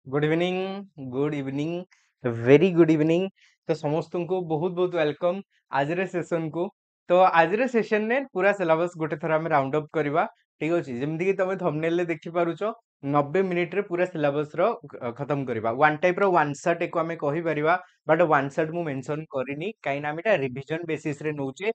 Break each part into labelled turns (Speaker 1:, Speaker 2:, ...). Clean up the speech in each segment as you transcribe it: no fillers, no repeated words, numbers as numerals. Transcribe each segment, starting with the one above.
Speaker 1: Good evening good evening very good evening. तो समस्त को बहुत बहुत वेलकम आज सेशन को। तो आज सेशन ने पूरा सिलेबस गोटे थर आम राउंड अप करवा। ठीक अच्छे जमीक कि तुम थंबनेल देखि पारुछ 90 मिनिट रे पूरा सिलेबस खत्म करवा। वन टाइप रो वन शॉट एको आमे कहि परिबा, बट वन शॉट मु मेंशन करिनी काई ना एटा रिवीजन बेसिस रे नउचे।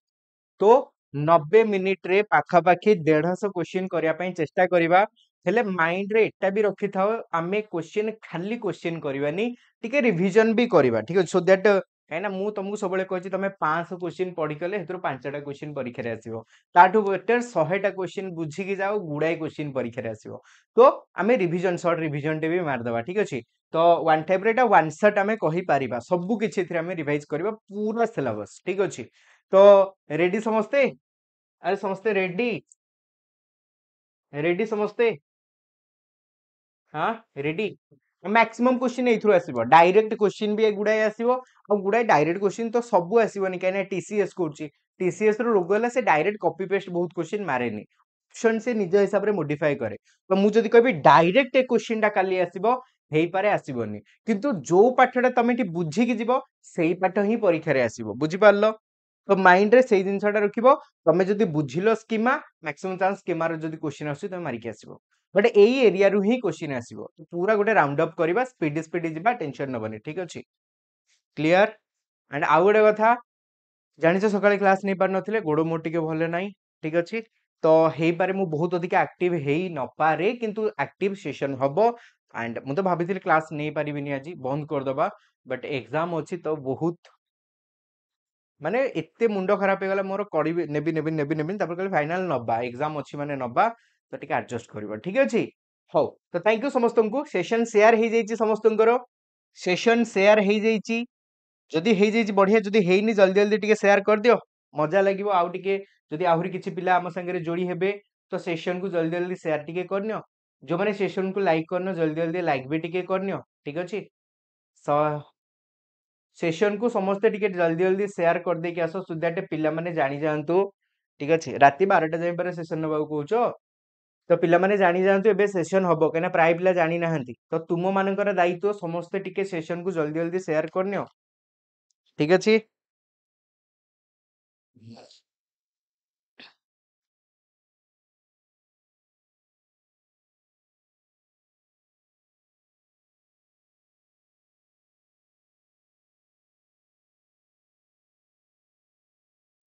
Speaker 1: तो 90 मिनिट रे पाखापाखि 150 क्वेश्चन करने ପାଇଁ चेष्टा करवा। हेले माइंड रे एटा भी रखि थाओ आमे क्वेश्चन खाली क्वेश्चन करवानी, टिके रिवीजन भी करवा। ठीक है, सो दैट कहना मु तुमको सब कहछि तमे 500 क्वेश्चन पढ़ी कले हेतु 5टा क्वेश्चन परीक्षा रे आसीबो। ताठू बेटर 100टा क्वेश्चन बुझी कि जाओ गुडाई क्वेश्चन परीक्षा रे आसीबो। तो आमे रिवीजन शॉर्ट रिवीजन टे भी मार दबा। ठीक अछि, तो वन टाइप रे एटा वन शॉट आमे कहि परिबा, सब किछि थरे आमे रिवाइज करबा पूरा सिलेबस। ठीक अछि, तो रेडी समस्ते? अरे समस्ते रेडी? रेडी समस्ते? हाँ रेडी। मैक्सिमम क्वेश्चन एथुर आसीबो, डायरेक्ट क्वेश्चन भी गुडाई आसीबो और गुडाई डायरेक्ट क्वेश्चन तो सब आसीबोनी काहे ना टीसीएस करछि। टीसीएस रो लोगो होला से डायरेक्ट कॉपी पेस्ट बहुत क्वेश्चन मारेनी, ऑप्शन से निज हिसाब रे मॉडिफाई करे। तो मु जदी कहबी डायरेक्ट ए क्वेश्चन टा काली आसीबो, हेई पारे आसीबोनी, किंतु जो पाठटा तमे टी बुझी कि जीवो सेही पाठ ही परीक्षा रे आसीबो। बुझी पारलो? तो माइंड रे सेही जिंसटा रखिबो। तमे जदी बुझिलो स्कीमा, मैक्सिमम चांस स्कीमा रो जदी क्वेश्चन आसी तमे मारी के आसीबो, बट एई एरिया रु ही क्वेश्चन आसीबो। तो पूरा गोटे राउंड अप करबा, स्पीड स्पीड जिबा, टेंशन नबनी। ठीक अछि, क्लियर? एंड आउ गोटे कथा जानिଛ सकाळे क्लास नहीं पार नथिले, गोड़ो मोर टिके भले नाही। ठीक अछि, तो हेई पारे मु बहुत अधिक एक्टिव हेई न पारे, किंतु एक्टिव सेशन हबो। एंड मु तो भाबिथिले क्लास नहीं पारिबिनी, आज बंद कर दबा, बट एग्जाम अछि तो बहुत माने एते मुंडो खराब हे गला मोर, कडिबी नेबी नेबी नेबी नेबी तापर कहले फाइनल नबा, एग्जाम अछि माने नबा। तो टिके एडजस्ट करबा। ठीक अछि, हो तो थैंक यू समस्तंकु। सेशन शेयर हे जाईची समस्तंकर, सेशन शेयर हे जाईची। जदि हे जाईची बढ़िया, जदि हेइनी जल्दी जल्दी टिके शेयर कर दियो, मजा लागिवो। आउ टिके जदि आहुरी किछि पिला हम संगे जोड़ी हेबे तो सेशन को जल्दी जल्दी शेयर टिके करनियो। जो माने सेशन को लाइक करनो जल्दी जल्दी लाइक भी टिके करनियो। ठीक अछि, सेशन को समस्ते टिके जल्दी जल्दी शेयर कर दे कि आसो, सो दैट पिला माने जानि जानतु। ठीक अछि, राति 12टा जाय पर सेशन नबाऊ कहउचो, तो पिला माने जानि जानतु एबे सेशन हबो, केना प्राय पिला जानि नाहंती। तो तुम मानकर दायित्व समस्ते टिके सेशन को जल्दी जल्दी शेयर करनियो। ठीक अछि,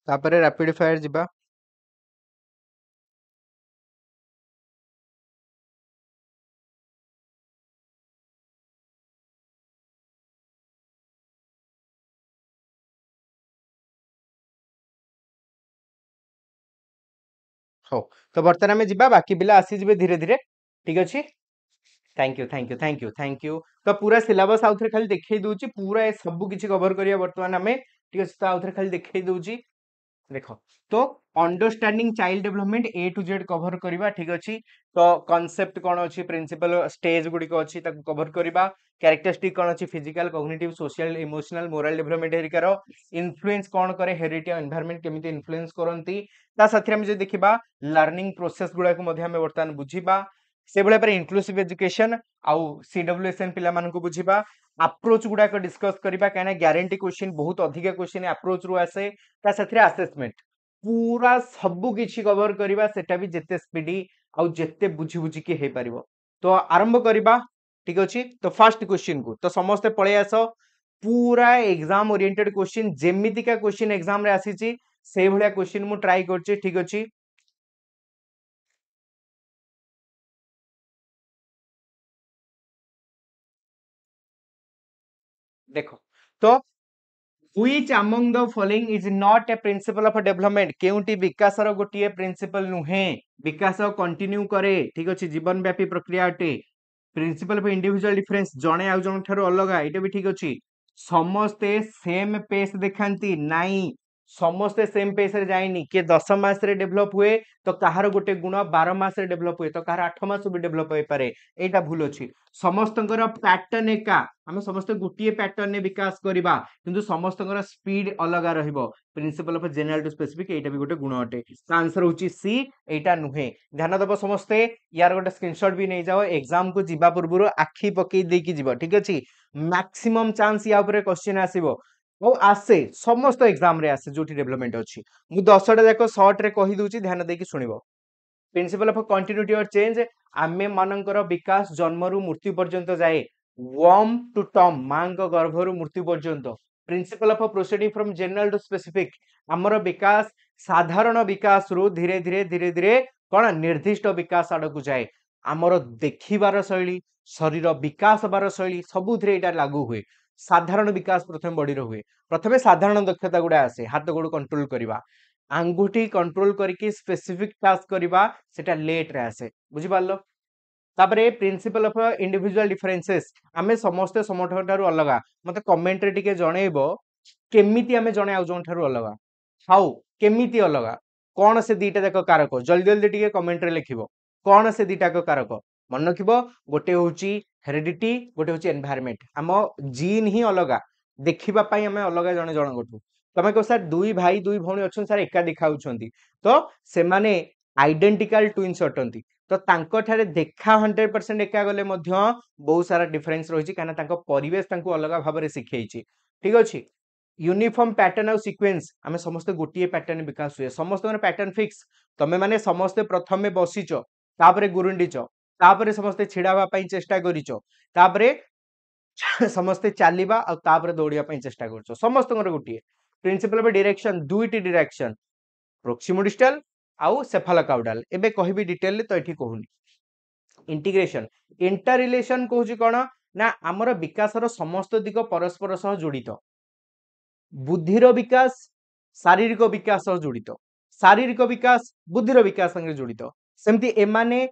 Speaker 1: तापरे रैपिड फायर जिबा। हो तो बर्तमान में जिबा, बाकी पिला आसी जिबे धीरे धीरे। ठीक अछि, thank you thank you thank you thank you. तो पूरा सिलेबस आउथरे खाली देखै दउची, पूरा ए सब किछि कवर करिया वर्तमान हमें। ठीक अछि, तो आउथरे खाली देखै दउची देखो। तो understanding child development A to Z cover करबा। ठीक अछि, तो कांसेप्ट कोन अछि, प्रिंसिपल स्टेज गुडी को अछि ताको कवर करबा। कैरेक्टरिस्टिक कोन अछि, physical cognitive social emotional moral development हेरिकार इन्फ्लुएंस कोन करे, हेरिडिटी एनवायरनमेंट केमिति इन्फ्लुएंस करंती। ता साथी हम जे देखिबा लर्निंग प्रोसेस गुडा को मध्ये हम वर्तमान बुझिबा। से भले पर इंक्लूसिव एजुकेशन आउ सीडब्ल्यूएसएन पिला मानन को बुझिबा। अप्रोच गुडा को डिस्कस करबा, काना गारंटी क्वेश्चन बहुत अधिक क्वेश्चन अप्रोच रु आसे। ता साथी असेसमेंट पूरा सबु किछि कवर करबा, सेटा भी जेते स्पीडी आउ जेते बुझी बुझी के हे परिबो। तो आरंभ करबा। ठीक अछि, तो फर्स्ट क्वेश्चन को तो समस्त पळे आसो। पूरा एग्जाम ओरिएंटेड क्वेश्चन, जेमिति का क्वेश्चन एग्जाम रे आसीची से भलिया क्वेश्चन मु ट्राई करची। ठीक अछि, देखो तो which among the following is not a principle of development, केउंटी विकास रो गोटिए प्रिंसिपल नुहे, विकास कंटिन्यू करे। ठीक अछि, जीवन व्यापी प्रक्रिया अटे। प्रिंसिपल ऑफ इंडिविजुअल डिफरेंस, जणे आउ जण ठारो अलगा, एटा भी ठीक अछि। समस्ते सेम पेस देखांती नाही, समस्ते सेम पेस रे जाइनी के 10 मास रे डेभलप हुए तो कहार गोटे गुण 12 मास रे डेभलप हुए तो कहार 8 मास भी डेभलप होई पारे एटा भूल अछि समस्तंकर पैटर्न एका हम समस्त गुटिए पैटर्न ने विकास करबा किंतु समस्तंकर स्पीड अलगा रहइबो principle of general to specific एटा भी गोटे गुण अटे आंसर होची सी एटा नुहे ध्यान दबो समस्ते यार गोटे स्क्रीनशॉट भी नै जाओ एग्जाम को जिबा पूर्व आखि पकई दे की जिवो ठीक अछि मैक्सिमम चांस या ऊपर क्वेश्चन आसीबो ओ आसे समस्त एग्जाम रे आसे जोटी डेवलपमेंट अछि मु 10 टा जाको शॉर्ट रे कहि दूची ध्यान देकी सुनिबो प्रिंसिपल ऑफ कंटिन्यूटी और चेंज आमे मानकर विकास जन्मरु मृत्यु पर्यंत जाए वर्म टू टर्म मांग गर्भरु मृत्यु पर्यंत principle of proceeding from general to specific हमर विकास साधारण विकास रु धीरे धीरे धीरे धीरे कोन निर्दिष्ट विकास आड़ को जाए हमर देखिबार शैली शरीर विकास बार शैली सबुथिरे एटा लागू हुए साधारण विकास प्रथम बॉडी रो हुए प्रथमे साधारण दक्षता गुडा आसे हाथ गोड़ कंट्रोल करबा आंगुठी कंट्रोल करके स्पेसिफिक टास्क करबा सेटा लेट रे आसे बुझि पारलो तापरे प्रिंसिपल ऑफ इंडिविजुअल डिफरेंसेस आमे समस्त समठठारु अलगा मते कमेंट रे टिके जणेबो केमिति आमे जणे आउ जण ठारु अलगा हाउ केमिति अलगा कोन से दीटा जाक कारक जल्दी जल्दी टिके कमेंट रे लिखिबो कोन से दीटा को कारक मन रखिबो गोटे होची हेरिडिटी गोटे होची एनवायरनमेंट हम जीन ही अलगा देखिबा पई हमें अलगा जणे जण गोटू तमे को सर दुई भाई दुई भौणी अछन सर एका दिखाउछंती तो से माने आइडेंटिकल ट्विन्स अटंती तो तांको ठारे देखा 100% एका गले मध्य बहुत सारा डिफरेंस रहिछि काना तांको परिवेश तांको अलगा भाबरे सिखैछि ठीक अछि यूनिफॉर्म पैटर्न और सीक्वेंस हमें समस्त गोटिए पैटर्न विकास हुए समस्त पैटर्न फिक्स तमे माने समस्त प्रथमे बसिचो तापरे गुरुंडीचो तापरे समस्त छिडाबा पई चेष्टा करिचो तापरे समस्ते चलीबा और तापरे दौड़िया पई चेष्टा करचो समस्त गोटिए प्रिंसिपल ऑफ डायरेक्शन दुईटी डायरेक्शन प्रोक्सिमोडिस्टल आउ सेफालोकाउडाल एबे कहबी डिटेल तो एठी कहूनी इंटीग्रेशन इंटर रिलेशन कहूची कोन ना हमर विकासर समस्त दिग परस्पर सह जोड़ित बुद्धिर विकास शारीरिक विकास सह जोड़ित शारीरिक विकास बुद्धिर विकास संगे जोड़ित सेमती एमाने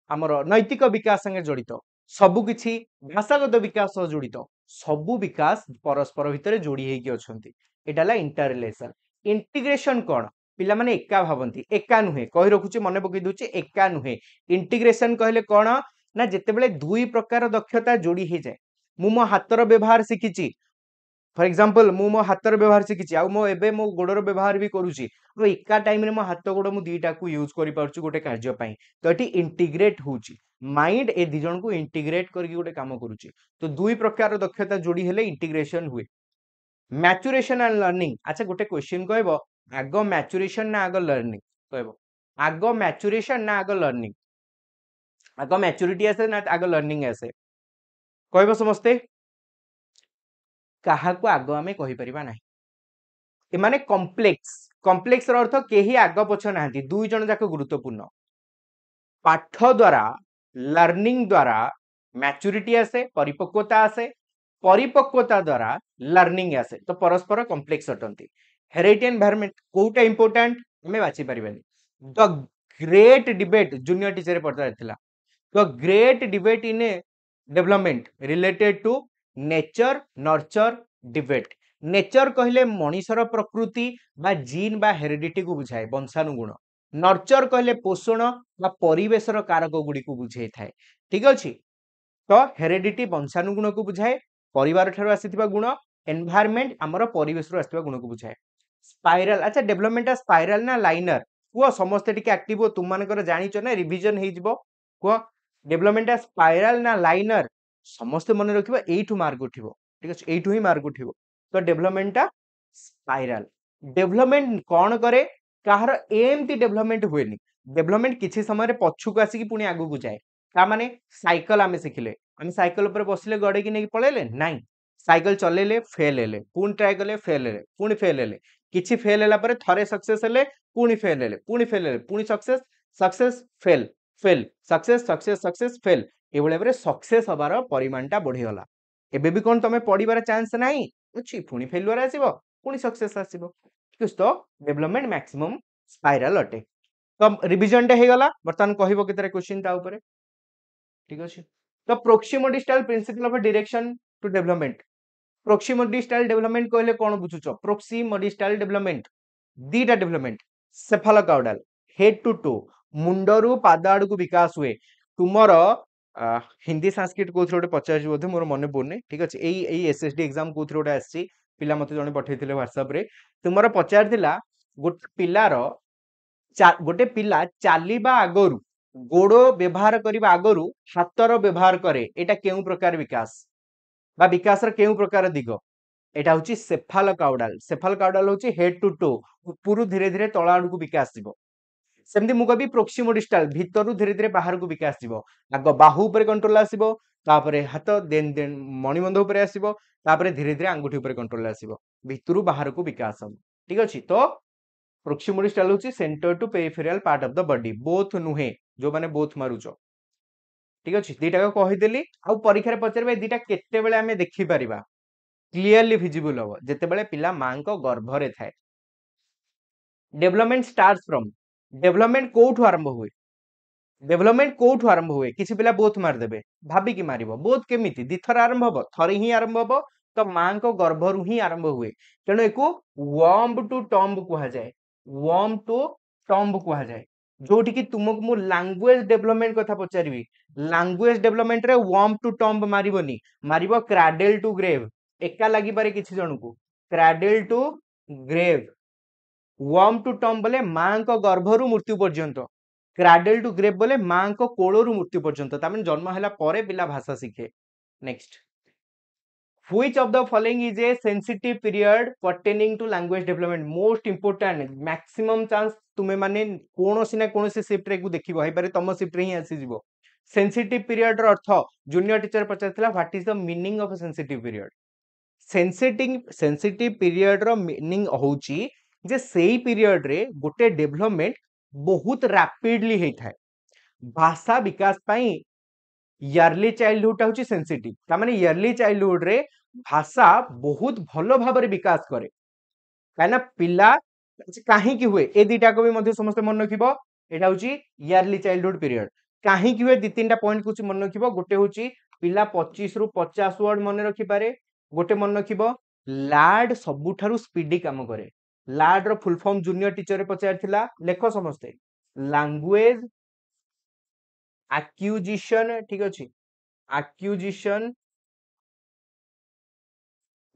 Speaker 1: हमर नैतिक विकास संगे जोड़ित सबु किछि भाषागत विकास सह जोड़ित सबु विकास परस्पर भितर जोड़ी हेकी अछंती एटाला इंटर रिलेशन इंटीग्रेशन कोन पिला माने एका भाबंती एका नुहे कहि रखुची मने पकि दुची एका नुहे इंटीग्रेशन कहले कोन ना जेते बेले दुई प्रकार दक्षता जोड़ी हे जाय मु मो हातर व्यवहार सिकिची फॉर एग्जांपल मु मो हातर व्यवहार सिकिची आ मो एबे मो गोडर व्यवहार भी करूची तो एका टाइम रे मो हाथ गोड मु दीटा को यूज करि पारछु गोटे कार्य पई तो एटी इंटीग्रेट होची माइंड ए दि जन को इंटीग्रेट करके गोटे काम करूची तो दुई प्रकार दक्षता जोड़ी हेले इंटीग्रेशन हुए मैच्योरेशन एंड लर्निंग अच्छा गोटे क्वेश्चन कहबो आगो मैच्योरेशन ना आगो लर्निंग कहबो आगो मैच्योरेशन ना आगो लर्निंग आगो मैच्योरिटी आसे ना आगो लर्निंग आसे कहबो समस्ते कहा को आगो आमे कहि परिबा नाही ए माने कॉम्प्लेक्स कॉम्प्लेक्स रो अर्थ केही आगो पछ नाहंती दुई जन जाक गुरुत्वपूर्ण पाठ द्वारा लर्निंग द्वारा मैच्योरिटी आसे परिपक्वता आसे परिपक्वता द्वारा लर्निंग आसे तो परस्पर कॉम्प्लेक्स अटंती हेरिडिटी एनवायरनमेंट कोटा इंपोर्टेंट हमें बाची परिबेनी the great debate junior teacher पढ़ता थिला the great debate in a development related to nature nurture debate nature कहले मनीषर प्रकृति बा जीन बा हेरिडिटी को बुझाए वंशानुगुण नर्चर कहले पोषण बा परिवेशर कारक गुडी को बुझाई थाए ठीक अछि तो हेरिडिटी वंशानुगुण को बुझाए परिवार ठारो आसीथिबा गुण एनवायरनमेंट हमर परिवेश रो आसीथिबा गुण को बुझाए स्पाइरल अच्छा डेवलपमेंट स्पाइरल ना लाइनर को समस्त टिके एक्टिव तुम मानकर जानिचो ना रिवीजन हे जिवो को डेवलपमेंट स्पाइरल ना लाइनर समस्त मन रखिबा एठु मार्क उठिबो ठीक अछि एठु ही मार्क उठिबो तो डेवलपमेंट स्पाइरल डेवलपमेंट कोन करे काहर एमती डेवलपमेंट हुएनी डेवलपमेंट किछि समय रे पछु को आसी कि पुनी आगु को जाए का माने साइकिल आमे सिखिले आमे साइकिल ऊपर बसले गडे कि नै पळेले नाही साइकिल चलेले फेल हेले पुनी ट्राई कले फेल हेले पुनी फेल हेले किछि फेल होला परे थरे सक्सेस हेले पुनी फेल हेले पुनी success success fail fail success success success fail एबळे परे सक्सेस हबार परिमाणटा बढ़ी गला एबे भी कोन तमे पढिबार चांस नाही अछि पुनी फेलुअर आसीबो पुनी सक्सेस आसीबो ठीक तो डेवलपमेंट मैक्सिमम स्पाइरल अटे तो रिवीजन डे हे गला बर्तन कहिबो केतरे क्वेश्चन ता ऊपर ठीक अछि तो proximodistal principle of direction to development proximodistal development कहले कोन बुझुचो प्रोक्सिमोडिस्टल डेवलपमेंट दीटा development cephalocaudal head to toe मुंडरू पाद आड़ू विकास हुए तुमर हिंदी संस्कृत कोथरे गोटे पचार बोधे मोर मन पड़ने ठीक अच्छे यही एसएसडी एग्जाम कोथरे गोटे आसी पिला मते जने पठेइथिले व्हाट्सएप रे तुमर पचार दिला गोटे पिलार गोटे पिला चलिबा आगरु गोड़ व्यवहार करबा आगरु हातर व्यवहार करे एटा केउ प्रकार विकास बा विकास र केउ प्रकार दिग एटा होची सेफालोकाउडाल होची हेड टू टो उपरु धीरे धीरे तळा आडू विकास जीवो सेमती मु कभी प्रोक्सिमो डिस्टाल भीतरु धीरे धीरे बाहर को विकास जीवो आग बाहु ऊपर कंट्रोल आसीबो तापरे हाथ देन देन मणिबंध ऊपर आसीबो तापरे धीरे धीरे अंगुठी ऊपर कंट्रोल आसीबो भीतरु बाहर को विकास हम ठीक अछि तो प्रोक्सिमो डिस्टाल होची centre to peripheral part of the body both नुहे जो माने बोथ मारुचो ठीक अछि दीटा को कहि देली आ परीक्षा रे पचरबे दीटा केते बेले हमें देखि परिबा क्लियरली विजिबल हो जेते बेले पिला मां को गर्भ रे थाए डेवलपमेंट स्टार्ट्स फ्रॉम डेवलपमेंट कोठु आरंभ हुए डेवलपमेंट कोठु आरंभ हुए किसी पिला बोथ मार देबे भाबी की मारिबो बोथ केमिति दिथर आरंभ हबो थरी ही आरंभ हबो तो मां को गर्भ रु ही आरंभ हुए तेणु एको वर्म टू टॉम्ब कहा जाए वर्म टू टॉम्ब कहा जाए जोठी कि तुमको मु लैंग्वेज डेवलपमेंट कथा पचारिबी लैंग्वेज डेवलपमेंट रे वर्म टू टॉम्ब मारिबोनी मारिबो क्रैडल टू ग्रेव एका लागि पारे किछि जणको क्रैडल टू ग्रेव वर्म टू टॉम्ब बोले मां को गर्भरु मृत्यु पर्यंत क्रैडल टू ग्रेव बोले मां को कोळरु मृत्यु पर्यंत तामें जन्म हैला परे पिला भाषा शिखे next which of the following is a sensitive period pertaining to language development most important maximum chance तुमे माने कोनोसी ना कोनोसी शिफ्ट रे को देखिबो है पारे तम शिफ्ट रे ही आसी जिवो सेंसिटिव पीरियड रो अर्थ जूनियर टीचर पचारथिला what is the meaning of a sensitive period sensitive period रो मीनिंग होउची जे सेही पीरियड रे गोटे डेवलपमेंट बहुत रैपिडली हेई थाए भाषा विकास पाई इयरली चाइल्डहुड होची सेंसिटिव ता माने इयरली चाइल्डहुड रे भाषा बहुत भलो भाबरे विकास करे काना पिला काहे की हुए ए दीटा को भी मध्ये समस्त मन रखिबो एटा होची इयरली चाइल्डहुड पीरियड काहे की हुए दी तीनटा पॉइंट कुछ मन रखिबो गोटे होची पिला 25 रु 50 वर्ड मन रखि पारे गोटे मन रखिबो लाड सबुठारु स्पीडी काम करे लाड रो फुल फॉर्म जूनियर टीचर रे पचारथिला लेखो समस्ते लैंग्वेज एक्विजिशन ठीक अछि एक्विजिशन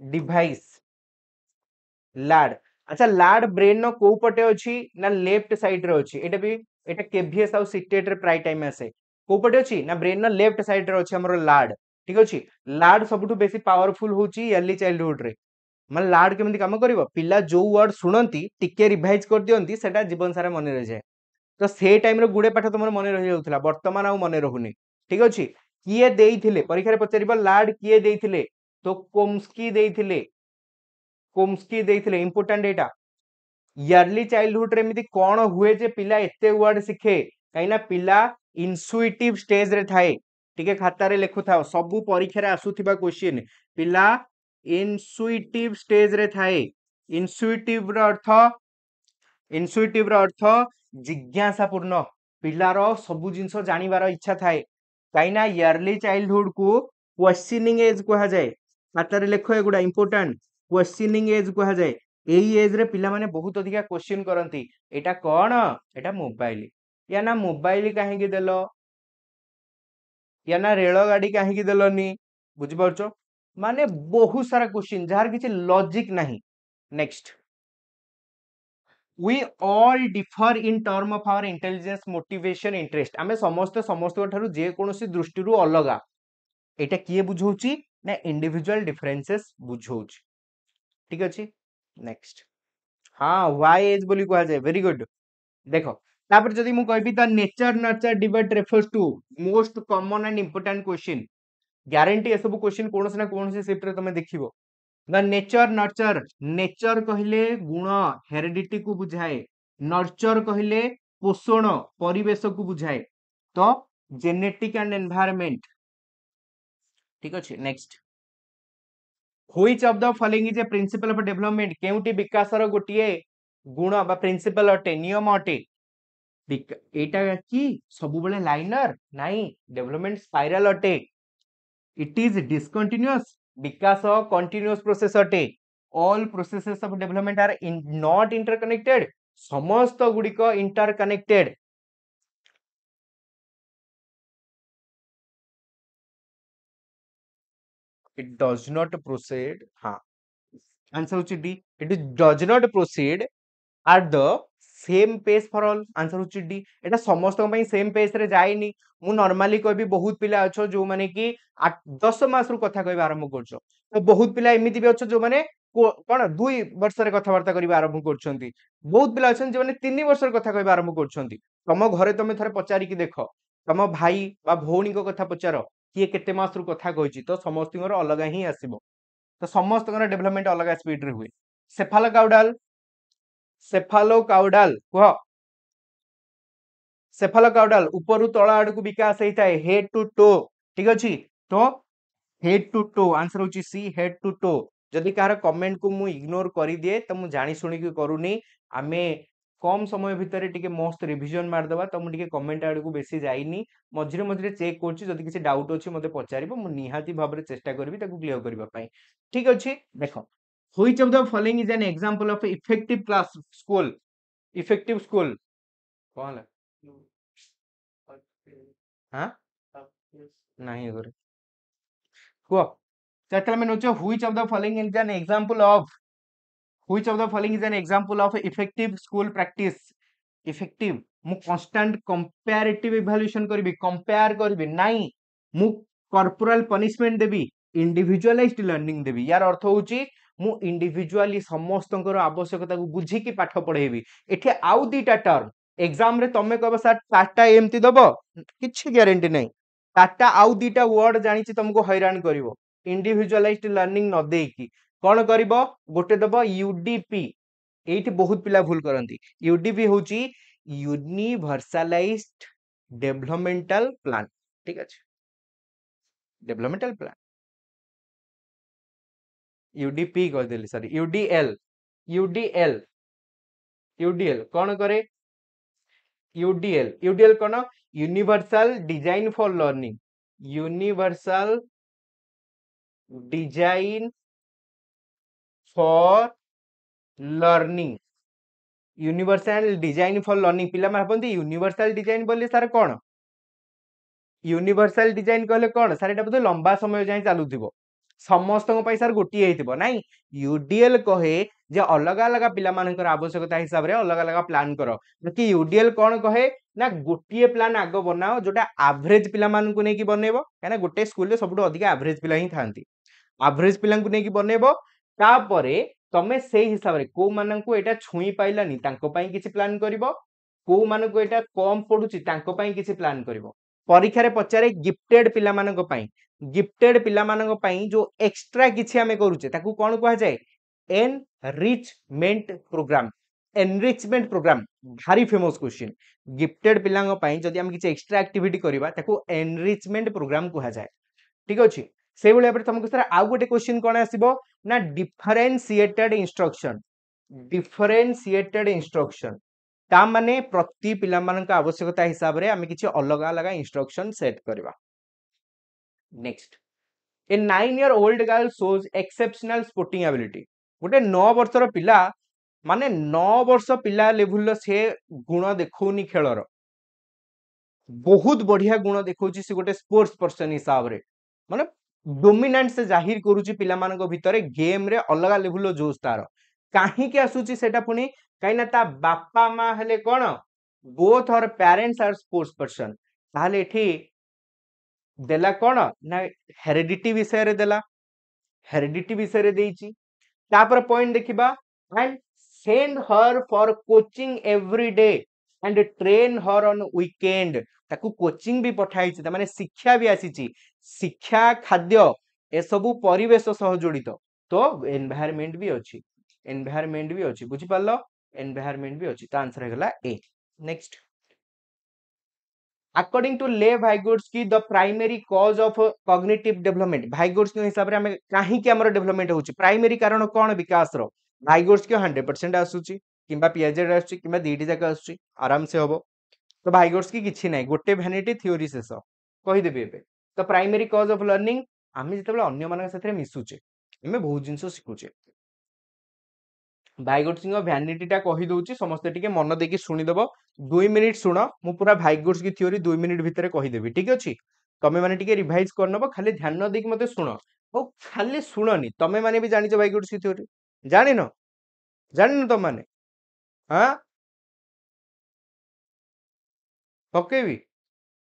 Speaker 1: डिवाइस लाड अच्छा लाड ब्रेन नो को पटे अछि ना लेफ्ट साइड रे अछि एटा भी एटा केवीएस आउ सिटेट रे प्राय टाइम आसे को पटे अछि ना ब्रेन नो लेफ्ट साइड रे अछि हमरो लाड ठीक अछि लाड सबुठु बेसी पावरफुल होछि अर्ली चाइल्डहुड रे मन लाड केमति काम करिवो पिला जो वर्ड सुनंती टिके रिवाइज कर दियंती सेटा जीवन सारा मन रह जाय तो से टाइम रे गुडे पाठ तुमर मन रह जाउथला वर्तमान आ मन रहउनी ठीक अछि किए देइथिले परीक्षा रे पचारिबो लाड किए देइथिले तो कोम्स्की देइथिले इंपोर्टेंट एटा इयरली चाइल्डहुड रे एमिति कोन हुए जे पिला एते वर्ड सिखे काइना पिला इंसुइटिव स्टेज रे थाए टिके खाता रे लेखु थाओ सबु परीक्षा रे आसुथिबा क्वेश्चन पिला इंसुइटिव स्टेज रे थाए इंसुइटिव रो अर्थ जिज्ञासापूर्ण पिलार सबु जिंस जानिबार इच्छा थाए काइना इयरली चाइल्डहुड को क्वेश्चनिंग एज कहा जाए खाता रे लेखो एगुडा इंपोर्टेंट क्वेश्चनिंग एज कहा जाए एई एज रे पिला माने बहुत अधिका क्वेश्चन करंती एटा कोन एटा मोबाइल या ना मोबाइल काहे की देलो या ना रेल गाड़ी काहे की देलोनी बुझि परछो माने बहुत सारा क्वेश्चन जार किछि लॉजिक नाही next we all differ in term of our intelligence motivation interest आमे समस्त ठारू जे कोनोसी दृष्टि रु अलगा एटा किए बुझौची ना इंडिविजुअल डिफरेंसेस बुझौची ठीक अछि नेक्स्ट हाँ वाई एज बोली कहा जाए वेरी गुड देखो तापर जदि मु कहबी the nature nurture debate refers to most common and important question guarantee ए सब क्वेश्चन कोनोसी ना कोनोसी शिफ्ट रे तमे देखिबो द नेचर नर्चर नेचर कहले गुण हेरिडिटी को बुझाए नर्चर कहले पोषण परिवेश को बुझाए तो जेनेटिक एंड एनवायरनमेंट ठीक अछि next which of the following is a principle of development केउटी विकास रो गोटिए गुण बा प्रिंसिपल अटे नियम अटे एटा की सब बेले लाइनर नाही डेवलपमेंट स्पाइरल अटे it is discontinuous Vikas continuous process अटे all processes of development are not interconnected. समस्त गुड़िक interconnected. It does not proceed. हाँ, आंसर होची D. It does not proceed at the same pace for all. Answer होची D. एटा समस्त पई same pace रे जाइनी. मु normally कहबी बहुत पिला अछो जो माने कि 10 मास रु कथा कहबा आरंभ करछो. तो बहुत पिला एमिति भी अछो जो माने कोन 2 वर्ष रे कथावार्ता करबा आरंभ करछंती. बहुत पिला अछन जे माने 3 वर्ष रे कथा कहबा आरंभ करछंती. तम घरे तमे थरे पचारी कि देखो. तम भाई बा भौणी को कथा पचारो किए केते मास रु कथा कहछि तो समस्तिଙ୍କର अलगा ही आसीबो. तो समस्तଙ୍କର डेवलपमेंट अलगा स्पीड रे हुए. सेफालोकाउडाल सेफालोकाउडाल कह सेफालोकाउडाल उपरु तळ आडकु विकास हेइताय हेड टू टो. ठीक अछि. तो हेड टू टो आंसर होची सी हेड टू टो. जदि कार कमेंट को मु इग्नोर करि दिए त मु जानि सुनि कि करूनी. आमे कम समय भितर टिके मस्त रिवीजन मार दबा. त मु टिके कमेंट आडकु बेसी जाइनी. मझिरे मझिरे चेक करछि. जदि किछि डाउट अछि मते पचारिबो. मु निहाती भाबरे चेष्टा करबी ताकु क्लियर करबा पई. ठीक अछि. देखो which of the following is an example of effective class school. Effective school कोन हां नहीं करे को सेटल में नोचो which of the following is an example of which of the following is an example of effective school practice. Effective मु constant comparative evaluation करबी. कंपेयर करबी नाही मु कॉर्पोरल पनिशमेंट देबी. इंडिविजुअलाइज्ड लर्निंग देबी. यार अर्थ होची मु इंडिविजुअली समस्तଙ୍କର आवश्यकता को बुझी की पाठ पढेबी. एठी आउ दीटा टर्म एग्जाम रे तमे कहबो सर टाटा एमती दबो किछि ग्यारंटी नाही. टाटा आउ दीटा वर्ड जानिछि तुमको हैरान करिवो. इंडिविजुअलाइज्ड लर्निंग न देकी कोन करिवो गोटे दबो यूडीपी. एठी बहुत पिला भूल करंती. यूडीपी होची यूनिवर्सलाइज्ड डेवलपमेंटल प्लान. ठीक अछि. डेवलपमेंटल प्लान यूडीपी कह देली सॉरी यूडीएल. यूडीएल यूडीएल कोन करे UDL. UDL cone universal design for learning. Universal design for learning. Universal design for learning पिला भाबंती यूनिवर्सल डिजाइन बोली सर कोन यूनिवर्सल डिजाइन कहले कोन सर एटा बोले लंबा समय जाय चालुथिबो. समस्त पई सर गोटी हेतिबो नाही. यूडीएल कहे जे अलग अलग पिला मानकर आवश्यकता हिसाब रे अलग अलग प्लान करो. कि यूडीएल कोन कहे ना गोटिए प्लान आगो बनाओ जोटा एवरेज पिला मानकु नै कि बनेबो. काना गोटे स्कूल रे सबटु अधिक एवरेज पिला ही थांती. एवरेज पिला को नै कि बनेबो. तापरे तमे सेही हिसाब रे को मानकु एटा छुई पाइलानी तांको पई किछि प्लान करिवो. को मानकु एटा कम पडुची तांको पई किछि प्लान करिवो. परीक्षा रे पचारे गिफ्टेड पिला मानक पई गिफ्टेड पिला मानक पई जो एक्स्ट्रा किछि हमें करूचे ताकू कोन कहा जाय एनरिचमेंट प्रोग्राम. एनरिचमेंट प्रोग्राम भारी फेमस क्वेश्चन. गिफ्टेड पिलांग पई जदि हम किछि एक्स्ट्रा एक्टिविटी करबा ताकू एनरिचमेंट प्रोग्राम कहा जाय. ठीक अछि. से भले पर तुमको सर आउ गोटे क्वेश्चन कोन आसीबो ना डिफरेंशिएटेड इंस्ट्रक्शन. डिफरेंशिएटेड इंस्ट्रक्शन ता माने प्रति पिला मानक आवश्यकता हिसाब रे हमें किछि अलग अलग इंस्ट्रक्शन सेट करबा. नेक्स्ट ए 9-year-old girl shows exceptional sporting ability. गोटे 9 वर्षर पिला माने 9 वर्ष पिला लेवल से गुण देखौनी खेलर बहुत बढ़िया गुण देखौची. से गोटे स्पोर्ट्स पर्सन हिसाब रे माने डोमिनेंट से जाहिर करूची पिला मानक भितरे गेम रे अलग लेवल जोश तार काहे के आसुची सेटा पुनी काइना ता बापा मा हेले कोन बोथ और पेरेंट्स आर स्पोर्ट्स पर्सन. ताहले एठी देला कोन ना हेरिडिटी विषय रे देला. हेरिडिटी विषय रे देइची. तापर पॉइंट देखिबा and send her for coaching every day and train her on weekend. ताकू कोचिंग भी पठाइची त माने शिक्षा भी आसीची. शिक्षा खाद्य ए सबु परिवेश सह जड़ित. तो एनवायरनमेंट भी अछि. एनवायरनमेंट भी अछि. बुझि पालो एनवायरनमेंट भी अछि. त आंसर हेगला A. Next according to Lev Vygotsky the primary cause of cognitive development. Vygotsky हिसाब रे हमें काहे कि हमर डेवलपमेंट होछि प्राइमरी कारण कोन विकास रो भाइगोट्स्की 100% आसुची किबा पीएचडी आसुची किबा दीटी जाका आसुची आराम से होबो. तो भाइगोट्स्की किछि नै गोटे वैनिटी थ्योरी शेष कहि देबे एबे. तो प्राइमरी कॉज ऑफ लर्निंग आमे जतबे अन्य मानक साथे मिसुचे हमें बहुत जिंस शिखुचे. भाईगुड सिंह भ्यानिटी टा कही दउची समस्त टिके मन देकी सुनी दबो 2 मिनिट सुनो मु पूरा भाईगुड्स की थ्योरी 2 मिनिट भितर कही देबी ठीक अछि तमे माने टिके रिवाइज करनबो खाली ध्यान देकी मते सुनो ओ खाली सुननी तमे माने भी जानिছো भाईगुड्स की थ्योरी जानिनो जानिनो तम माने हां पकेबी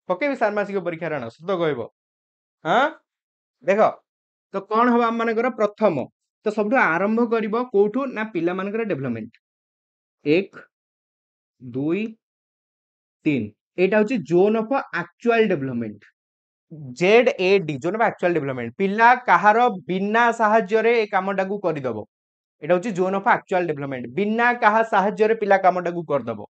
Speaker 1: पकेबी षाण्मासिक परीक्षा राण सत कहबो हां देखो तो कौन हवा हम मानकर प्रथम तो सब आरंभ करिवो कोठू ना पिला मानकर डेवलपमेंट 1 2 3 एटा होची zone of actual development ZAD zone of actual development पिला कहार बिना साहाय्य रे ए कामटा को करिदबो एटा होची जोन ऑफ एक्चुअल डेवलपमेंट बिना कहा साहाय्य रे पिला कामटा को करदबो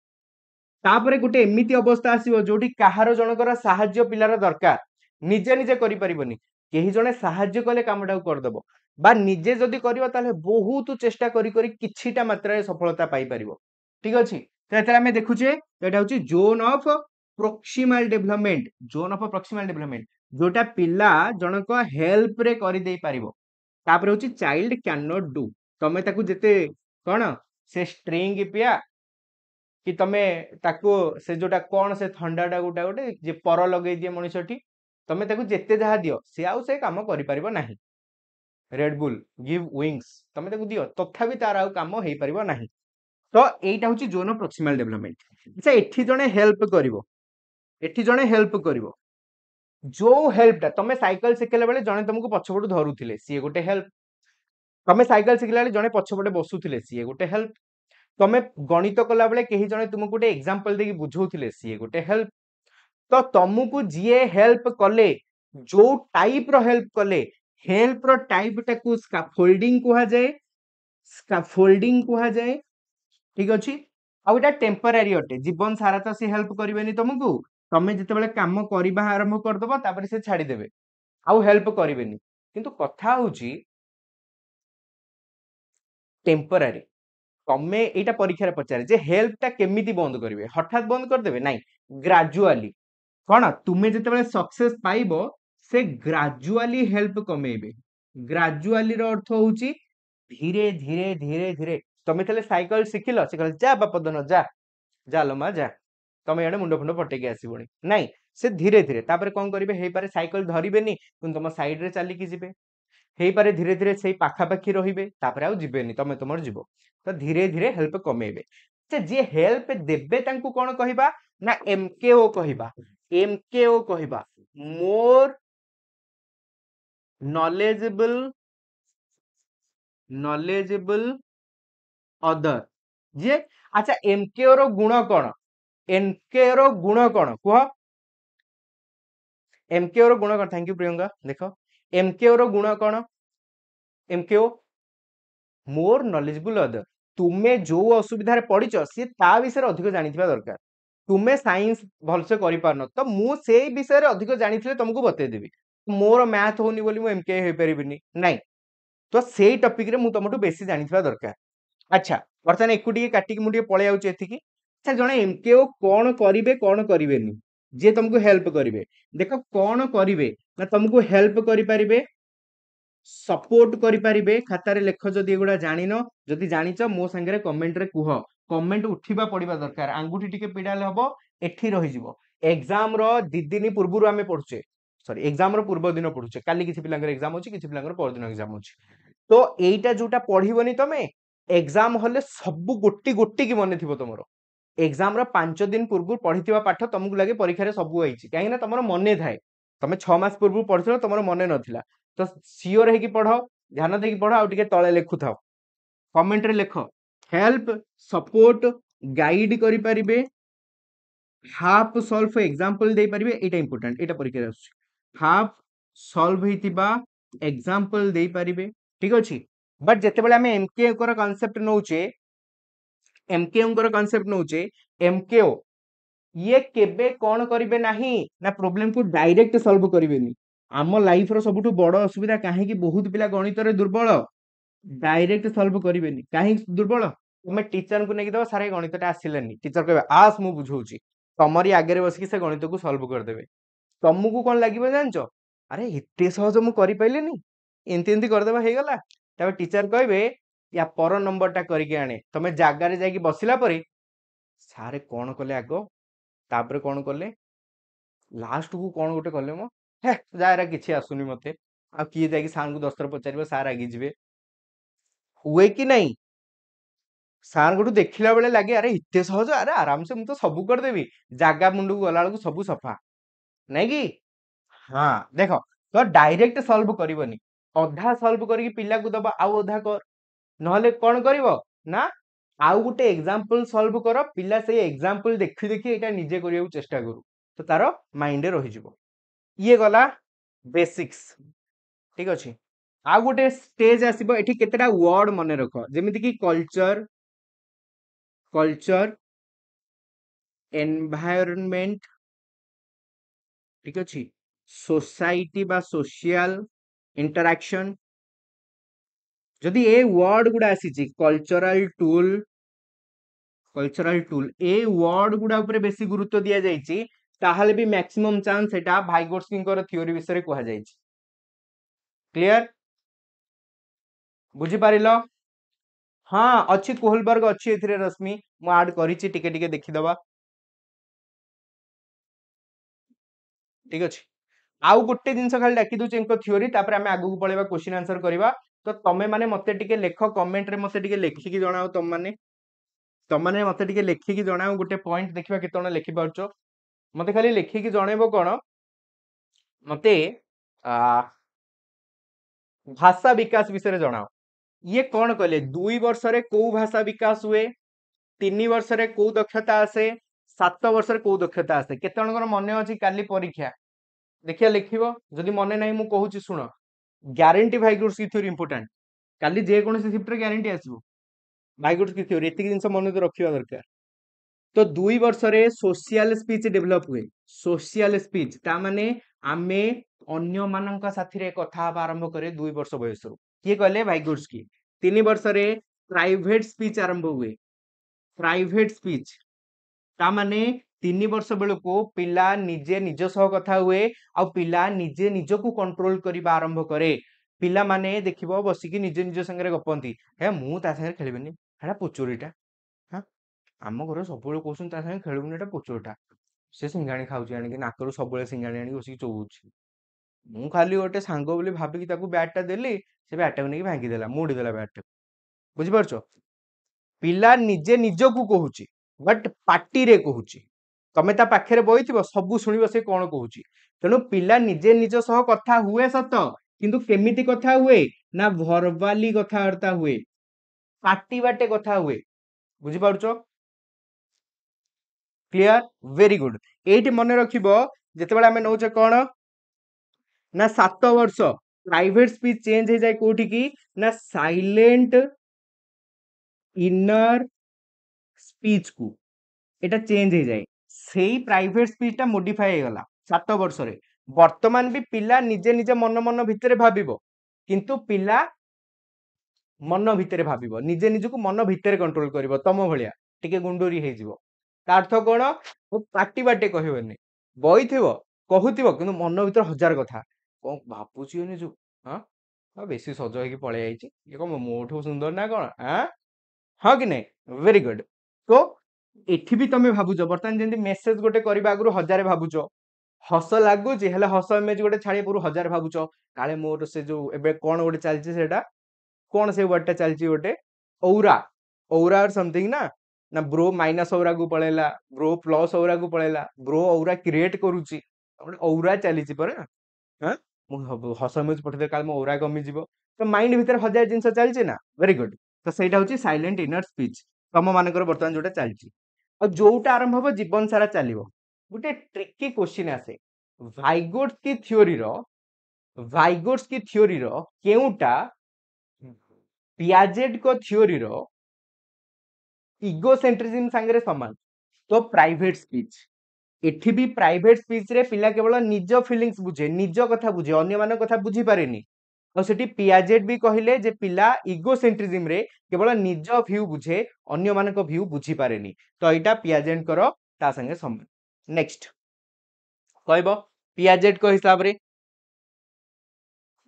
Speaker 1: तापरे गुटे एमिति अवस्था आसीबो जोठी कहार जनकर साहाय्य पिलार दरकार निजे निजे करि परिबोनी केही जने साहाय्य कले कामटा को करदबो बा निजे जदि करिवो ताले बहुत चेष्टा करी करी किछिटा मात्रा रे सफलता पाई परिबो ठीक अछि तो एतरा हमें देखुचे एटा होची zone of proximal development zone of proximal development जोटा पिला जनक हेल्प रे करि देई परिबो तापरे होची चाइल्ड कैन नॉट डू तमे ताकू जेते कोन से स्ट्रिंग पिया कि तमे ताको से जोटा कोन से ठंडाटा गोटे जे पर लगेई दिए मनिषटी तमे ताकू जेते जहा दियो से आउ से काम करि परिबो नाही रेड बुल गिव विंग्स तमे ताकू दियो तथापि तार आउ काम हेई परिबो नाही तो एटा होची जोन ऑफ प्रोक्सिमल डेवलपमेंट अच्छा एठी जणे हेल्प करिवो एठी जणे हेल्प करिवो जो हेल्पटा तमे साइकिल सिखेला बेले जणे तुमको पछपटु धरुथिले सी गोटे हेल्प तमे साइकिल सिखेला बेले जणे पछपटे बसुथिले सी गोटे हेल्प तमे गणित कला बेले केही जणे तुमको गोटे एग्जांपल देकी बुझौथिले सी गोटे हेल्प तो तुमको जीए हेल्प कले जो टाइप रो हेल्प कले हेल्प रो टाइप टाकू स्कैफोल्डिंग कुहा जाए स्कैफोल्डिंग कुहा जाए ठीक अछि आ एटा टेम्पररी अटे जीवन सारा तो से हेल्प करिवेनी तुमको तमे जते बेले काम करिबा आरंभ कर दबो तापर से छाडी देबे आउ हेल्प करिवेनी किंतु कथा होची टेम्पररी तमे एटा परीक्षा रे पचारे जे हेल्प टा केमिति बंद करिवे हठात बंद कर देबे नाही ग्रेजुअली कोन तुमे जते बेले सक्सेस पाइबो से ग्रेजुअली हेल्प कमेइबे ग्रेजुअली रो अर्थ होची धीरे धीरे धीरे धीरे तमे तले साइकिल सिखिलो से कहले जा बापदन जा जा लो मा जा तमे एडे मुंडो फुंडो पटेकी आसीबोनी नाही से धीरे धीरे तापर कोन करिवे हेई पारे साइकिल धरिबेनी कुन तम साइड रे चाली की जिबे हेई पारे धीरे धीरे सेई पाखा पाखी रहिबे तापर आउ जिबेनी तमे तमर जिवो तो धीरे धीरे हेल्प कमेइबे से जे हेल्प देबे तांकू कोन कहिबा ना एमकेओ कहिबा एमकेओ कहिबा मोर नॉलेजेबल अदर जे अच्छा एमकेओ रो गुण कोन एमकेओ रो गुण कोन कुह एमकेओ रो गुण कोन थैंक यू प्रियंका देखो एमकेओ रो गुण कोन एमकेओ मोर नॉलेजेबल अदर तुमे जो असुविधा रे पडिच से ता विषय अधिक जानिथिबा दरकार तुमे साइंस भलसे करि पारनो तो मु से विषय रे अधिक जानिथिले तुमको बतै देबी मोर मैथ होनी बोली मु एमके हे परिबिनी नाही तो सेई टॉपिक रे मु तुमटू बेसी जानिथिबा दरकार अच्छा वर्तमान एकुटी काटी मु टिके पळे आउची एथिकी अच्छा जणे एमकेओ कोन करिवे कोन करिवेनी जे तुमको हेल्प करिवे देखो कोन करिवे ना तुमको हेल्प करि परिबे सपोर्ट करि परिबे खाता रे लेख जदी एगुडा जानिनो जदी जानिच मो संगे रे कमेंट रे कुह कमेंट उठिबा पडिबा दरकार आंगुठी टिके पिडाले हबो एठी रहि जिवो एग्जाम रो दि दिन पूर्वरु आमे पढुचे सॉरी एग्जाम रो पूर्व दिन पढुचे काली किछि पिलांगर एग्जाम होची किछि पिलांगर पर दिन एग्जाम होची तो एईटा जोटा पढिबोनी तमे एग्जाम हले सब गोटी गोटी की मने थिबो तमरो एग्जाम रो 5 दिन पूर्व पढिथिबा पाठ तुमको लागे परीक्षा रे सब आइची काहे ना तमरो मने थाए तमे 6 मास पूर्व पढिथिलो तमरो मने नथिला तो सियोर है कि पढ़ो ध्यान देकी पढ़ो आ टिके तळे लेखु थाओ कमेंट रे लेखो हेल्प सपोर्ट गाइड करि परिबे हाफ सॉल्व एग्जांपल दे परिबे एटा इंपोर्टेंट एटा परीक्षा रे हाफ सॉल्व हेतिबा एग्जांपल दे परिबे ठीक अछि बट जते बेले हमें एमकेओ कर कांसेप्ट नउचे एमकेओ कर कांसेप्ट नउचे एमकेओ ये केबे कोन करिवे नाही ना प्रॉब्लम को डायरेक्ट सॉल्व करिवेनी आम लाइफ रो सबुठु बड़ असुविधा काहे कि बहुत पिला गणित रे दुर्बल डायरेक्ट सॉल्व करिवेनी काहे दुर्बल तुमे टीचर को नेकी दबो सारे गणितटा आसिलेनी टीचर कहबे आस मु बुझौची तमरी आगे रे बसिकी से गणित को सॉल्व कर देबे तुमको कोन लागिबो जानचो अरे एते सहज मु करि पाइलेनी एंती एंती कर देबा हे गला तबे टीचर कहबे या पर नंबर टा करके आने तमे जागारे जाकी बसिला परे सारे कौन कले आग तापर कौन कले लास्ट को कौन गोटे कले मो हे जारा किछि आसुनी मते आ किए जाकी सार को 10 थर पचारिबो सार आगी जिवे हुए कि नहीं सार गोटू देखिला बेले लगे अरे इतने सहज अरे आराम से मुझे सब करदेवी जागा मुंड को गला बेलू सब सफा नहीं कि हाँ देख तो डायरेक्ट सॉल्व करबनी अधा सॉल्व करके पिला को दबा आउ अधा कर नहले कौन करिवो ना आउ गोटे एग्जांपल सॉल्व कर पिला से एग्जांपल देखि देखि एटा निजे करिया चेष्टा करू तो तार माइंड रे रहि जिवो ये गला बेसिक्स ठीक अछि आ गोटे स्टेज आसीबो एठी केतेटा वर्ड मने रख जेमिति कि कल्चर कल्चर एनवायरनमेंट ठीक अछि सोसाइटी बा सोशल इंटरैक्शन जदि ए वर्ड गुडा आसीची कल्चरल टूल ए वर्ड गुडा ऊपर बेसी गुरुत्व दिया जायछि ताहाले भी मैक्सिमम चांस एटा भाइगोट्स्की थ्योरी विषय रे कहा जायछि क्लियर बुझी पारिलो हाँ अच्छी कोहलबर्ग अच्छी एथिरे रश्मि मु ऐड करिछि टिके टिके देखि दबा ठीक अछि आउ गोटे जिनस खाली डाकी दूचे इनको थ्योरी तापर आमे आगु पळेबा क्वेश्चन आंसर करबा तो तमे माने मते टिके लेख कमेंट रे मते टिके लेखि कि जणाओ तम माने मते टिके लेखि कि जणाओ गोटे पॉइंट देखिबा केतण लेखि पाउचो मते खाली लेखि कि जणेबो कोन मते आ भाषा विकास विषय रे जणाओ ये कौन कहले 2 वर्ष रे को भाषा विकास हुए 3 वर्ष रे को दक्षता आसे 7 वर्ष रे को दक्षता आसे केतणकर मने अछि काली परीक्षा देखिया लिखिबो जदि मने नाही मु कहूची सुनो ग्यारंटी भाइगुड्स की थ्योरी इंपोर्टेंट काली जे कोनसी शिफ्ट रे ग्यारंटी आसीबो भाइगुड्स की थ्योरी एतिक जिंस मन रखिबा दरकार तो 2 वर्ष रे सोशल स्पीच डेवलप हुए सोशल स्पीच ता माने आमे अन्य मानक साथी रे कथा आरंभ करे 2 वर्ष बयस किए कहले भाइगुड्स की 3 वर्ष रे प्राइवेट स्पीच आरंभ हुए प्राइवेट स्पीच ता माने 3 वर्ष बेलको पिला निजे निज सह कथा हुए आ पिला निजे निजको कंट्रोल करबा आरंभ करे पिला माने देखिबो बसिकी निजे निज संगे गपंती हे मु ता संगे खेलिबनी हेडा पुचुरीटा हां आम घर सब कहते ता संगे खेलुनी एटा पुचुरटा से सिंगाणी खाऊची आनिकी नाकरू सब सिंगाणी आनिकी बसिकी चोबुची मु खाली गोटे सांग बोली भाबिकी ताकू बैट टा देली से बैट टाକୁ ନେଇକି ଭାଙ୍ଗି ଦେଲା ମୋଡ଼ି ଦେଲା बैट टा बुझି पारछो पिला निजे निजକୁ कहूची बट पार्टी रे कहूची तमे ता पाखरे बइथिबो सब सुनिबो से कोन कहूची तेनु पिला निजे निज सह कथा हुए सत किंतु केमिति कथा हुए ना वर्बाली कथा वार्ता हुए पार्टी बाटे कथा हुए बुझि पारछो क्लियर वेरी गुड एठी मने रखिबो जेतेबेला हमें नौचे कोन ना 7 वर्ष प्राइवेट स्पीच चेंज हो जाए कोठी की ना साइलेंट इनर स्पीच को एटा चेंज हो जाए सेही प्राइवेट स्पीच टा मॉडिफाई हो गला 7 वर्ष रे वर्तमान भी पिला निजे निजे मन मन भितरे भाबिबो किंतु पिला मन भितरे भाबिबो निजे निजको मन भितरे कंट्रोल करिवो तम भलिया टिके गुंडोरी हे जिवो ता अर्थ कोन ओ पार्टी बाटे कहबेनी बइथिबो कहूतिबो किंतु मन भितर हजार कथा कोन भापुची निजु हां बेसी सज होई पळे आइची ये को मोठो सुंदर ना कोन हां हाँ कि नहीं वेरी गुड तो एठी भी तमे भाबुछ बर्तमान जेंति मेसेज गोटे करबा आगु हजार भाबुछ हस लागुची हेले हस इमेज गोटे छाड़ी पूरा हजार भाबुछ काले मोर से जो एबे कोन गोटे चलची सेटा कोन से वर्ड टा चलची गोटे औरा औरा और समथिंग ना ना ब्रो माइनस औरा को पळेला ब्रो प्लस औरा को पळेला ब्रो औरा क्रिएट करूची गोटे औरा चलीची परे हां मु हस इमेज पठे काल मो औरा कमी जीवो तो माइंड भीतर हजार जिंस चलची ना वेरी गुड तो सेटा होची साइलेंट इनर स्पीच तम मानकर बर्तमान जोटा चलची और जोटा आरंभ हो जीवन सारा चलिवो गोटे ट्रिकी क्वेश्चन आसे वाइगोट्स की थ्योरी रो केउटा पियाजेट को थ्योरी रो इगोसेंट्रिज्म संगे समान तो प्राइवेट स्पीच एठी भी प्राइवेट स्पीच रे पिला केवल निज फीलिंग्स बुझे निज कथा बुझे अन्य मान कथा बुझी पारेनी और सेठी पियाजेट भी कहिले जे पिला इगोसेंट्रिज्म रे केवल निज व्यू बुझे अन्य मान को व्यू बुझी पारेनी तो एटा पियाजेट करो ता संगे समान नेक्स्ट कहबो पियाजेट को हिसाब रे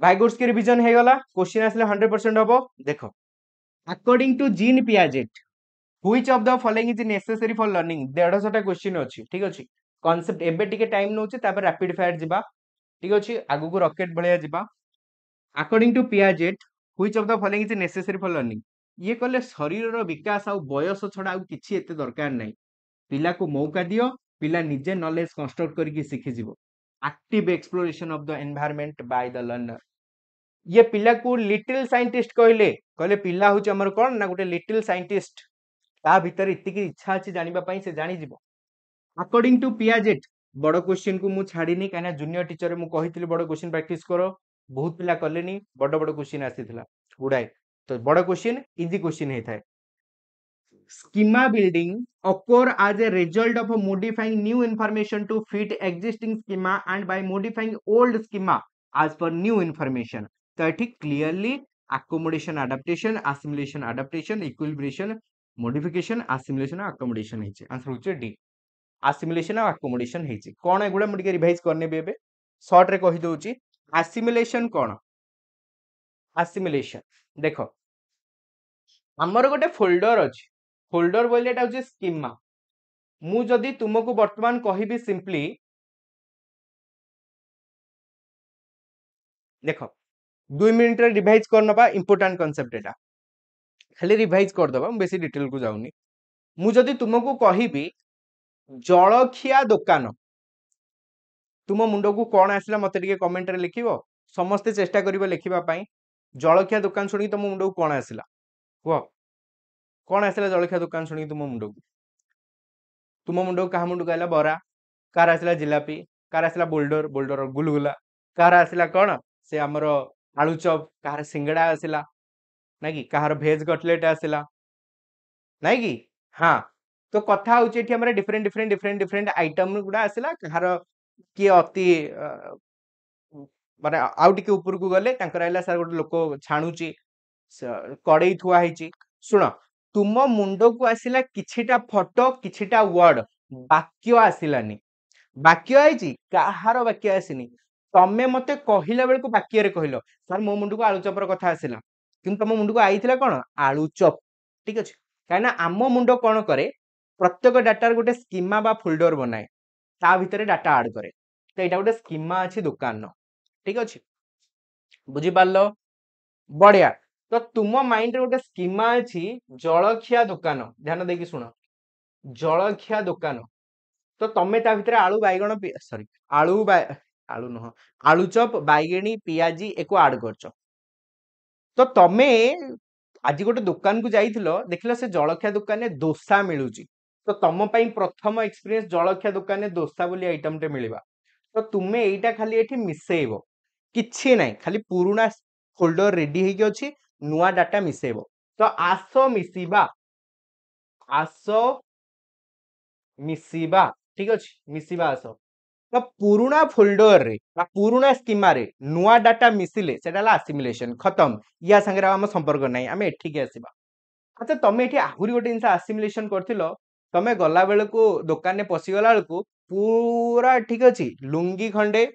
Speaker 1: वाइगोट्स की रिवीजन हे गला क्वेश्चन आसले 100% हबो देखो according to Jean Piaget which of the following is necessary for learning 150 question अछि ठीक अछि कांसेप्ट एबे टिके टाइम नउछि तापर रैपिड फायर जिबा ठीक अछि आगु को रॉकेट भलिया जिबा according to Piaget which of the following is necessary for learning ये कहले शरीर रो विकास आ बयस छडा आ किछि एते दरकार नै पिला को मौका दियो पिला निजे नॉलेज कंस्ट्रक्ट करके सीखि जिवो active exploration of the environment by the learner ये पिला को लिटिल साइंटिस्ट कहले कहले पिला होच हमर कोन ना गुटे लिटिल साइंटिस्ट ता भीतर इत्ति की इच्छा अछि जानिबा पई से जानि जिवो अकॉर्डिंग टू पियाजेट बड़ क्वेश्चन को मु छाड़ीनी काना जूनियर टीचर मु कहितली बड़ क्वेश्चन प्रैक्टिस करो बहुत पिला कलेनी बड़ बड़ क्वेश्चन आसीथिला गुडाय तो बड़ क्वेश्चन इजी क्वेश्चन हे थाए schema building occur as a result of modifying new information to fit existing schema and by modifying old schema as per new information तो एठी clearly accommodation adaptation assimilation adaptation equilibration modification assimilation accommodation हेचे answer होचे D assimilation और accommodation हेचे कोन एगुडा मु टिके revise करने बेबे शॉर्ट रे कहि दोची assimilation कोन assimilation देखो हमर गोटे फोल्डर अछि फोल्डर बोले एटा होची स्कीमा मु जदी तुमको वर्तमान कहिबी सिंपली देखो 2 मिनिट रे रिवाइज करनबा इंपोर्टेंट कांसेप्ट एटा खाली रिवाइज कर दबा बेसी डिटेल को जाउनी मु जदी तुमको कहिबी जळखिया दुकान तुम मुंडो को कोन आसला मते टिके कमेंट रे लिखिबो समस्त चेष्टा करिवो लिखिबा पई जळखिया दुकान सुनी तुम मुंडो को कोन आसला को कोन आसला जळखिया दुकान सुनी तुम मुंडो कहा मुंडो कहला बरा कार आसला जिलापी कार आसला बोल्डर बोल्डर गुलगुला कार आसला कोन से हमर आलू चॉप कार सिंगड़ा आसला ना कि कार भेज कटलेट आसला ना कि हां तो कथा होची एठी हमर डिफरेंट आइटम गुडा आसला कार की अति माने आउ टिके ऊपर को गले तांकर आइला सर गोटे लोक छाणुची कड़ई थुआ ହେଇची सुनो तुम मुंडो को आसिला किछिटा फोटो किछिटा वर्ड वाक्य आसिलानी वाक्य आइची काहार वाक्य आसिनी तमे मते कहिला बेल को वाक्य रे कहिलो सर मो मुंडो को आलू चपर कथा आसिला किंतु तम मुंडो को आइथिला कोन आलू चप ठीक अछि काना आमो मुंडो कोन करे प्रत्येक डाटा गोटे स्कीमा बा फोल्डर बनाए ता भितरे डाटा ऐड करे तो एटा गोटे स्कीमा अछि दुकान ठीक अछि बुझी पारलो बढ़िया तो तुम माइंड रे गोटे स्कीमा अछि जळखिया दुकान ध्यान देकी सुनो जळखिया दुकान तो तमे ता भितरे आलू बाइगण सॉरी आलू आलू नह आलू चप बाइगणी पियाजी एको ऐड करछ तो तमे आज गोटे दुकान को जाइथिलो देखिलो से जळखिया दुकान ने दोसा मिलुची तो तम पई प्रथम एक्सपीरियंस जळखिया दुकान ने दोसा बोली आइटम टे मिलिबा तो तुमे एटा खाली एठी मिसेइबो किछि नै खाली पुरुना फोल्डर रेडी हेकी अछि नुआ डाटा मिसेइबो तो आसो मिसिबा ठीक अछि मिसिबा आसो तो पुरुना फोल्डर रे बा पुरुना स्कीमा रे नुआ डाटा मिसिले सेटाला असिमिलेशन खत्म या संगे हम संपर्क नै हमें एठी के आसीबा अच्छा तमे एठी आहुरी गोटे इंसा असिमिलेशन करथिलो तमे गला बेल को दुकान ने पसी गला बेल को पूरा ठीक अछि लुंगी खंडे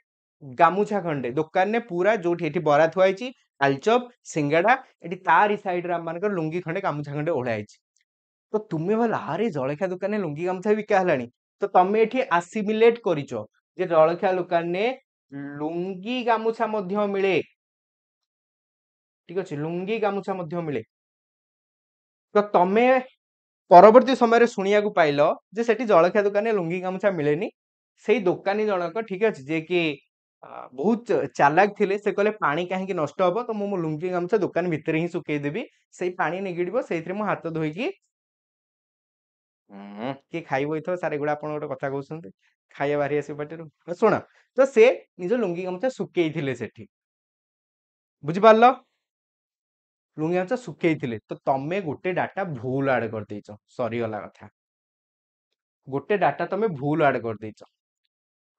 Speaker 1: गामुछा खंडे दुकान ने पूरा जोठी एठी बरा थुआइची आलचप सिंगड़ा एठी तारी साइड रे हम मानकर लुंगी खंडे गामुछा खंडे ओढाइची तो तुमे भला अरे जळखिया दुकान ने लुंगी गामुछा बिका हलानी तो तमे एठी असिमिलेट करिचो जे जळखिया दुकान ने लुंगी गामुछा मध्य मिले ठीक अछि लुंगी गामुछा मध्य मिले तो तमे परवर्ती समय रे सुनिया को पाइलो जे सेठी जळखिया दुकान ने लुंगी गामुछा मिलेनी सेही दुकानी जनक ठीक अछि जे कि बहुत चालाक थिले से कहले पानी काहे कि नष्ट हबो तो मो लुंगी गामुछा दुकान भितर ही सुकै देबी सेही पानी निगिडबो सेहित्रे मो हाथ धोई कि कि खाइबो इथो सारे गुडा आपण गोटे कथा कहउसंते खाइया बारी आसी पाटिरु सुन तो से निज लुंगी गामुछा सुकै थिले सेठी बुझि पारलो लुंगी गामुछा सुकै थिले तो तमे गोटे डाटा भूल ऐड कर देइचो सरी गला कथा गोटे डाटा तमे भूल ऐड कर देइचो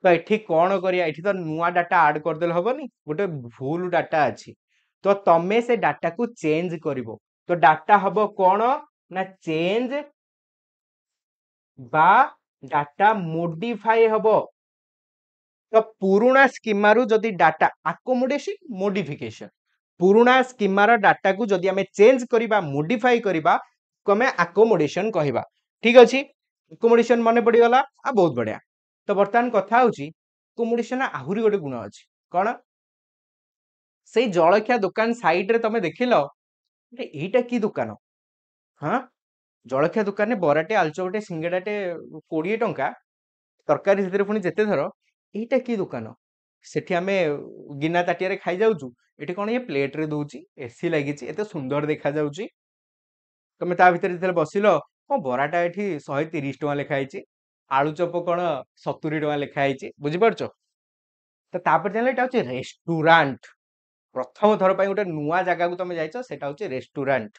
Speaker 1: तो एठी कोन करिया एठी तो नुआ डाटा ऐड कर देल हबनी गोटे भूल डाटा अछि तो तमे से डाटा को चेंज करिवो तो डाटा हबो कोन ना चेंज बा डाटा मॉडिफाई हबो तो पुरुना स्कीमा रु जदी डाटा अकोमोडेशन मॉडिफिकेशन पुराना स्कीमार डाटा को जदि आमे चेंज करिबा मॉडिफाई करिबा कमे अकोमोडेशन कहिबा ठीक अछि अकोमोडेशन मने पड़ी गला आ बहुत बढ़िया तो वर्तमान कथा होची अकोमोडेशन आहुरी गोटे गुण अछि कोन से जलखिया दुकान साइड रे तमे देखिलो एटा की दुकान हाँ जलखिया दुकान में बराटे आलचोटे सिंगेडाटे 20 टंका तरकारी से पुणी जेते थर एटा की दुकान सेठी आमे गिना ताटिया रे खाई जाउछु एठी कोन ये प्लेट रे दउची एसी लागिची एते सुंदर देखा जाउची तमे ता भितर जेते बसिलो को बराटा एठी 130 टका लेखा आइची आलू चप कोन 70 टका लेखा आइची बुझि परछो तो तापर जानले एटा होची रेस्टोरेंट प्रथम थर पई गोटे नुवा जगह को तमे जाइछो सेटा होची रेस्टोरेंट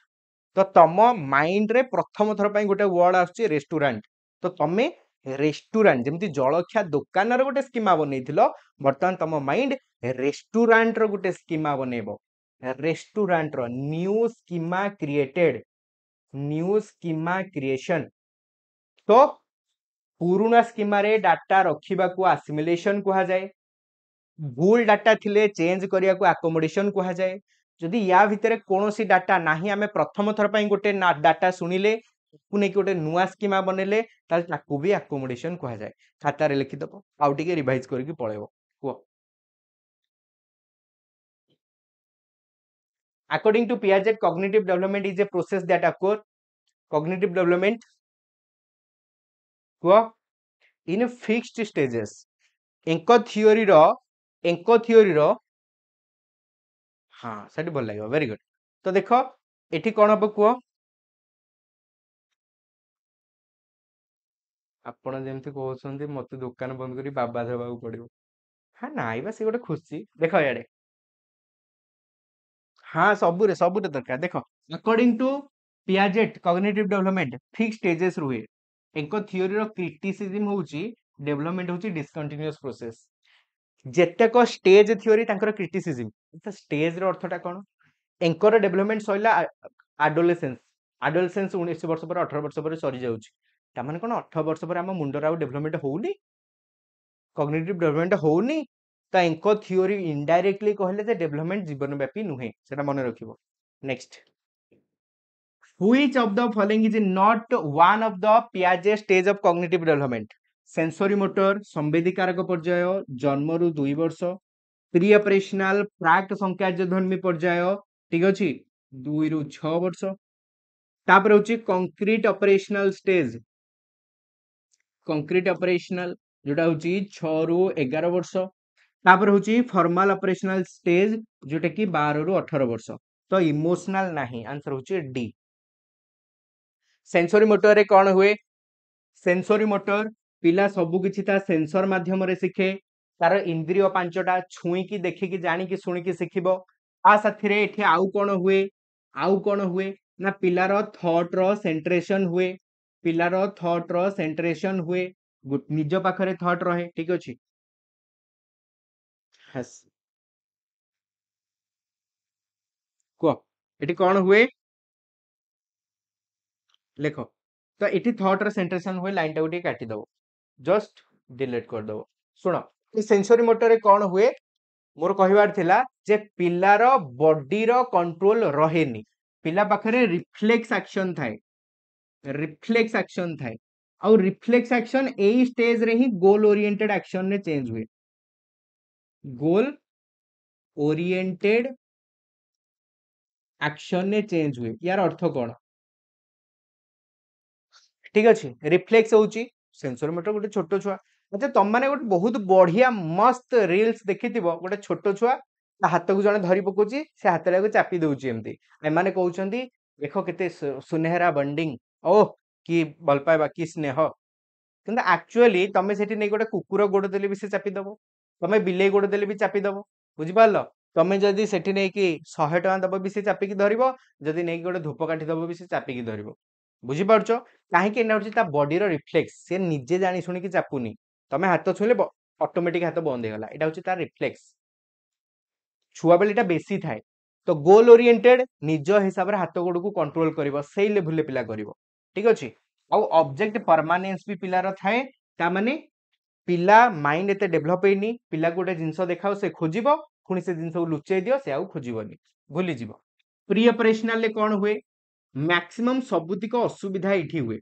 Speaker 1: तो तम माइंड रे प्रथम थर पई गोटे वर्ड आछी रेस्टोरेंट तो तमे रेस्टोरेंट जेमती जलखिया दुकान रो गोटे स्कीमा बनेइथिलो वर्तमान तम माइंड रेस्टोरेंट रो गोटे स्कीमा बनेबो रेस्टोरेंट रो न्यू स्कीमा क्रिएशन तो पुराना स्कीमा रे डाटा रखिबा को असिमिलेशन कहा जाए भूल डाटा थिले चेंज करिया को अकोमोडेशन कहा जाए जदि या भितरे कोनोसी डाटा नाही आमे प्रथम थर पई गोटे डाटा सुनिले पुने गोटे नुआ स्कीमा बनेले ताल ताकू भी अकोमोडेशन कहा जाए खाता रे लिखि दबो आउ टिके रिवाइज करके पळेबो को according to Piaget cognitive development is a process that occur cognitive development को in fixed stages एंको थियोरी रो हाँ सेठी भल लागो वेरी गुड तो देखो एठी कोन हबो को आपण जेमती कहउछन्ती मते दुकान बंद करी बाबा देबाकू पड़िबो हाँ नाइ बा से गोटे खुशी देखो याडे हाँ सबुरे दरकार देखो according to Piaget cognitive development fix stages रुहे एंको थियोरी रो क्रिटिसिज्म होउची डेवलपमेंट होउची डिसकंटिन्यूअस प्रोसेस जेतेक स्टेज थियोरी तांकर क्रिटिसिज्म तो स्टेज रो अर्थटा कोन एंकर डेवलपमेंट सइला आडोलेसेंस 19 वर्ष पर 18 वर्ष पर सरी जाउची ता माने कोन 18 वर्ष पर हम मुंडर आउ डेवलपमेंट होउनी कॉग्निटिव डेवलपमेंट होउनी ता एंको थियोरी इनडायरेक्टली कहले जे डेवलपमेंट जीवन व्यापी नुहे सेटा मने रखिबो next which of the following is not one of the Piaget stage of cognitive development sensory motor संवेदिकारक पर्याय जन्म रु 2 वर्ष प्री ऑपरेशनल प्राक संख्याजधर्मी पर्याय ठीक अछि 2 रु 6 वर्ष तापर होची concrete operational stage concrete operational जोटा होची 6 रु 11 वर्ष तापर होची फॉर्मल ऑपरेशनल स्टेज जोटा कि 12 रु 18 वर्ष तो इमोशनल नाही आंसर होची डी सेंसरी मोटर रे कोन हुए सेंसरी मोटर पिला सबु किछि ता सेंसर माध्यम रे सिखे तार इंद्रिय पांचटा छुई की देखि की जानि की सुनि की सिखिबो आ साथी रे एठी आउ कोन हुए ना पिलार थॉट रो सेंट्रेशन हुए पिलार थॉट रो सेंट्रेशन हुए निज पाखरे थॉट रहे ठीक अछि हस को एठी कोन हुए लेखो तो एठी थॉट रो सेंट्रेशन हुए लाइन टा उठी काटी दबो जस्ट डिलीट कर दबो सुनो ए सेंसरी मोटर रे कोन हुए मोर कहिवार थिला जे पिलार बॉडी रो कंट्रोल रहेनी पिला पाखरे रिफ्लेक्स एक्शन थाए और रिफ्लेक्स एक्शन ए स्टेज रे ही गोल ओरिएंटेड एक्शन ने चेंज हुए गोल ओरिएंटेड एक्शन ने चेंज हुए यार अर्थ कोन ठीक अछि रिफ्लेक्स होउची सेंसर मोटर गोटे छोटो छुआ अच्छा तुम मैंने गोटे बहुत बढ़िया मस्त रील्स देखिथिबो गोटे छोटो छुआ हाथ को जने धरी पकोची से हाथ को चापी दउची एमती ए माने कहउचंती देखो केते सुनहरा बंडिंग ओह कि भल पाए बाकी स्नेह किंतु एक्चुअली तमे सेठी नै गोटे कुकुर गोड़ देले भी से चापी दबो तमे बिलेई गोड़ देले भी चापी दबो बुझि पारलो तमे जदी सेठी नै कि 100 टका दबो भी से चापी की धरिबो जदी नै गोटे धूप काठी दबो भी से चापी की धरिबो बुझि पारछो काहे कि एना होची ता बॉडी रो रिफ्लेक्स से निजे जानी सुनी की चापुनी तमे हाथ छुले ऑटोमेटिक हाथ बंद हो गला एटा होची तार रिफ्लेक्स छुआ बेले एटा बेसी थाए तो गोल ओरिएंटेड निज हिसाब रे हाथ गोड़ को कंट्रोल करिवो सेही लेवल ले पिला करिवो ठीक अछि आ ऑब्जेक्ट परमानेंस भी पिला रो थाए ता माने पिला माइंड एते डेवलप हेनी पिला गोटे जिंस देखाओ से खोजिबो पुणी से जिन लुचेई दियो से आउ खोजिबनी भूली जीव प्री ऑपरेशनल ले कौन हुए मैक्सिमम सबुतिक असुविधा एठी हुए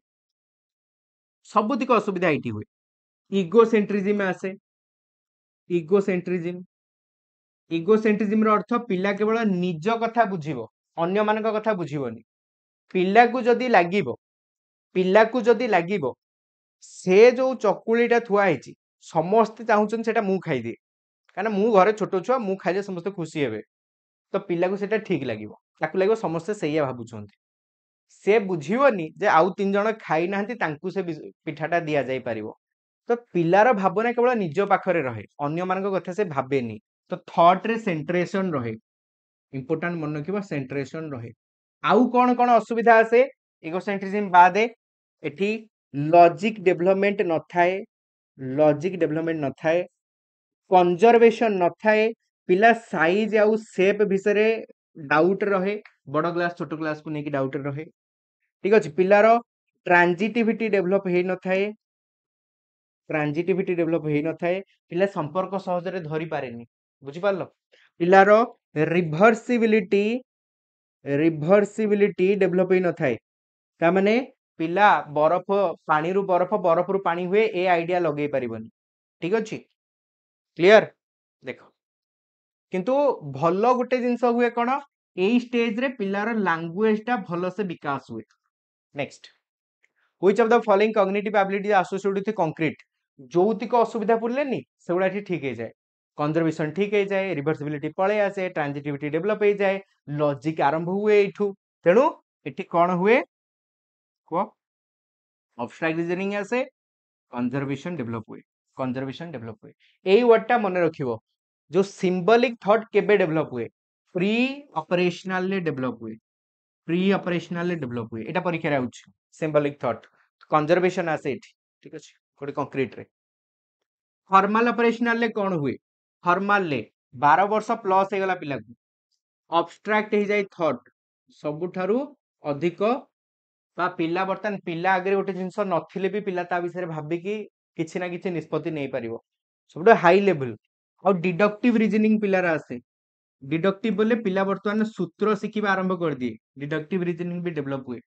Speaker 1: सबुतिक असुविधा एठी हुए इगोसेंट्रिज्म आसे इगोसेंट्रिज्म इगोसेंट्रिज्म रो अर्थ पिला केवल निज कथा बुझिबो अन्य मानक कथा बुझिबोनी पिला को जदी लागिबो पिला को जदी लागिबो से जो चकुलीटा थुआ ହେଇଛି ସମସ୍ତେ ଚାହୁଁଛନ୍ତି ସେଟା ମୁଁ ଖାଇଦିଏ କାରଣ ମୁଁ ଘରେ ଛୋଟ ଛୁଆ ମୁଁ ଖାଇଲେ ସମସ୍ତେ ଖୁସି ହେବେ ତ ପିଲାକୁ ସେଟା ଠିକ ଲାଗିବ ତାକୁ ଲାଗିବ ସମସ୍ତେ ସେଇଆ ଭାବୁଛନ୍ତି ସେ ବୁଝିବନି ଯେ ଆଉ ତିନି ଜଣ ଖାଇ ନାହାନ୍ତି ତାଙ୍କୁ ସେ ପିଠାଟା ଦିଆଯାଇ ପାରିବ ତ ପିଲାର ଭାବନା କେବଳ ନିଜ ପାଖରେ ରହେ ଅନ୍ୟମାନଙ୍କ କଥା ସେ ଭାବେନି ତ ଥଟ୍ ରେ ସେଣ୍ଟ୍ରେସନ ରହେ ଇମ୍ପୋର୍ଟାଣ୍ଟ ମନେ ରଖିବ ସେଣ୍ଟ୍ରେସନ ରହେ ଆଉ କଣ କଣ ଅସୁବିଧା ଆସେ ଇଗୋସେଣ୍ଟ୍ରିज्म ବାଦେ एठी लॉजिक डेवलपमेंट न थाए लॉजिक डेवलपमेंट न थाए कंजर्वेशन न थाए पिला साइज आउ शेप विषय डाउट रहे बड़ क्लास छोट क्लास को लेकिन डाउट रहे ठीक अछि पिलार ट्रांजिटिविटी डेवलप हे न थाए ट्रांजिटिविटी डेवलप हे न थाए पिला संपर्क सहज रे धरि पारेनी बुझि पारलो पिलार रिवर्सिबिलिटी रिवर्सिबिलिटी डेवलप हे न थाए ता माने पिला बरफ पानी रु बरफ रु पानी हुए ए आइडिया लगे परिबनी ठीक अछि क्लियर देखो किंतु भलो गुटे जिंस हुए कोन एई स्टेज रे पिलार लैंग्वेज टा भलो से विकास हुए next which of the following cognitive ability associated with concrete जोतिक असुविधा पड़लेनी सेगुडा ठीक हे जाए कंजर्वेशन ठीक हे जाए रिवर्सिबिलिटी पळे आसे ट्रांजिटिविटी डेवलप हे जाए लॉजिक आरंभ हुए एठू तेनु एठी कोन हुए को अब्स्ट्रैक्ट रीजनिंग आसे कंजर्वेशन डेवलप हुए एई वर्ड मन रखिबो जो सिंबलिक थॉट केबे डेवलप हुए प्री ऑपरेशनल ले डेवलप हुए प्री ऑपरेशनल ले डेवलप हुए एटा परीक्षा रे आउछ सिंबलिक थॉट कंजर्वेशन आसे एठी ठीक अछि कोडी कंक्रीट रे फॉर्मल ऑपरेशनल ले कोन हुए फॉर्मल ले 12 वर्ष प्लस हे गला पिला को अब्स्ट्रैक्ट हे जाय थॉट सबुठारु अधिक बा पिला बर्तन पिला आगे गोटे जिनस नथिले भी पिला ता विषय भाबी कि किछि ना किछि निष्पत्ति नै परिबो सबटा हाई लेवल और डिडक्टिव रीजनिंग पिलार आसे डिडक्टिव बोले पिला बर्तमान सूत्र शिखिबा आरंभ कर दिए डिडक्टिव रीजनिंग भी डेवलप हुए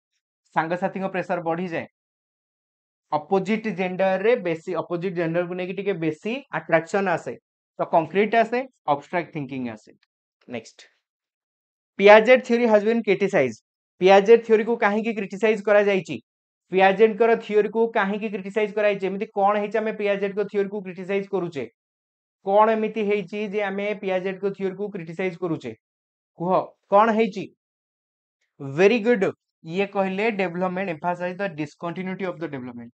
Speaker 1: सांग साथी को प्रेशर बढ़ी जाए अपोजिट जेंडर रे बेसी अपोजिट जेंडर को नेकी टिके बेसी अट्रैक्शन आसे तो कंक्रीट आसे अब्स्ट्रैक्ट थिंकिंग आसे next Piaget theory has been criticised Piaget theory को काहे की क्रिटिसाइज करा जायछि पियाजेट कर थ्योरी को काहे की क्रिटिसाइज करा जायछि एमिति कोन हेछि हमें पियाजेट को थ्योरी को क्रिटिसाइज करूचे कोन एमिति हेछि जे हमें पियाजेट को थ्योरी को क्रिटिसाइज करूचे कुह कोन हेछि वेरी गुड ये कहले development emphasize the discontinuity of the development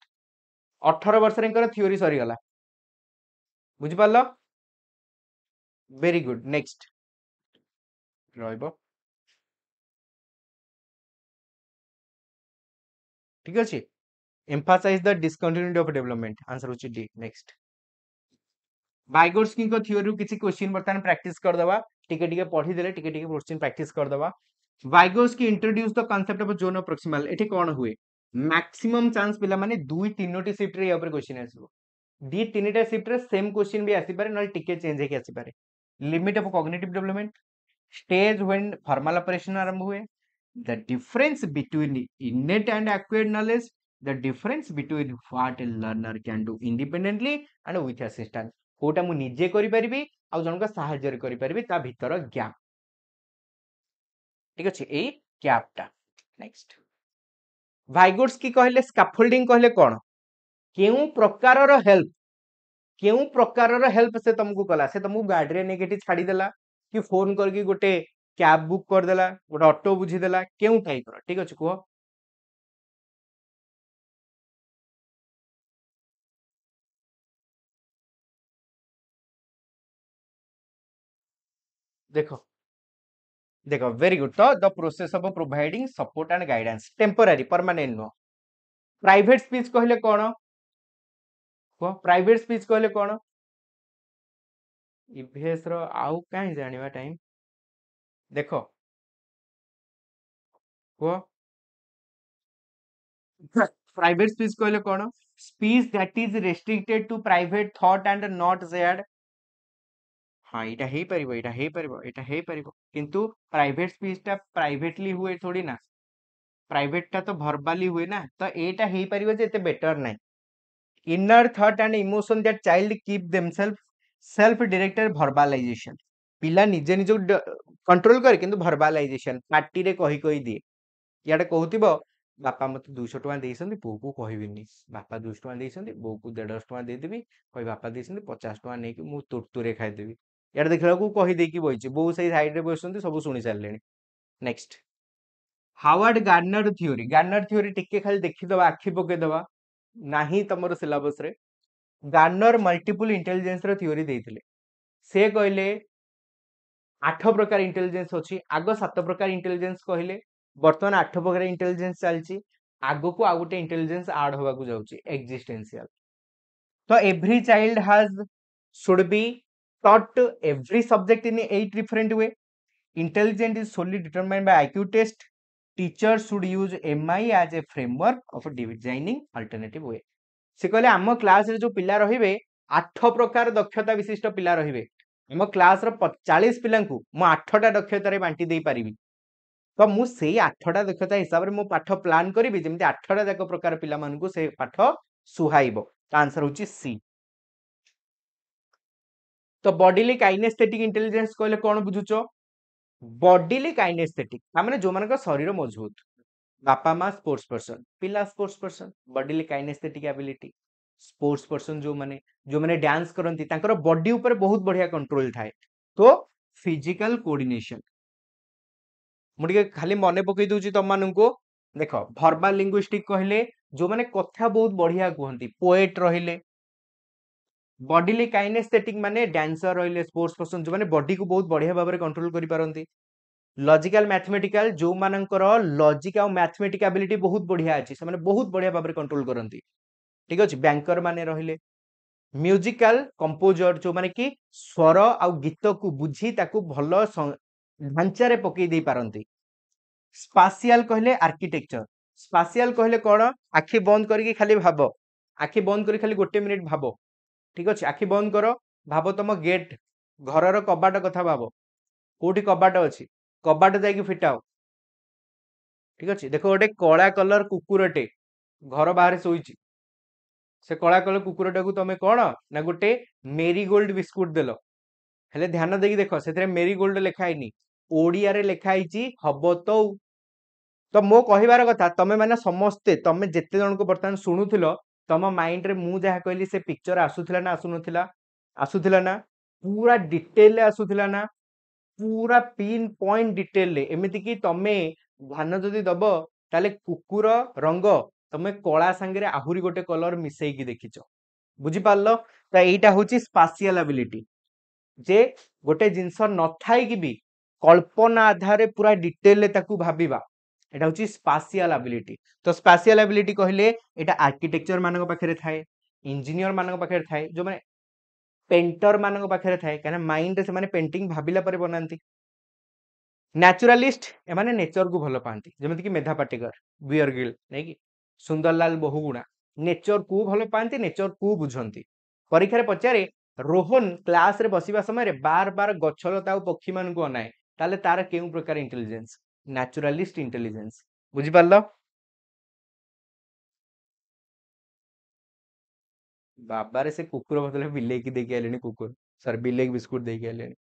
Speaker 1: 18 वर्ष रे थ्योरी सरी गला बुझि पारलो वेरी गुड नेक्स्ट रहइबो ठीक अछि emphasize the discontinuity of development answer होछि डी नेक्स्ट वाइगोर्स्की को थ्योरी किछि क्वेश्चन बर्तन प्रैक्टिस कर दवा टिके टिके पढी देले टिके टिके क्वेश्चन प्रैक्टिस कर दवा Vygotsky introduce the concept of zone of proximal एठी कोन हुए मैक्सिमम चांस पिला माने 2-3टी शिफ्ट रे ऊपर क्वेश्चन आसीबो दी 3टा शिफ्ट रे सेम क्वेश्चन भी आसी पारे न टिके चेंज हेके आसी पारे limit of cognitive development stage when formal operation आरंभ हुए the difference between innate and acquired knowledge the difference between what a learner can do independently and with assistance Kota मु निजे करि परिबी आ जनका सहाय्य करि परिबी ता भीतर गैप ठीक अछि ए गैप ता नेक्स्ट वाइगोर्स्की कहले स्कैफोल्डिंग कहले कोन केउ प्रकार रो हेल्प से तुमको कला से तुमको गाड़ी रे नेगेटिव छाडी देला कि फोन करके गोटे कैब बुक कर देला गोटे ऑटो बुझी देला केउ टाइप रो ठीक अछि को देखो देखो वेरी गुड तो the process of providing support and guidance temporary permanent no private speech कहले कोन को प्राइवेट स्पीच कहले कोन ईवीएस रो आउ काई जानिबा टाइम देखो को प्राइवेट स्पीच कहले कोन speech that is restricted to private thought and not shared हाँ एटा हे परिबो किंतु प्राइवेट स्पीच टा प्राइवेटली हुए थोड़ी ना प्राइवेट टा तो भर्बाली हुए ना तो एटा हे परिबो जे एते बेटर नाही inner thought and emotion that child keep themself self directed verbalization पिला निजे निज कंट्रोल करे किंतु भर्बालाइजेशन पार्टी रे कही दिए इयाडे कहूथिबो बापा मते 200 टका देइसंती बो को कहबिनी बापा 200 टका देइसंती बो को 150 टका दे देबी कहि बापा देइसंती 50 टका नै कि मु तुरतुरे खाइ देबी इयाडे देखला को कहि देकी बइची बो सेई साइड रे बसंती सब सुनि सारलेनी नेक्स्ट हावर्ड गार्नर थ्योरी टिके खाली देखि दबा आखि पके दबा नाही तमरो सिलेबस रे गार्नर मल्टीपल इंटेलिजेंस रो थ्योरी देइथिले से कहले 8 प्रकार इंटेलिजेंस अछि आगो 7 प्रकार इंटेलिजेंस कहले वर्तमान 8 प्रकार इंटेलिजेंस चलची आगो को आ गोटे इंटेलिजेंस ऐड होबा को जाउची एक्जिस्टेंशियल तो every child has should be taught every subject in 8 different way intelligence is solely determined by IQ test teachers should use MI as a framework of designing alternative way से कहले आम class रे जो पिला रहिबे 8 प्रकार दक्षता विशिष्ट पिला रहिबे आम क्लास रो 40 पिलांकु मु 8टा दक्षता रे बांटी देई परिबी तो मु सेई 8टा दक्षता हिसाब रे मु पाठ प्लान करिबी जेमति 8टा जाक प्रकार पिला मानकु से पाठ सुहाइबो आंसर होची सी तो बॉडीली काइनेस्थेटिक इंटेलिजेंस कहले कोन बुझुचो बॉडीली काइनेस्थेटिक माने जो मानक शरीर मजबूत बापा मा स्पोर्ट्स पर्सन पिला sports person bodily kinesthetic ability sports person जो माने डांस करंती तांकर बॉडी ऊपर बहुत बढ़िया कंट्रोल थाए तो फिजिकल कोऑर्डिनेशन मुझे खाली मने पकई दूची तुम मानू देख भर्बाल लिंग्विस्टिक कहले जो माने कथा बहुत बढ़िया कहती पोएट रहिले बॉडीली काइनेस्थेटिक माने डांसर रहिले स्पोर्ट्स पर्सन जो माने बॉडी को बहुत बढ़िया भाव में कंट्रोल करि पारंती लॉजिकल मैथमेटिकल जो मानकर लॉजिक आ मैथमेटिक एबिलिटी बहुत बढ़िया अछि से माने बहुत बढ़िया भाव में कंट्रोल करंती ठीक अछि बैंकर माने रहिले म्यूजिकल कंपोजर जो माने कि स्वर आ गीत को बुझी ताकू भलो ढांचा रे पकई दे पारंती स्पाशियल कहले आर्किटेक्चर स्पाशियल कहले कोन आखि बंद करके खाली भाबो आखि बंद करी खाली गोटे मिनिट भाबो ठीक अछि आखि बंद करो भाबो तुम गेट घरर कबाट कथा भाबो कोठी कबाट अछि कबाट जाई फिटाओ ठीक अछि देखो गोटे कळा कलर कुकुरटे घर बाहर सोईची से कळा कलर कुकुरटा को तमे कोन ना गोटे मेरीगोल्ड बिस्कुट देलो हेले ध्यान देकी देखो सेथरे मेरीगोल्ड लेखा आइनी ओडिया रे लेखा आइची हबो तो मो कहिबार कथा तमे माने समस्ते तमे जेते जन को बर्तमान सुनुथिलो तम माइंड रे मु जहा कहली से पिक्चर आसुथिला ना आसुथिला ना पूरा डिटेल ले आसुथिला ना पूरा पिन पॉइंट डिटेल ले एमिति कि तमे ध्यान जदि दबो ताले कुकुर रंग तमे कळा संगे रे आहुरी गोटे कलर मिसई की देखिचो बुझी पारलो त एटा होची स्पाशियल एबिलिटी जे गोटे जिंस न थाई कि भी कल्पना आधार पूरा डिटेल ले ताकू भाबिबा एटा होची स्पाशियल एबिलिटी तो स्पाशियल एबिलिटी कहले एटा आर्किटेक्चर मानक पाखरे थाए इंजीनियर मानक पाखरे थाए जो माने पेंटर मानक पाखरे थाए काना माइंड रे से माने पेंटिंग भाबिला परे बनांती नेचुरलिस्ट ए माने नेचर को भलो पांती जेमति कि मेधा पाटेकर बियर गिल नै कि सुंदरलाल बहुगुणा नेचर को भलो पांती नेचर को बुझंती परीक्षा रे पचारे रोहन क्लास रे बसिबा समय रे बार बार गछलता पक्षी मान को अनाए ताले तार केउ प्रकार इंटेलिजेंस नेचुरलिस्ट इंटेलिजेंस बुझी पारलो बाबा रे से कुकुर बदले बिल्ले की देके आलेनी कुकुर सर बिल्ले की बिस्कुट देके आलेनी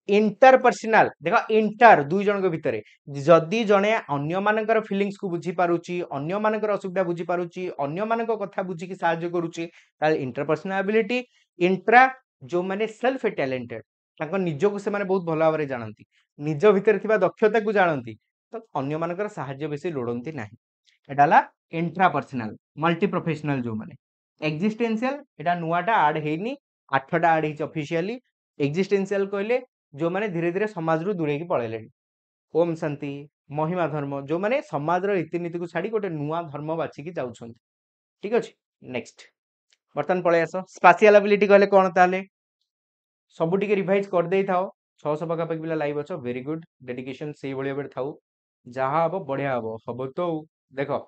Speaker 1: इंटरपर्सनल देखो इंटर दुई जन के भितरे जदि जने अन्य मानकर फीलिंग्स को बुझी पारुची अन्य मानकर असुविधा बुझी पारुची अन्य मानक कथा बुझी की सहाय्य करूची ताले इंटरपर्सनल एबिलिटी इंट्रा जो माने सेल्फ टैलेंटेड ताको निज को से माने बहुत भलो भाबरे जानंती निज भितर थिबा दक्षता को जानंती तो अन्य मानकर सहाय्य बेसी लोडंती नाही एडाला इंट्रापर्सनल मल्टी प्रोफेशनल जो माने एक्जिस्टेंशियल एटा नुआटा ऐड हेनी 8टा ऐड हिच ऑफिशियली एक्जिस्टेंशियल कहले जो माने धीरे धीरे समाज रु दूरे की पळेले ओम शांति महिमा धर्म जो माने समाज रो रीतिनीति को छाडी गोटे नुआ धर्म बाची की जाउछन ठीक अछि नेक्स्ट बर्तन पळे आसो स्पाशियल एबिलिटी कहले कोन ताले सब टिके रिवाइज कर देई थाओ 600 पका पक बिला लाइव अछो वेरी गुड डेडिकेशन सेही भलिया बेर थाउ जहा हबो बढ़िया हबो तो देखो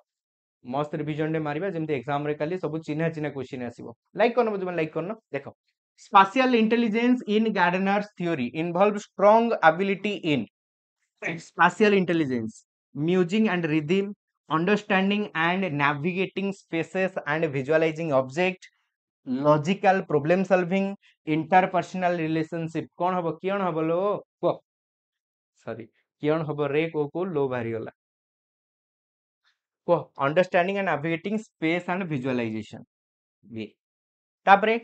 Speaker 1: मस्त रिवीजन डे मारिबा जेमते एग्जाम रे काली सब चिन्हा चिन्हा क्वेश्चन आसीबो लाइक करनो जो लाइक करनो देखो Spatial intelligence in Gardner's theory involves strong ability in spatial intelligence, musing and rhythm, understanding and navigating spaces and visualizing object, logical problem solving, interpersonal relationship. कौन हबो कियन हबो लो को सॉरी कियन हबो रे को लो बाहरी गला को understanding and navigating space and visualization ये तापरे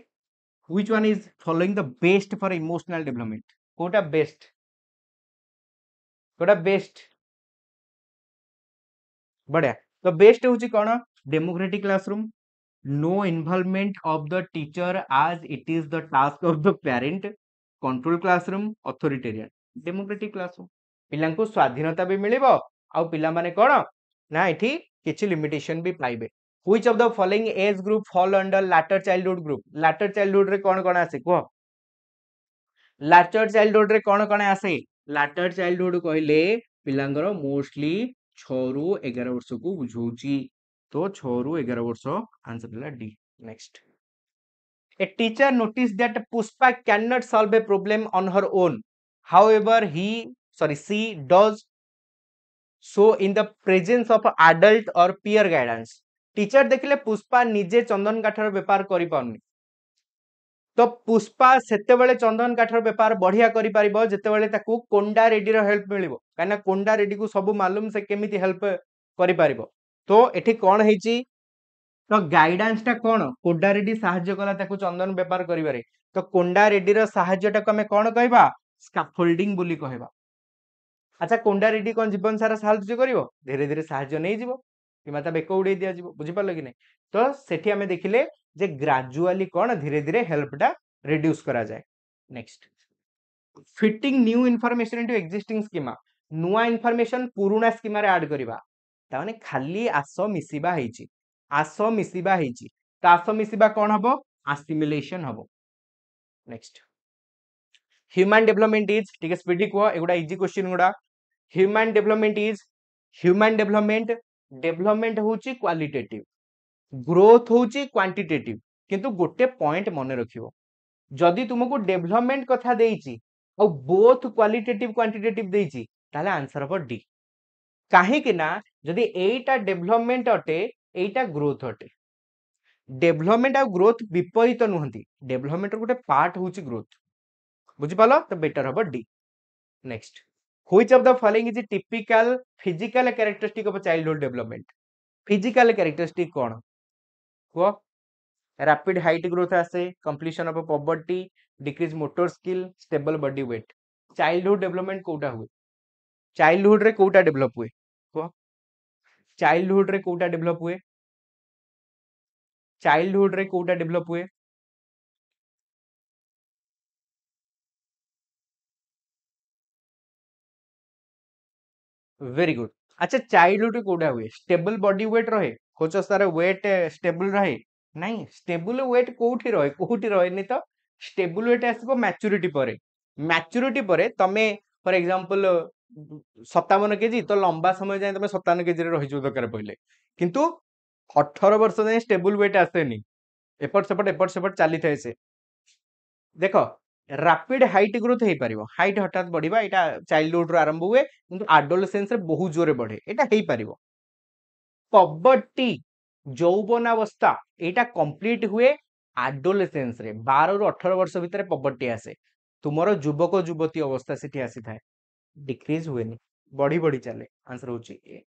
Speaker 1: which one is following the best for emotional development कोटा बेस्ट बढ़िया तो बेस्ट होची कौन democratic classroom no involvement of the teacher as it is the task of the parent control classroom authoritarian democratic classroom पिलांको स्वाधीनता भी मिलिबो आउ पिला माने कोन ना एठी किछि लिमिटेशन भी पाइबे which of the following age group fall under later childhood रे कोन कोन आसे को लैटर चाइल्डहुड रे कोन कोन आसे लैटर चाइल्डहुड कहले पिलांगर मोस्टली 6 रु 11 वर्ष को बुझौची तो 6 रु 11 वर्ष आंसर होला D next A teacher noticed that Pushpa cannot solve a problem on her own. However, she does so in the presence of adult or peer guidance. Teacher देखले पुष्पा निजे चंदन काठर व्यापार करि पाउनी तो पुष्पा सेतेबेले चंदन काठर व्यापार बढ़िया करि परिबो जेतेबेले ताकू कोंडा रेड्डी रो हेल्प मिलिबो काना कोंडा रेड्डी को सब मालूम से केमिति हेल्प करि परिबो तो एठी कोन हेची तो गाइडेंस टा कोन कोंडा रेड्डी सहाय्य कला ताकू चंदन व्यापार करिबारे तो कोंडा रेड्डी रो सहाय्य टा हमें कोन कहबा स्कैफोल्डिंग बोली कहबा अच्छा कोंडा रेड्डी कोन जीवन सारा सहाय्य करिवो धीरे धीरे सहाय्य नै जिवो कि माता बेक उड़े दिया जिवो बुझि पालो कि नै तो सेठी हमें देखिले जे ग्रेजुअली कोन धीरे धीरे हेल्प टा रिड्यूस करा जाए next fitting new information into existing schema नुआ इन्फॉर्मेशन पुराना स्कीमा रे ऐड करिबा ता माने खाली आसो मिसिबा हेची आसो मिसिबा हेची तो आसो मिसिबा कोन हबो असिमिलेशन हबो नेक्स्ट ह्यूमन डेवलपमेंट इज ठीक है स्पीडी को एगुडा इजी क्वेश्चन गुडा ह्यूमन डेवलपमेंट होची क्वालिटेटिव ग्रोथ होची क्वांटिटेटिव किंतु गोटे पॉइंट मने रखियो जदि तुमको डेवलपमेंट कथा देइची और बोथ क्वालिटेटिव क्वांटिटेटिव देइची ताले आंसर हबो डी काहे कि ना जदि एटा डेवलपमेंट अटे एटा ग्रोथ अटे डेवलपमेंट और ग्रोथ विपरीत नुहंती डेवलपमेंट गोटे पार्ट होची ग्रोथ बुझि पालो तो बेटर हबो D next which of the following is typical physical characteristic of childhood development physical characteristic कोन को रैपिड हाइट ग्रोथ आसे completion of poverty decrease motor skill stable body weight childhood development कोटा हुए childhood रे Kota develop हुए को childhood रे Kota develop हुए चाइल्डहुड रे कोटा डेवलप हुए वेरी गुड अच्छा चाइल्डहुड रे कोटा हुए स्टेबल बॉडी वेट रहे खोज सारे वेट स्टेबल रहे नहीं स्टेबल वेट कोठी रहे नहीं तो स्टेबल वेट आसो मैच्योरिटी परे तमे फॉर एग्जांपल 57 केजी तो लंबा समय जाए तुम 57 केजी रही दरकार पहले किंतु 18 वर्ष जाए स्टेबल वेट आसेनी एपट सेपट चली थाए से देख रैपिड हाइट ग्रोथ हो पार हाइट हठात बढ़िया यहाँ चाइल्डहुड रो आरंभ हुए किंतु एडोलेसेंस रे बहुत जोरे बढ़े एटा हो पार पॉवर्टी यौवनावस्था एटा कंप्लीट हुए एडोलेसेंस रे 12 रु 18 वर्ष भितर पॉवर्टी आसे तुमरो युवक युवती अवस्था सेठी आसी थाए डिक्रीज हुए बढ़ी बढ़ी चले आंसर होची A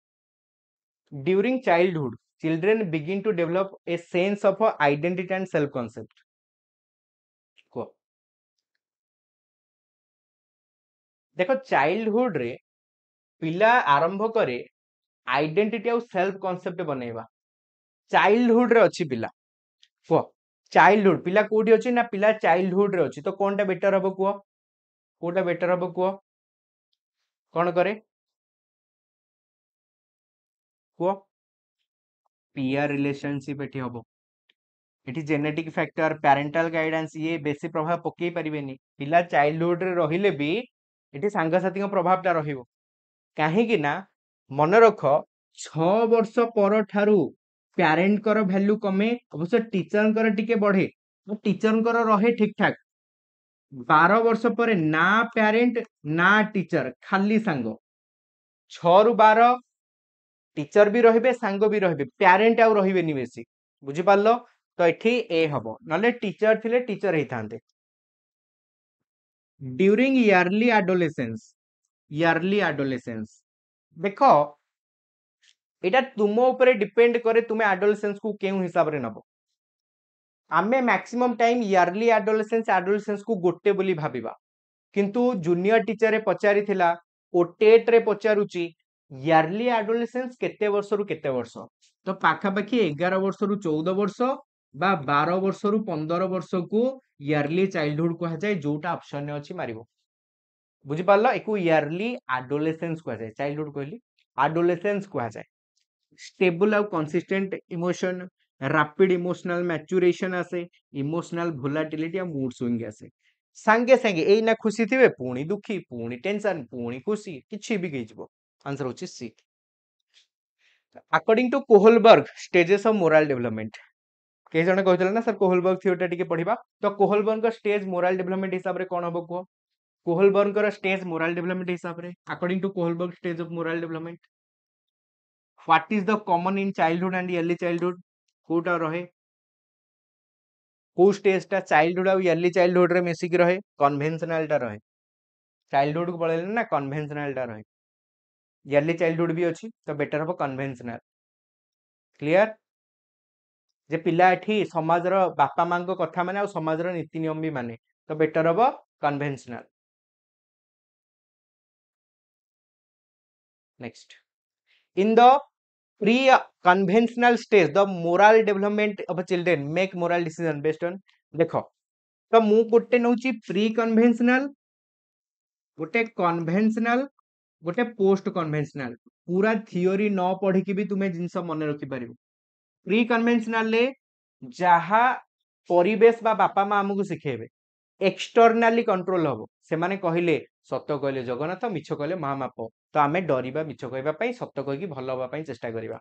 Speaker 1: during childhood children begin to develop a sense of identity and self concept को देखो चाइल्डहुड रे पिला आरंभ करे आइडेंटिटी और सेल्फ कांसेप्ट बनेबा चाइल्डहुड रे अछि पिला को चाइल्डहुड पिला कोठी अछि ना पिला चाइल्डहुड रे अछि तो कोनटा बेटर हबो को कोटा बेटर हबो को कौन करे को पीयर रिलेशनशिप एठी हबो एठी जेनेटिक फैक्टर पेरेंटल गाइडेंस ये बेसी प्रभाव पकई परिबेनी पिला चाइल्डहुड रे रहिले भी एठी सांगसाथी प्रभाव ता रहिबो काहे कि ना मन रख 6 वर्ष पर ठारू पेरेंट कर वैल्यू कमे अवश्य टीचर कर टिके बढ़े टीचर रहे ठीक ठाक 12 वर्ष पर ना पेरेंट ना टीचर खाली सांग 6 रु 12 टीचर भी रहिबे सांग भी रहिबे पेरेंट आउ रहिबेनी बेसी बुझी पारलो तो एठी ए हबो नले टीचर थिले टीचर हेई थांते ड्यूरिंग ईयरली एडोलेसेंस देखो एटा तुम ऊपर डिपेंड करे तुमे एडोलेसेंस को केउ हिसाब रे नबो आमे मैक्सिमम टाइम एडोलेसेंस को गोटे बोली भाबिबा किंतु जूनियर टीचर रे पचारि थिला ओटेट रे पचारुची ईयरली एडोलेसेंस केते वर्ष रु केते वर्ष तो पाखा पाखी 11 वर्ष रु 14 वर्ष बा 12 वर्ष रु 15 वर्ष को ईयरली चाइल्डहुड कहा जाए जोटा ऑप्शन ने अछि मारिबो बुझी पारलो एको ईयरली एडोलेसेंस कहा जाए चाइल्डहुड कहली एडोलेसेंस कहा जाए स्टेबल और consistent emotion rapid emotional maturation आसे इमोशनल वोलेटिलिटी और मूड स्विंग आसे सांगे सांगे एई ना खुशी थिबे पुणी दुखी पुणी टेंशन पुणी खुशी किछि भी गइजबो आंसर होछि C according to Kohlberg stages of moral development के जने कहथिले ना सर कोहलबर्ग थ्योरी टिके पढिबा तो कोहलबर्ग का स्टेज मोरल डेवलपमेंट हिसाब रे कोन हबो को कोहलबर्ग का स्टेज मोरल डेवलपमेंट हिसाब रे according to Kohlberg stage of moral development what is the common in childhood and early childhood कोटा रहे को स्टेज टा चाइल्डहुड और अर्ली चाइल्डहुड रे मिसिक रहे कन्वेंशनल टा रहे चाइल्डहुड को पळेले ना कन्वेंशनल टा रहे अर्ली चाइल्डहुड भी अछि तो बेटर हबो कन्वेंशनल क्लियर जे पिला एठी समाज रो बापा मां को कथा माने और समाज रो नीति नियम भी माने तो बेटर हबो conventional next in the pre conventional stage the moral development of children make moral decision based on देखो तो मु गोटे नउची प्री कन्वेंशनल गोटे कन्वेंशनल गोटे पोस्ट कन्वेंशनल पूरा थियोरी न पढ़ी की भी तुम्हें जिनस मन रखि पारिबो प्री कन्वेंशनल ले जहा परिवेश बा बापा मां हमकु सिखेबे एक्सटर्नाली कंट्रोल हबो से माने कहिले सत्य कहले जगन्नाथ मिछ कहले महामाप तो आमे डरिबा मिछ कहबा पई सत्य कहि भलो हबा पई चेष्टा करिबा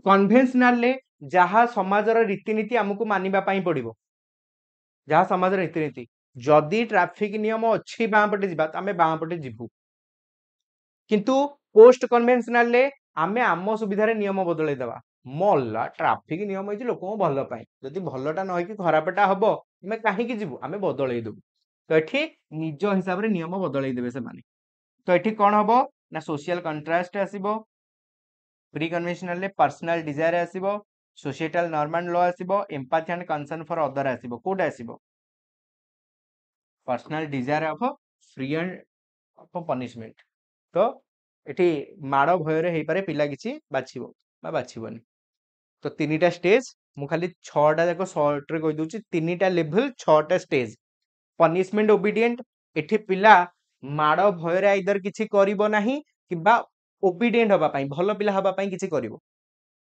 Speaker 1: कन्वेंशनल ले जहा समाजर रीतिनीति हमकु मानिबा पई पड़िबो जहा समाजर रीतिनीति जदि ट्रैफिक नियम अछि बां पटे जिबा त आमे बां पटे जिबु किंतु पोस्ट कन्वेंशनल ले आमे आम सुविधा रे नियम बदलै दबा मल्ला ट्रैफिक नियम अछि लोक को भलो पाई जदि भलोटा न होई कि खराबटा हबो आमे काहे कि जिबु आमे बदलै देबु तो एठी निज हिसाब रे नियम बदलै देबे से माने तो एठी कोन हबो ना सोशल कंट्रास्ट आसीबो प्री कन्वेंशनल ले पर्सनल डिजायर आसीबो सोसाइटल नॉर्म एंड लॉ आसीबो empathy and concern for other आसीबो कोड आसीबो personal desire of free and of punishment तो एठी माड़ भय रे हेई पारे पिला किछि बाछिबो बा बाछिबोनी तो तीनटा स्टेज मु खाली 6टा जाको शॉर्ट रे कहि दोछि तीनटा लेवल 6टा स्टेज पनिशमेंट ओबीडिएंट एठी पिला माड़ भय रे आइदर किछि करिवो नाही किबा ओबीडिएंट हबा पई भलो पिला हबा पई किछि करिवो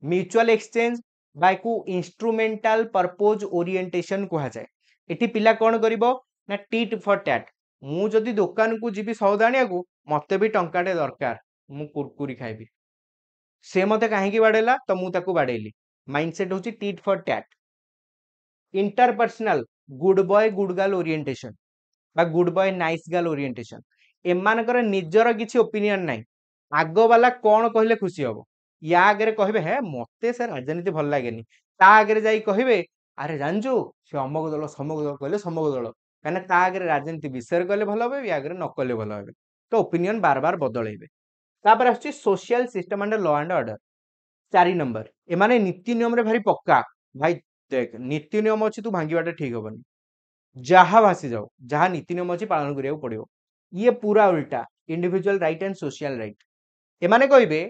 Speaker 1: म्यूचुअल एक्सचेंज बाय को इंस्ट्रूमेंटल पर्पज ओरिएंटेशन कहा जाए एठी पिला कोन करिवो ना टीट फॉर टैट मु जदि दुकान को जीबी सौदानिया को मते भी टंकाटे दरकार मु कुरकुरी खाइबी से मते काहे की बाडेला तो मु ताको बाडेली माइंडसेट होची tit for tat interpersonal good boy good girl orientation बा good boy nice girl orientation एमानकर निजर किछि ओपिनियन नाही आगो वाला कोन कहले खुशी हबो या आगे कहबे हे मते से राजनीति भल लागेनी ता आगे जाई कहबे अरे जानजो से अमक दल समक दल कहले समक दल कहना ता आगे राजनीति विषय कहले भल हबे या आगे न कहले भल हबे तो ओपिनियन बार बार बदलैबे तापर आछि social system and law and order 4 number A माने नीति नियम रे भारी पक्का भाई देख नीति नियम अछि तू भांगीबाटा ठीक होबनी जहा भासी जाओ जहा नीति नियम अछि पालन करिया पड़िबो ये पूरा उल्टा individual right and social right ए माने कहबे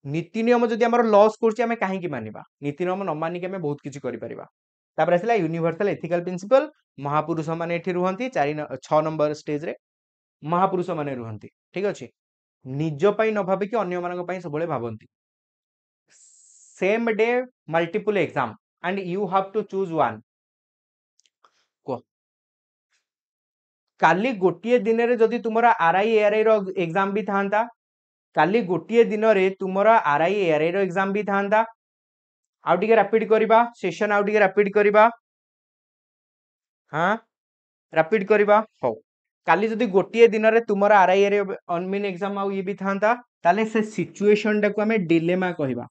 Speaker 1: नीति नियम जदि हमर लॉस करछि हमें काहे की मानिबा नीति नियम न मानि के हमें बहुत किछि करि परिबा तापर आसला यूनिवर्सल एथिकल प्रिंसिपल महापुरुष माने एठी रुहंती 6 नंबर स्टेज रे महापुरुष माने रुहंती ठीक अछि निज पई न भाबे कि अन्य मानक पई सबले भाबंती same day multiple exam and you have to choose one को काली गोटिए दिन रे जदि तुमरा आरआई एआरआई रो एग्जाम भी थांता काली गोटिए दिन रे तुमरा आरआई एआरआई रो एग्जाम भी थांता आउ टिके रैपिड करबा सेशन आउ टिके रैपिड करबा हाँ रैपिड करबा हो काली जदि गोटे दिन रे तुमर आरआई रे अनमिन एग्जाम आ ये भी थांता ताले से सिचुएशन टाको हमें डिलेमा कहबा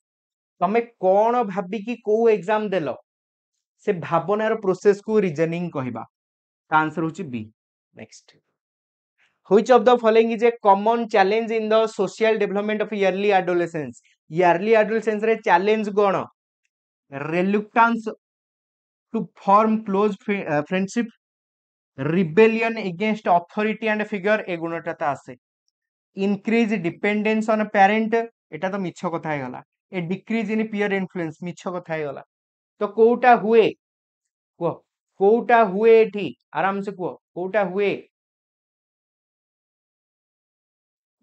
Speaker 1: तमे कोन भाबी कि को एग्जाम देलो से भावनार प्रोसेस को रीजनिंग कहबा आंसर होची B next which of the following is a common challenge in the social development of early adolescence early adolescence रे challenge cone reluctance to form close friendship rebellion against authority and figure ए गुणटा ता आसे increase dependence on parent एटा तो मिछ कथा हे गला ए decrease in peer influence मिछ कथा हे गला तो कोउटा हुए को कोउटा हुए एठी आराम से को कोउटा हुए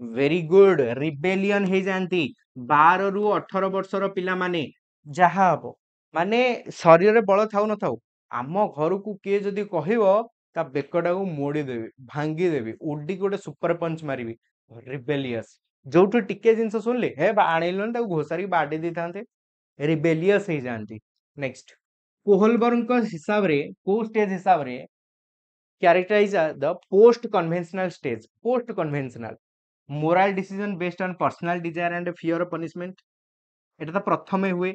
Speaker 1: वेरी गुड रिबेलियन हे जानती 12 रु 18 वर्षर पिला माने जहा हबो माने शरीर रे बळ थाउ न थाउ आम घर को किए जदि कहबो ता बेकटा को मोड़ी देबी भांगी देबी उडी गोटे सुपर पंच मारिबी रिबेलियस जोठु टिके जिंस सुनले हे आणिलन ताको घोसारी बाडी देथांते रिबेलियस हे जानती नेक्स्ट कोहलबर्ग को हिसाब रे को स्टेज हिसाब रे characterize the post conventional stage post conventional moral decision based on personal desire and fear of punishment एटा तो प्रथमे हुए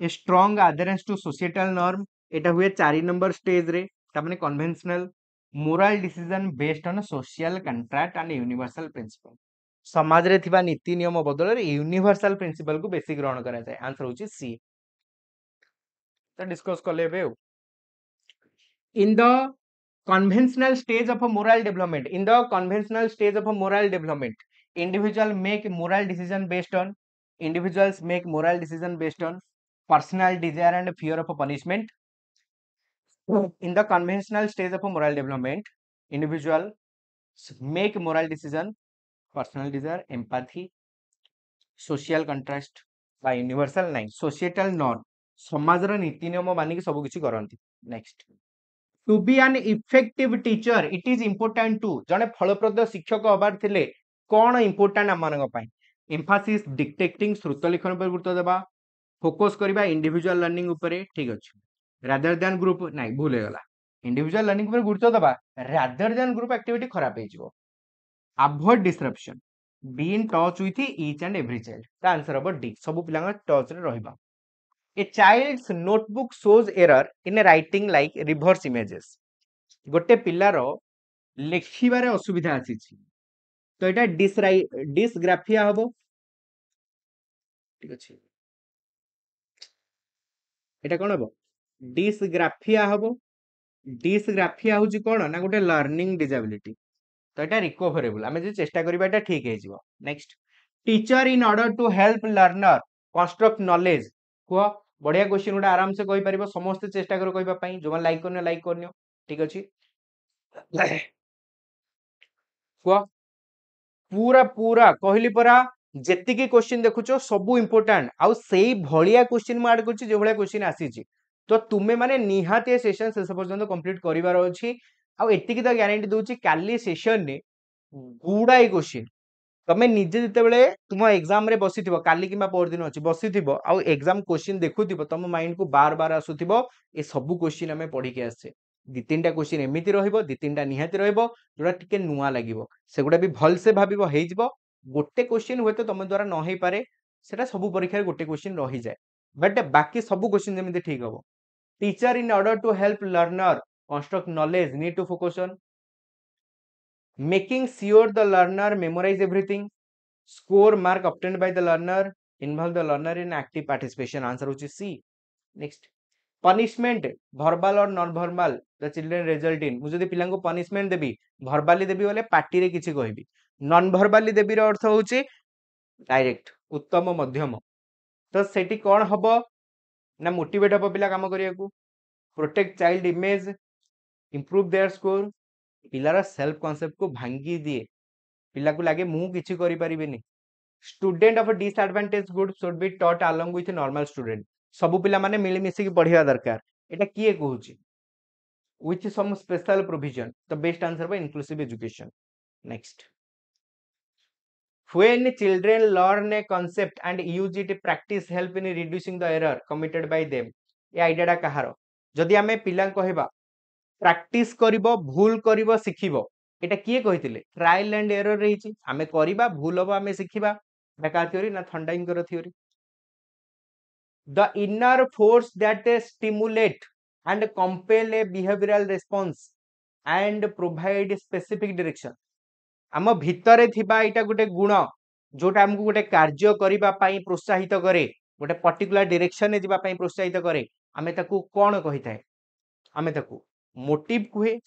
Speaker 1: a strong adherence to societal norm एटा हुए 4 नंबर स्टेज रे तामाने conventional moral decision based on social contract and universal principle समाज रे थिबा नीति नियम बदल रे यूनिवर्सल प्रिंसिपल को बेसिक ग्रहण करा जाय आंसर होची सी तो डिस्कस करले बे in the conventional stage of a moral development in the conventional stage of a moral development individuals make moral decision based on personal desire and fear of a punishment in the conventional stage of a moral development individuals make moral decision personal desire empathy social contrast by universal nine societal norm समाजर नीति नियम मानिक सब किछि करंती next to be an effective teacher it is important to जने फलप्रद शिक्षक हबार थिले कोन इंपोर्टेंट आमानक पई एम्फासिस डिटेक्टिंग श्रुत लेखन पर गुरुत्व देबा फोकस करबा इंडिविजुअल लर्निंग ऊपर ठीक अछि रादर देन ग्रुप नाही भूल गला इंडिविजुअल लर्निंग पर गुरुत्व देबा रादर देन ग्रुप एक्टिविटी खराब हे जिवो avoid disruption be in touch with each and every child the answer of D सब पिलांग टच रे रहिबा a child's notebook shows error in writing like reverse images गोटे पिलार लेखिबारे असुविधा आसीछि तो एटा डिसग्राफिया हबो ठीक अछि एटा कोन हबो डिसग्राफिया हबो डिसग्राफिया होची कोन ना गोटे लर्निंग डिसेबिलिटी तो एटा रिकवरेबल आमे जे चेष्टा करबा एटा ठीक हे जिवो next teacher in order to help learner construct knowledge को बढ़िया क्वेश्चन उडा आराम से कहि परिबो समस्त चेष्टा करो कहबा पई जो लाइक करनियो ठीक अछि को पूरा पूरा कहली परा जेतिकी क्वेश्चन देखुचो सब इंपोर्टेंट आउ सेई भलिया क्वेश्चन म ऐड करछि जे भलिया क्वेश्चन आसीछि तो तुमे माने निहाते सेशन शेष पर्यंत कंप्लीट करिवार अछि आउ एतिकी तो ग्यारंटी दोछि काली सेशन ने गुडाई क्वेश्चन तमे निजे जते बेले तुम एग्जाम रे बसिथिबो काली किबा पर दिन अछि बसिथिबो आउ एग्जाम क्वेश्चन देखुथिबो तम माइंड को बार बार आसुथिबो ए सब क्वेश्चन हमें पढी के आसे दि तीनटा क्वेश्चन एमिति रहिबो दि तीनटा निहाती रहिबो जोडा टिके नुवा लागिबो सेगुडा भी भल से भाबिबो हेइ जिवो गोटे क्वेश्चन होय तो तम द्वारा न हेइ पारे सेटा सब परीक्षा रे गोटे क्वेश्चन रहि जाय बट बाकी सब क्वेश्चन जेमिति ठीक हबो teacher in order to help learner construct knowledge need to focus on making sure the learner memorize everything score mark obtained by the learner involve the learner in active participation answer which is C next punishment verbal or non verbal the children result in मु जदी पिलांको punishment देबी verbally देबी बोले party रे किछि कहबी non verbally देबी रो अर्थ होची direct उत्तम मध्यम तो सेठी कोन हबो ना मोटिवेट हबो पिला काम करिया को protect child image improve their score पिलार सेल्फ कॉन्सेप्ट को भांगी दिए पिला को लगे मु किछि करि परिबेनी student of disadvantage group should be taught along with normal student सब पिला माने मिली मिसी की पढ़िया दरकार एटा किए कहूची with some special provision the best answer by inclusive education next when children learn a concept and use it practice help in reducing the error committed by them ये आइडिया कहार जदि आमे पिला कहबा प्रैक्टिस करिवो भूल करिवो सिखिवो एटा किए कहिथिले ट्रायल एंड एरर रहिछि आमे करिबा भूल हबो आमे सिखिबा बेकार थ्योरी ना थंडाइंगर theory the inner force that stimulate and compel a behavioral response and provide specific direction आम भितरे थिबा एटा गोटे गुण जोटा हमको गोटे कार्य करिबा पई प्रोत्साहित करे गोटे पर्टिकुलर डायरेक्शन ने जिबा पई प्रोत्साहित करे आमे ताकू कोन कहिथाय आमे ताकू मोटिव कहे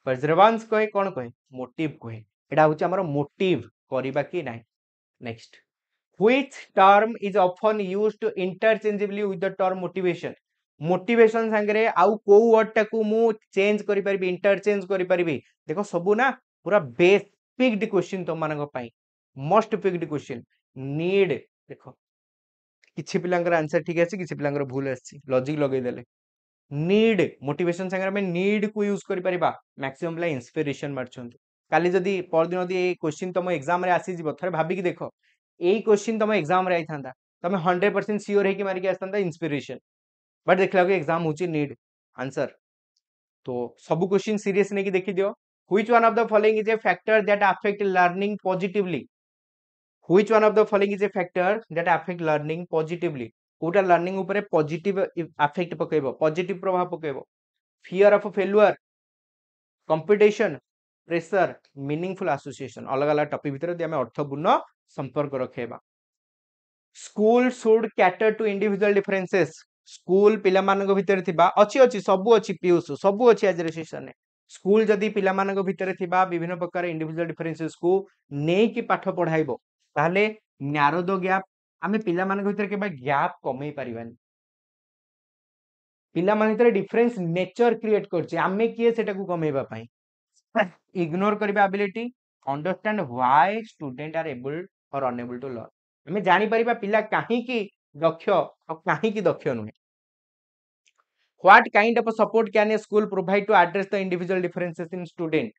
Speaker 1: परसेवरेंस कहे कोन कहे मोटिव कहे एटा होची हमर मोटिव करिबा कि नै next which term is often used interchangeably with the term motivation motivation संगरे आउ को वर्ड टाकू मु चेंज करि परबी इंटरचेंज करि परबी देखो सबु ना पूरा बेसिक क्वेश्चन तो मानक पई मोस्ट पिक्ड क्वेश्चन नीड देखो किछि पिलांकर आंसर ठीक अछि किछि पिलांकर भूल अछि लॉजिक लगै देले नीड मोटिवेशन संगे में नीड को यूज करि परिबा मैक्सिमम ला इंस्पिरेशन मारछंती काली जदी पर दिन जदी ए क्वेश्चन तुम एग्जाम रे आसी जिवो थरे भाबी कि देखो एई क्वेश्चन तुम एग्जाम रे आइथांदा तमे 100% श्योर है कि मारी के आस्तांदा इंस्पिरेशन बट देखला कि एग्जाम होची नीड आंसर तो सब क्वेश्चन सीरियस ने कि देखि दियो which one of the following is a factor that affect learning positively which one of the following is a factor that affect learning positively कोटा लर्निंग ऊपर पॉजिटिव अफेक्ट पकेबो positive प्रभाव पकेबो fear of failure competition pressure meaningful association अलग अलग topic भीतर यदि हमें अर्थपूर्ण संपर्क रखेबा school should cater to individual differences school पिला मानक भीतर थिबा अछि अछि सबु अछि पीयूष सबु अछि आज रेजिस्ट्रेशन ने स्कूल जदी पिला मानक भीतर थिबा विभिन्न प्रकार इंडिविजुअल डिफरेंसेस को नै कि पाठ पढाइबो ताले नैरो द गैप हमें पिला मानक भीतर केबा गैप कमै परिबानी पिला मान भीतर डिफरेंस नेचर क्रिएट करछि हमें किए सेटा को कमेबा पई इग्नोर करबा ability understand why student are able और अनएबल टू लर्न हमें जानि परिबा पिला काहे की दक्ष और काहे की दक्ष नुहे what kind of support can a school provide to address the individual differences in student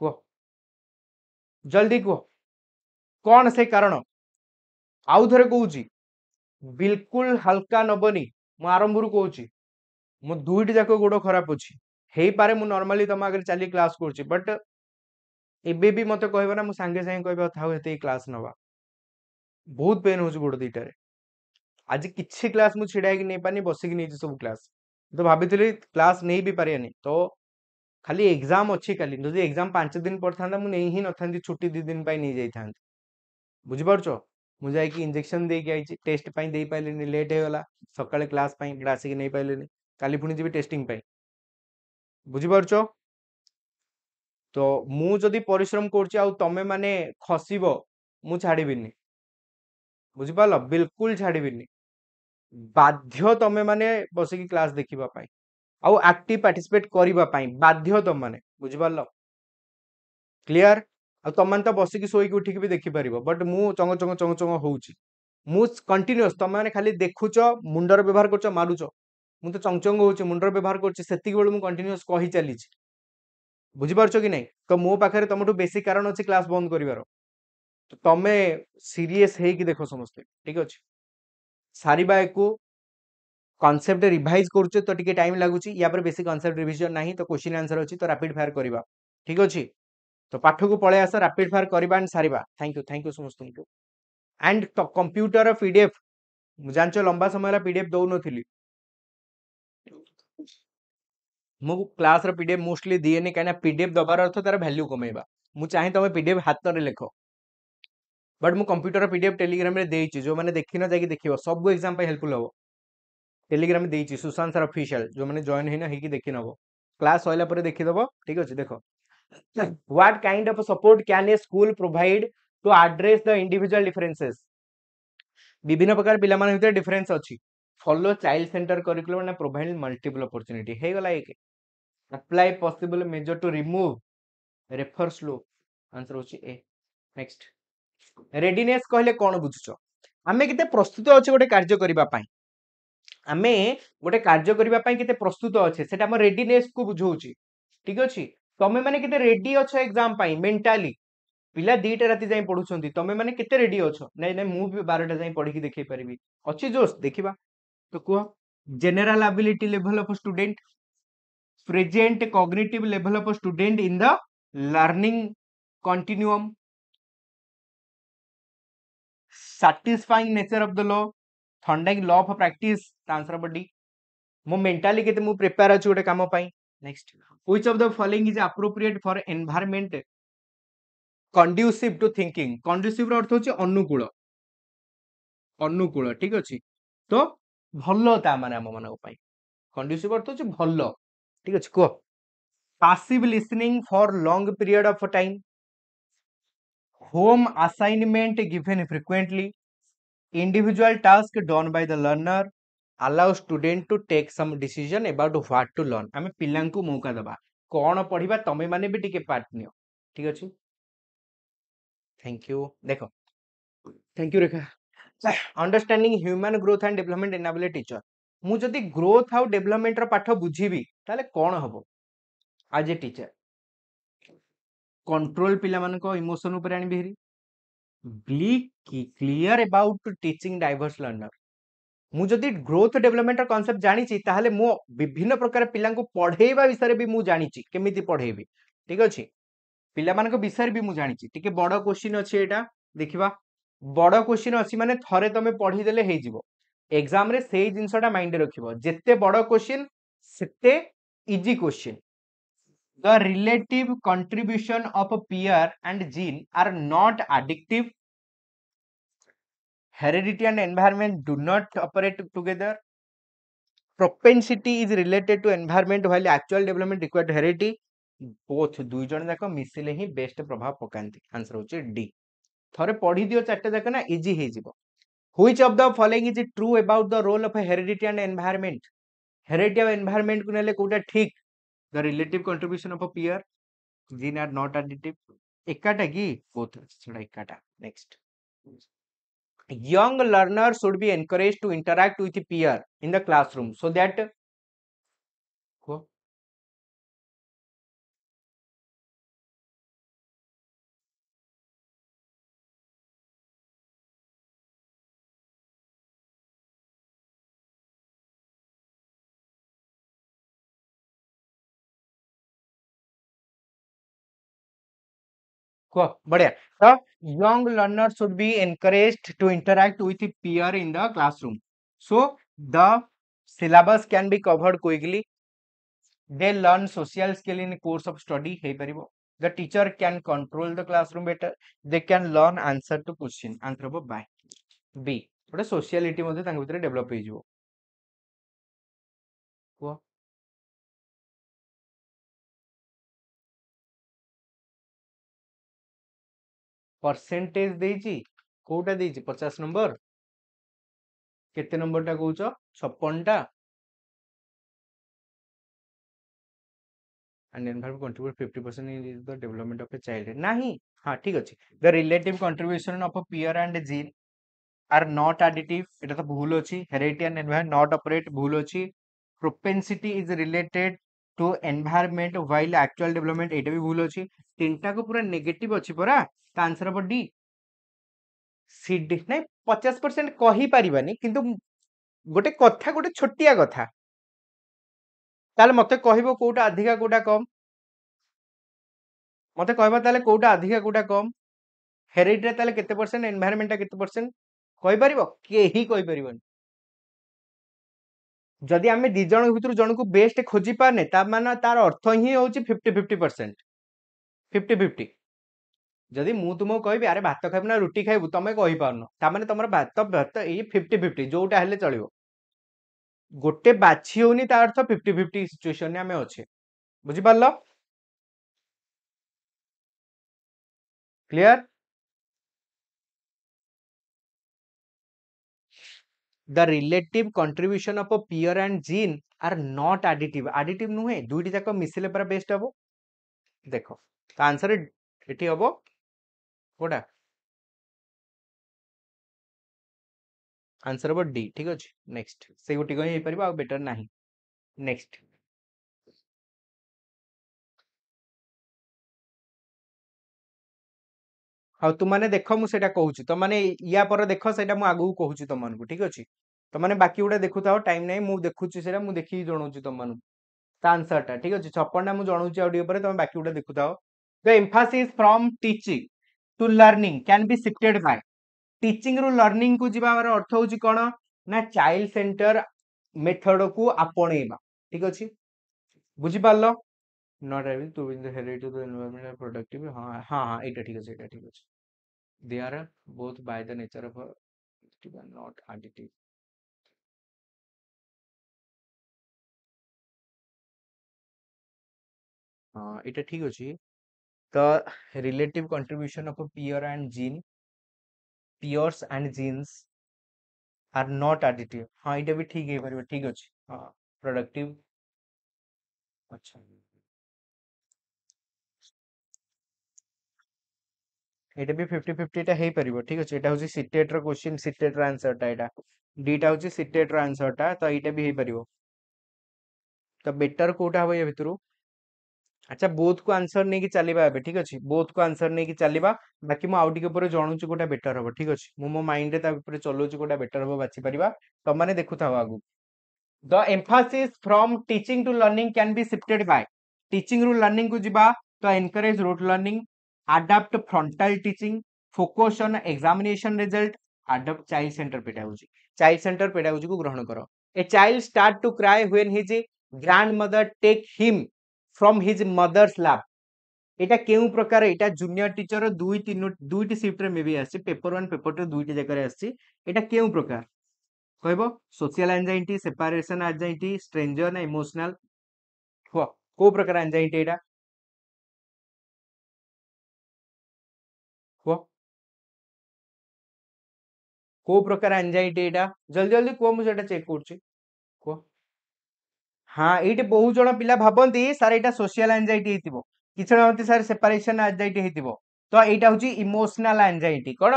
Speaker 1: को जल्दी को कौन से कारण आउ थरे कहूची बिल्कुल हल्का नबनी मु आरंभ रु कहूची मो दुईट जाक गोड़ खराब अछि हेई पारे मु नॉर्मली तम आगे चली क्लास करछि बट एबे भी मते कहबा ना मु संगे संगे कहबा थाउ हेते क्लास नबा बहुत पेन होछि गोड़ दीटारे आज किछि क्लास मु छिडा कि नै पानी बसिक नै सब क्लास तो भाबितली क्लास नै भी पारियानी तो खाली एग्जाम अछि खाली जदि एग्जाम 5 दिन पड़थांदा मु नै ही नथांदी छुट्टी 2 दिन पाई नै जाइथांदी बुझि पारछो मु जाई कि इंजेक्शन दे के आइछि टेस्ट पाई देई पाइलेनी लेट हे गला सकाळे क्लास पाई क्लास के नै पाइलेनी काली पुनी जिबी टेस्टिंग पाई बुझि पारछो तो मु जदि परिश्रम करछि आ तमे माने खसिबो मु छाड़ीबिनी बुझि पारलो बिल्कुल छाड़ीबिनी बाध्य तमे माने बसिकी क्लास देखिबा पाई आउ एक्टिव पार्टिसिपेट करिबा पाई बाध्य तम माने बुझि पारलो क्लियर आ तम माने तो बसिकी सोई के उठिक भी देखि परिबो बट मु चंग चंग चंग चंग होउची मु कंटीन्यूअस तम माने खाली देखुचो मुंडर व्यवहार करचो मारुचो मु तो चंग चंग होउची मुंडर व्यवहार करची सेतिक बेलु मु कंटीन्यूअस कहि चलीची बुझि पारछो कि नै तो मो पाखरे तमटु बेसी कारण अछि क्लास बंद करिवारो तो तमे सीरियस हे कि देखो समस्ते ठीक अछि सारीबा एको कांसेप्ट रिवाइज करछे तो टिके टाइम लागुची या पर बेसी कांसेप्ट रिवीजन नाही तो क्वेश्चन आंसर अछि तो रैपिड फायर करिबा ठीक अछि तो पाठ को पळे आस रैपिड फायर करिबा एंड सारीबा थैंक यू समस्त को एंड तो कंप्यूटर पीडीएफ जानचो लंबा समय ला पीडीएफ दउ नथिली मु क्लास रो पीडीएफ मोस्टली दिएनी काना पीडीएफ दबार अर्थ तार वैल्यू कमेबा मु चाहे तमे पीडीएफ हाथ रे लेखो बट मु कंप्यूटर पीडीएफ टेलीग्राम रे देइची जो माने देखिनो जाकी देखिबो सब एग्जाम पे हेल्पफुल हो टेलीग्राम देइची सुशांत सर ऑफिशियल जो माने जॉइन हेना हेकी देखि नबो क्लास होइला परे देखि दबो ठीक अछि देखो what kind of support can a school provide to address the individual differences विभिन्न प्रकार पिला मान भीतर डिफरेंस अछि फॉलो चाइल्ड सेंटर करिकुलम ना प्रोवाइड मल्टीपल अपॉर्चुनिटी हे गला एक apply possible major to remove refer slow answer होची ए नेक्स्ट रेडीनेस कहले कोन बुझुचो आमे केते प्रस्तुत अछि गोटे कार्य करिबा पई आमे गोटे कार्य करिबा पई केते प्रस्तुत अछि सेटा हम रेडीनेस को बुझौची ठीक अछि तमे माने केते रेडी अछो एग्जाम पई मेंटली पिला दीटा राती जाई पढुछंती तमे माने केते रेडी अछो नै नै मु भी 12टा जाई पढी के देखै परिबी अछि जोश देखिबा तो को general ability level of student present cognitive level of a student in the learning continuum, satisfying nature of the law, thundering law of practice, the answer of D. मो मेंटाली केते मु प्रिपेयर अछि गोटे काम पई. Next, which of the following is appropriate for environment conducive to thinking? conducive ର अर्थ होची अनुकूल, अनुकूल ठीक अछि. तो भलो ता माने हम मानक पई conducive अर्थ होची भलो ठीक अछि. को passive listening for long period of time, home assignment given frequently, individual task done by the learner, allow student to take some decision about what to learn. आमे पिलांकु मौका दबा कोन पढिबा तमे माने भी टिके पार्ट नियो ठीक अछि. Thank you. देखो thank you Rekha. Understanding human growth and development enable teacher. मु जदि ग्रोथ आउ डेवलपमेंट रो पाठ बुझीबी ताले कोन हबो आज ए टीचर. कंट्रोल पिला मानको इमोशन ऊपर आनी बिहरी. Be clear about teaching diverse learner. मु जदि ग्रोथ डेवलपमेंट कॉन्सेप्ट जानी ची ताहले मु विभिन्न प्रकार पिलांको पढेइबा विषय भी मु जानी ची केमिति पढेइबी ठीक अछि. पिला मानको विषय भी मु जानी ची. टिके बड़ क्वेश्चन अछि एटा देखिबा. बड़ क्वेश्चन अछि माने थरे तमे पढी देले हेइ जिवो. एग्जाम रे सेही जिंसटा माइंड रखिबो. जेते बड़ क्वेश्चन सेते easy question. The relative contribution of peer and gene are not addictive. Heredity and environment do not operate together. Propensity is related to environment while actual development required heredity. Both दुई जन जाक मिसिले ही best प्रभाव पकांती. Answer होचे D. थरे पढ़ी दियो चारटे जाक ना इजी हे जिवो. Which of the following is true about the role of heredity and environment? Heredity and environment को नेले कोटा ठीक. The relative contribution of a peer, gene are not additive. एकाटा की both छड़ा एकाटा. Next, young learners should be encouraged to interact with peer in the classroom so that बढ़िया. तो young learners should be encouraged to interact with peer in the classroom so the syllabus can be covered quickly. They learn social skill in course of study hey परिबो. The teacher can control the classroom better. They can learn answer to question. Answer हो by B. गोटे सोशियलिटी मध्ये तांग भितर develop हे जिवो. को percentage देइची Kota देइची 50 number केते number टा कहउचो 56 टा and environment contribute 50% in the development of a child. नहीं हाँ ठीक अछि. The relative contribution of a peer and gene are not additive. एटा तो भूल अछि. Heredity and environment not operate भूल अछि. Propensity is related to environment while actual development एटा भी भूल अछि. तीनटा को पूरा नेगेटिव अछि परा. त answer of D. C D नहीं 50% कहि परिबानी किंतु गोटे कथा गोटे छोटिया कथा ताले मते कहबो कोटा अधिका कोटा कम. मते कहबा ताले कोटा अधिका कोटा कम. हेरिडिटी ताले केते परसेंट एनवायरनमेंट केते परसेंट कहि परिबो केही कहि परिबोनी. जदि आमे दि जण भितर जण को बेस्ट खोजि पाने ता माने तार अर्थ ही होची 50-50%. 50-50. जदि मु तुमको कहबी अरे भात खाइबु ना रोटी खाइबु तमे कहि पारनो ता माने तमर भात भात ए 50-50 जोटा हेले चलिबो. गोटे बाछि होनी ता अर्थ 50-50 सिचुएशन ने आमे अछि. बुझि पारलो? Clear? The relative contribution of a peer and gene are not additive. Additive नुहे दुईटी जाक मिसिले पर बेस्ट हबो. देखो आंसर एठी हबो कोडा आंसर हबो डी. ठीक अछि. नेक्स्ट से गोटी कहि परिबा आ बेटर नाही. नेक्स्ट हाँ तुम मैंने देख मुझे कहूँ तुम मैंने या पर देख से आगू कहूँ तुम ठीक अच्छे तुम मैंने बाकी गुड़ा देखु था टाइम नहीं मुझे देखुची से देखिए जनाऊँ तुम ତା आंसर टा ठीक अछि 56 टा मु जणौची आ ऊपर तमे बाकी उडा देखुताओ the emphasis from teaching to learning can be shifted by teaching रु लर्निंग को जिबार अर्थ होची कोन ना चाइल्ड सेंटर मेथड को आपणेबा ठीक अछि बुझी पारलो not able to win the heritage to the environment productive हां हां हां एटा ठीक अछि एटा ठीक अछि they are both by the nature of not additive हां एटा ठीक अछि तो relative contribution of peer and gene peers and genes are not additive हाँ ये भी ठीक है परिबा ठीक अछि हाँ प्रोडक्टिव अच्छा एटा भी 50-50 टा हे परिबो ठीक अछि एटा होची सिटेट रो क्वेश्चन सिटेट रो आंसर टा एटा डीटा होची सिटेट रो आंसर टा तो एटा भी हे परिबो तो बेटर कोटा हबो ये भितरु अच्छा बोथ को आंसर नै कि चलीबा एबे ठीक अछि बोथ को आंसर नै कि चलीबा बाकी मु आउटी के ऊपर जणुची कोटा बेटर हबो ठीक अछि मु मो माइंड रे ता ऊपर चलोची कोटा बेटर हबो बाछि परिबा त माने देखुथाओ आगु the emphasis from teaching to learning can be shifted by teaching ru learning को जिबा तो encourage rote learning adapt frontal teaching focus on examination result adopt child center pedagogy को ग्रहण करो a child start to cry when his grandmother take him from his mother's lap एटा केउ प्रकार एटा junior teacher दुईटी shift रे मे भी आसी paper 1 paper 2 दुईटी जगह रे आसी एटा केउ प्रकार कहबो social anxiety separation anxiety stranger ना इमोशनल हो को प्रकार एंजाइटी एटा हो को प्रकार एंजाइटी एटा जल्दी जल्दी को मु सेटा चेक करछि को हाँ एटे बहुत जण पिला भाबंती सर एटा सोशल एंजाइटी हेतिबो किछ नहति सर सेपरेशन एंजाइटी हेतिबो तो एटा होची इमोशनल एंजाइटी कोन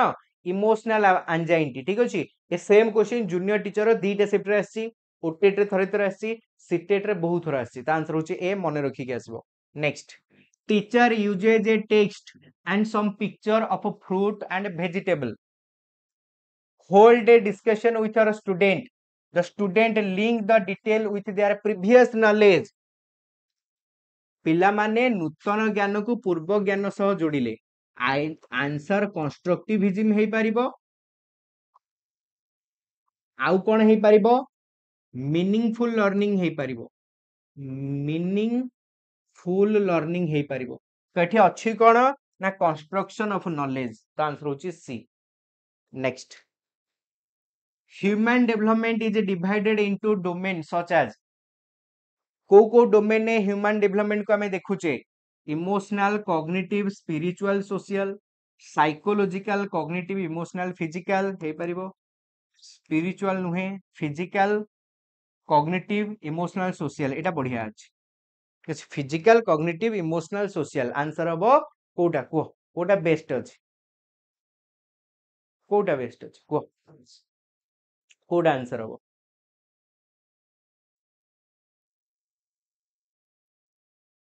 Speaker 1: इमोशनल एंजाइटी ठीक अछि ए सेम क्वेश्चन जूनियर टीचर दीटा शिफ्ट रे आसी ओटेट रे थरे थरे आसी सिटेट रे बहुत थरा आसी ता आंसर होची ए मने रखी के आसीबो next teacher uses a text and some picture of a fruit and vegetable hold a discussion with our student the student link the detail with their previous knowledge पिला माने नूतन ज्ञान को पूर्व ज्ञान सह जोड़िले आंसर कंस्ट्रक्टिविज्म हे परिबो आउ कोन हे परिबो मीनिंगफुल लर्निंग हे परिबो मीनिंगफुल लर्निंग हे परिबो कठी अछि कोन ना कंस्ट्रक्शन ऑफ नॉलेज तो आंसर होची सी next human development is divided into domains such as को डोमेन ने ह्यूमन डेवलपमेंट को हमें देखुचे emotional cognitive spiritual social psychological cognitive emotional physical हे परिबो स्पिरिचुअल नुहे फिजिकल कॉग्निटिव इमोशनल सोशल एटा बढ़िया अछि physical cognitive emotional social answer हबो कोटा बेस्ट अछि कोटा बेस्ट अछि कोटा आंसर हबो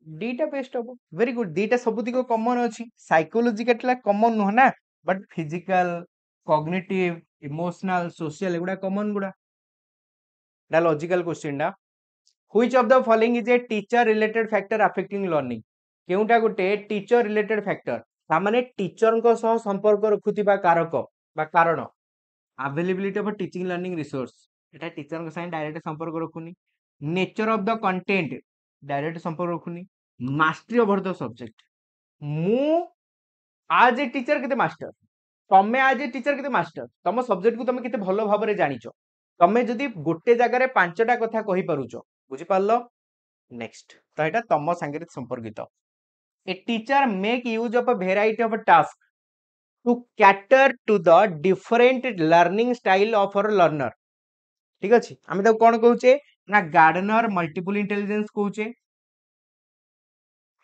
Speaker 1: दीटा बेस्ट हबो वेरी गुड दीटा सबुति को कॉमन अछि साइकोलॉजी केटला कॉमन न ना but physical cognitive emotional social एगुडा कॉमन गुडा दा लॉजिकल क्वेश्चन डा which of the following is a teacher related factor affecting learning केउटा गुटे टीचर रिलेटेड फैक्टर ता माने टीचर को सह संपर्क रखुतिबा कारक बा कारण availability of teaching learning resource एटा टीचर के साथ डायरेक्ट संपर्क रखुनी nature of the content direct संपर्क रखुनी मास्टरी ओवर द सब्जेक्ट मु आज ए टीचर केते मास्टर तमे आज ए टीचर केते मास्टर तम सब्जेक्ट को तमे केते भलो भाबरे जानिचो तमे जदी गोटे जगह रे पांचटा कथा कहि पारुचो बुझि पारलो नेक्स्ट तो एटा तम संगे संपर्कित a teacher make use of a variety of task to cater to the different learning style of our learner ठीक अछि हम त कोन कहउचे ना गार्डनर मल्टीपल इंटेलिजेंस कहउचे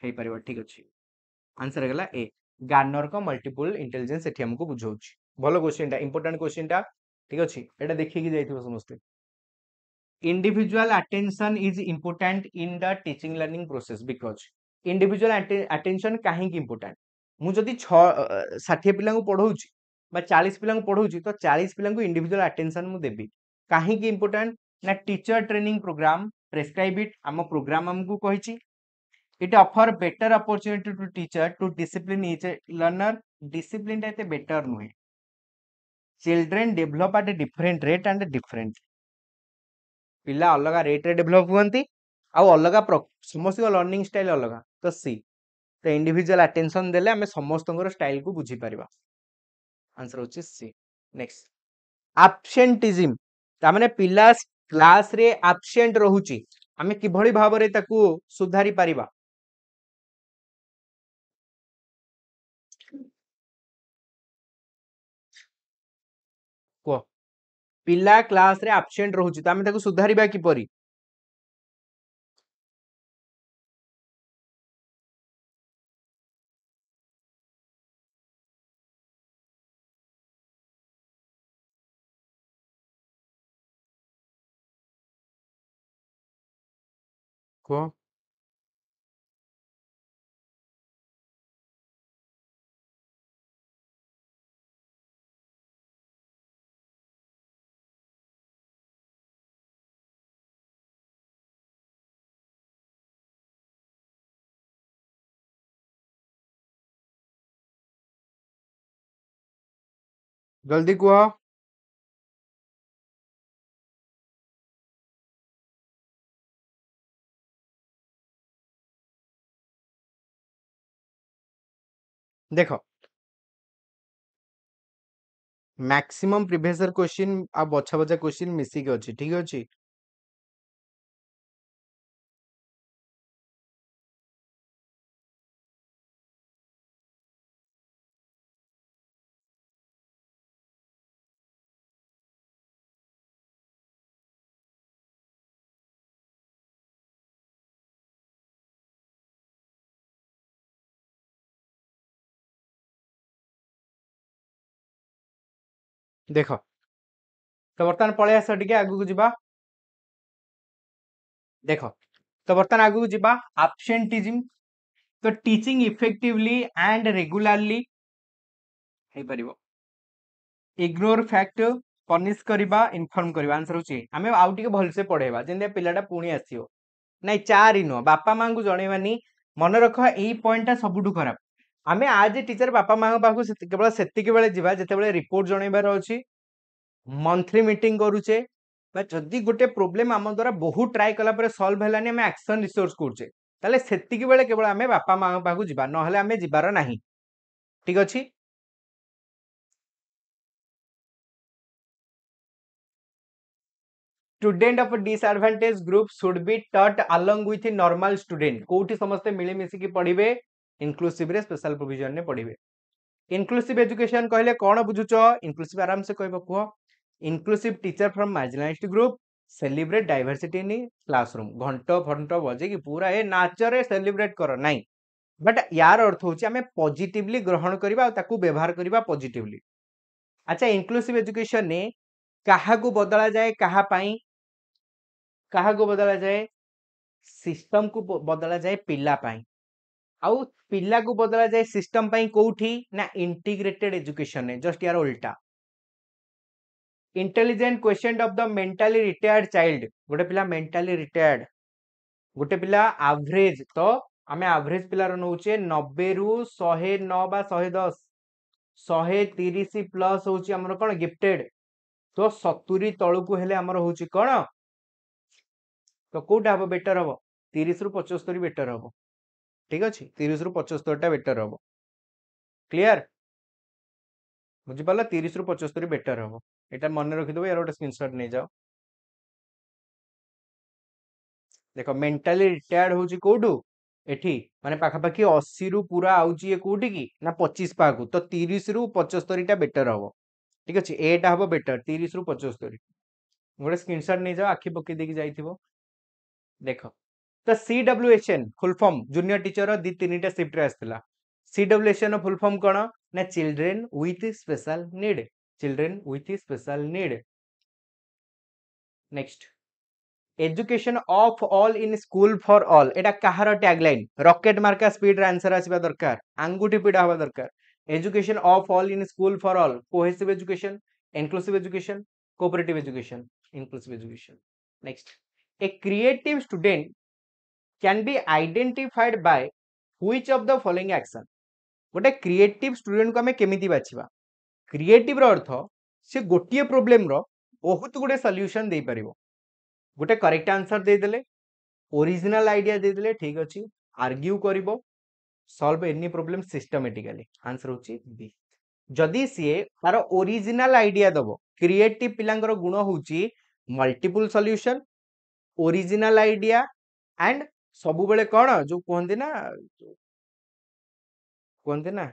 Speaker 1: हे परिबो ठीक अछि आंसर गला ए गार्डनर को मल्टीपल इंटेलिजेंस एठी हमको बुझौछि भलो क्वेश्चन टा इंपोर्टेंट क्वेश्चन टा ठीक अछि एटा देखि कि जाइथिबो समस्त individual attention is important in the teaching learning process because individual attention काहे कि important मु जदी 60 पिला को पढौछि बा 40 पिला को पढौछि तो 40 पिला को इंडिविजुअल अटेंशन मु देबी काहे कि important ना teacher training programme prescribe it आम प्रोग्राम आमको कही it offer better opportunity to teacher to discipline each learner discipline एते बेटर नुहे children develop at different rate and different पिला अलग रेट रे डेभलप हुअंती आउ अलग समस्त लर्निंग स्टाइल अलग तो सी तो इंडिविजुअल अटेंशन देले आमे समस्त स्टाइल को बुझी परिबा आंसर होची सी नेक्स्ट एब्सेंटिज्म तामाने पिला क्लास रे एब्सेंट रहुची आमे किभଳି भाबरे ताकू सुधारी परिबा को पिला क्लास रे एब्सेंट रहुची त आमे ताकू सुधारीबा किपरि को जल्दी को देखो मैक्सिमम प्रीवियस ईयर क्वेश्चन आ बछा बछा क्वेश्चन मिसी के अछि ठीक अछि देखो तो बर्तमान पळे आस टिके आगु को जिबा देखो तो बर्तमान आगु को जिबा एब्सेंटिज्म तो टीचिंग इफेक्टिवली एंड रेगुलरली हे परिबो इग्नोर फैक्ट पनिश करबा इन्फॉर्म करबा आंसर होची हमें आउ टिके भल से पढेबा जेंदे पिलाटा पुणी आसीओ नाइ चारि नो बापा मां को जणेबानी मन रख एई पॉइंटटा सबुठु खराब आमे आज टीचर बापा मां पाखु केवल सेतिके बेले जिबा जेते बेले रिपोर्ट जणेबार अछि मंथली मीटिंग करूचे जदि गोटे प्रोब्लेम आम द्वारा बहुत ट्राए कला परे सॉल्व हेलानी आमे एक्शन रिसोर्स करछे ताले सेतिके बेले केवल आमे बापा मां पाखु जिबा नहले आमे जिबार नाही ठीक अछि student of disadvantage group should be taught along with normal student कोठी समस्त मिले मिसी की पढ़िबे इंक्लूसिव रे स्पेशल प्रोविजन ने पढ़िबे इंक्लूसिव एजुकेशन कहले कोन बुझुचो इंक्लूसिव आराम से कहबो को inclusive teacher from marginalised group celebrate diversity in classroom घंटो फंटो बजे की पूरा ए नाचरे सेलिब्रेट करो नाही बट यार अर्थ होची हमें पॉजिटिवली ग्रहण करबा ताकू व्यवहार करबा पॉजिटिवली अच्छा इंक्लूसिव एजुकेशन ने काहा को बदला जाए कहा को बदला जाए सिस्टम को बदला जाए पिला पाई आउ पिला को बदला जाए सिस्टम पाई कोठी ना इंटीग्रेटेड एजुकेशन ने जस्ट यार उल्टा intelligent question of the mentally retired child गोटे पिला मेंटली रिटायर्ड गोटे पिला एवरेज तो आमे एवरेज पिला रो नउचे 90 रु 109 बा 110 130 प्लस होची हमर कोन गिफ्टेड तो 70 तळु को हेले हमर होची कोन तो कोटा हम बेटर हम 30 रु 75 बेटर हम ठीक अछि 30 रु 75 टा बेटर हम क्लियर बुझी पाला 30 रु 75 बेटर हम एटा मन रखि दबो यार ओटा स्क्रीनशॉट नै जाओ देखो मेंटली रिटायर्ड होची कोडू एठी माने पाखा पाखी 80 रु पूरा आउची ए कोठी की ना 25 पाकू तो 30 रु 75 टा बेटर हम ठीक अछि एटा हबो बेटर 30 रु 75 गोटे स्क्रीनशॉट नै जाओ आखि पके देकी जाइथिबो देखो तो CWSN full form junior teacher दी तीनटा शिफ्ट रे आस्थिला CWSN फुल फॉर्म कोन ना children with special need children with special need next education of all in school for all एटा कहार टैगलाइन रॉकेट मार्का स्पीड रे आंसर आसीबा दरकार आंगुठी पीड़ा होबा दरकार education of all in school for all cohesive education inclusive education cooperative education inclusive education next a creative student can be identified by which of the following action गोटे creative student को आम केमिति बाछिबा क्रिएटिव रो अर्थ से गोटे problem रो बहुत गुडे solution दे परिबो गोटे correct answer दे देले ओरिजिनल आइडिया दे देले ठीक अछि आर्ग्यू करिवो solve any problem systematically answer होची बी जदि सी तार ओरिजिनल आइडिया दबो क्रिएटिव पिलांकर गुण होची multiple solution original idea and सबु बेले कोन जो कहते ना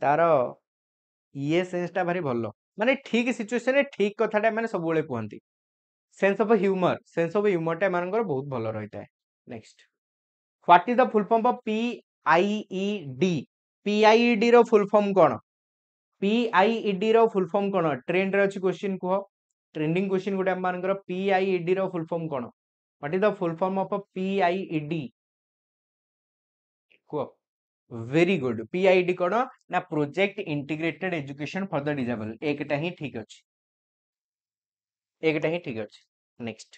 Speaker 1: तार ये सेंसटा भारी भलो माने ठीक सिचुएशन रे ठीक कथाटा माने सब बेले कहंती सेंस ऑफ ह्यूमर टा मानकर बहुत भलो रहता है next what is the full form of PIED PIED रो फुल फॉर्म कोन पीआईईडी रो फुल फॉर्म कोन ट्रेंड रे अछि क्वेश्चन को ट्रेंडिंग क्वेश्चन गुडा मानकर पीआईईडी रो फुल फॉर्म कोन what is the full form of PIED को वेरी गुड पीआईडी कोन ना project integrated education for the disable एकटा ही ठीक अछि next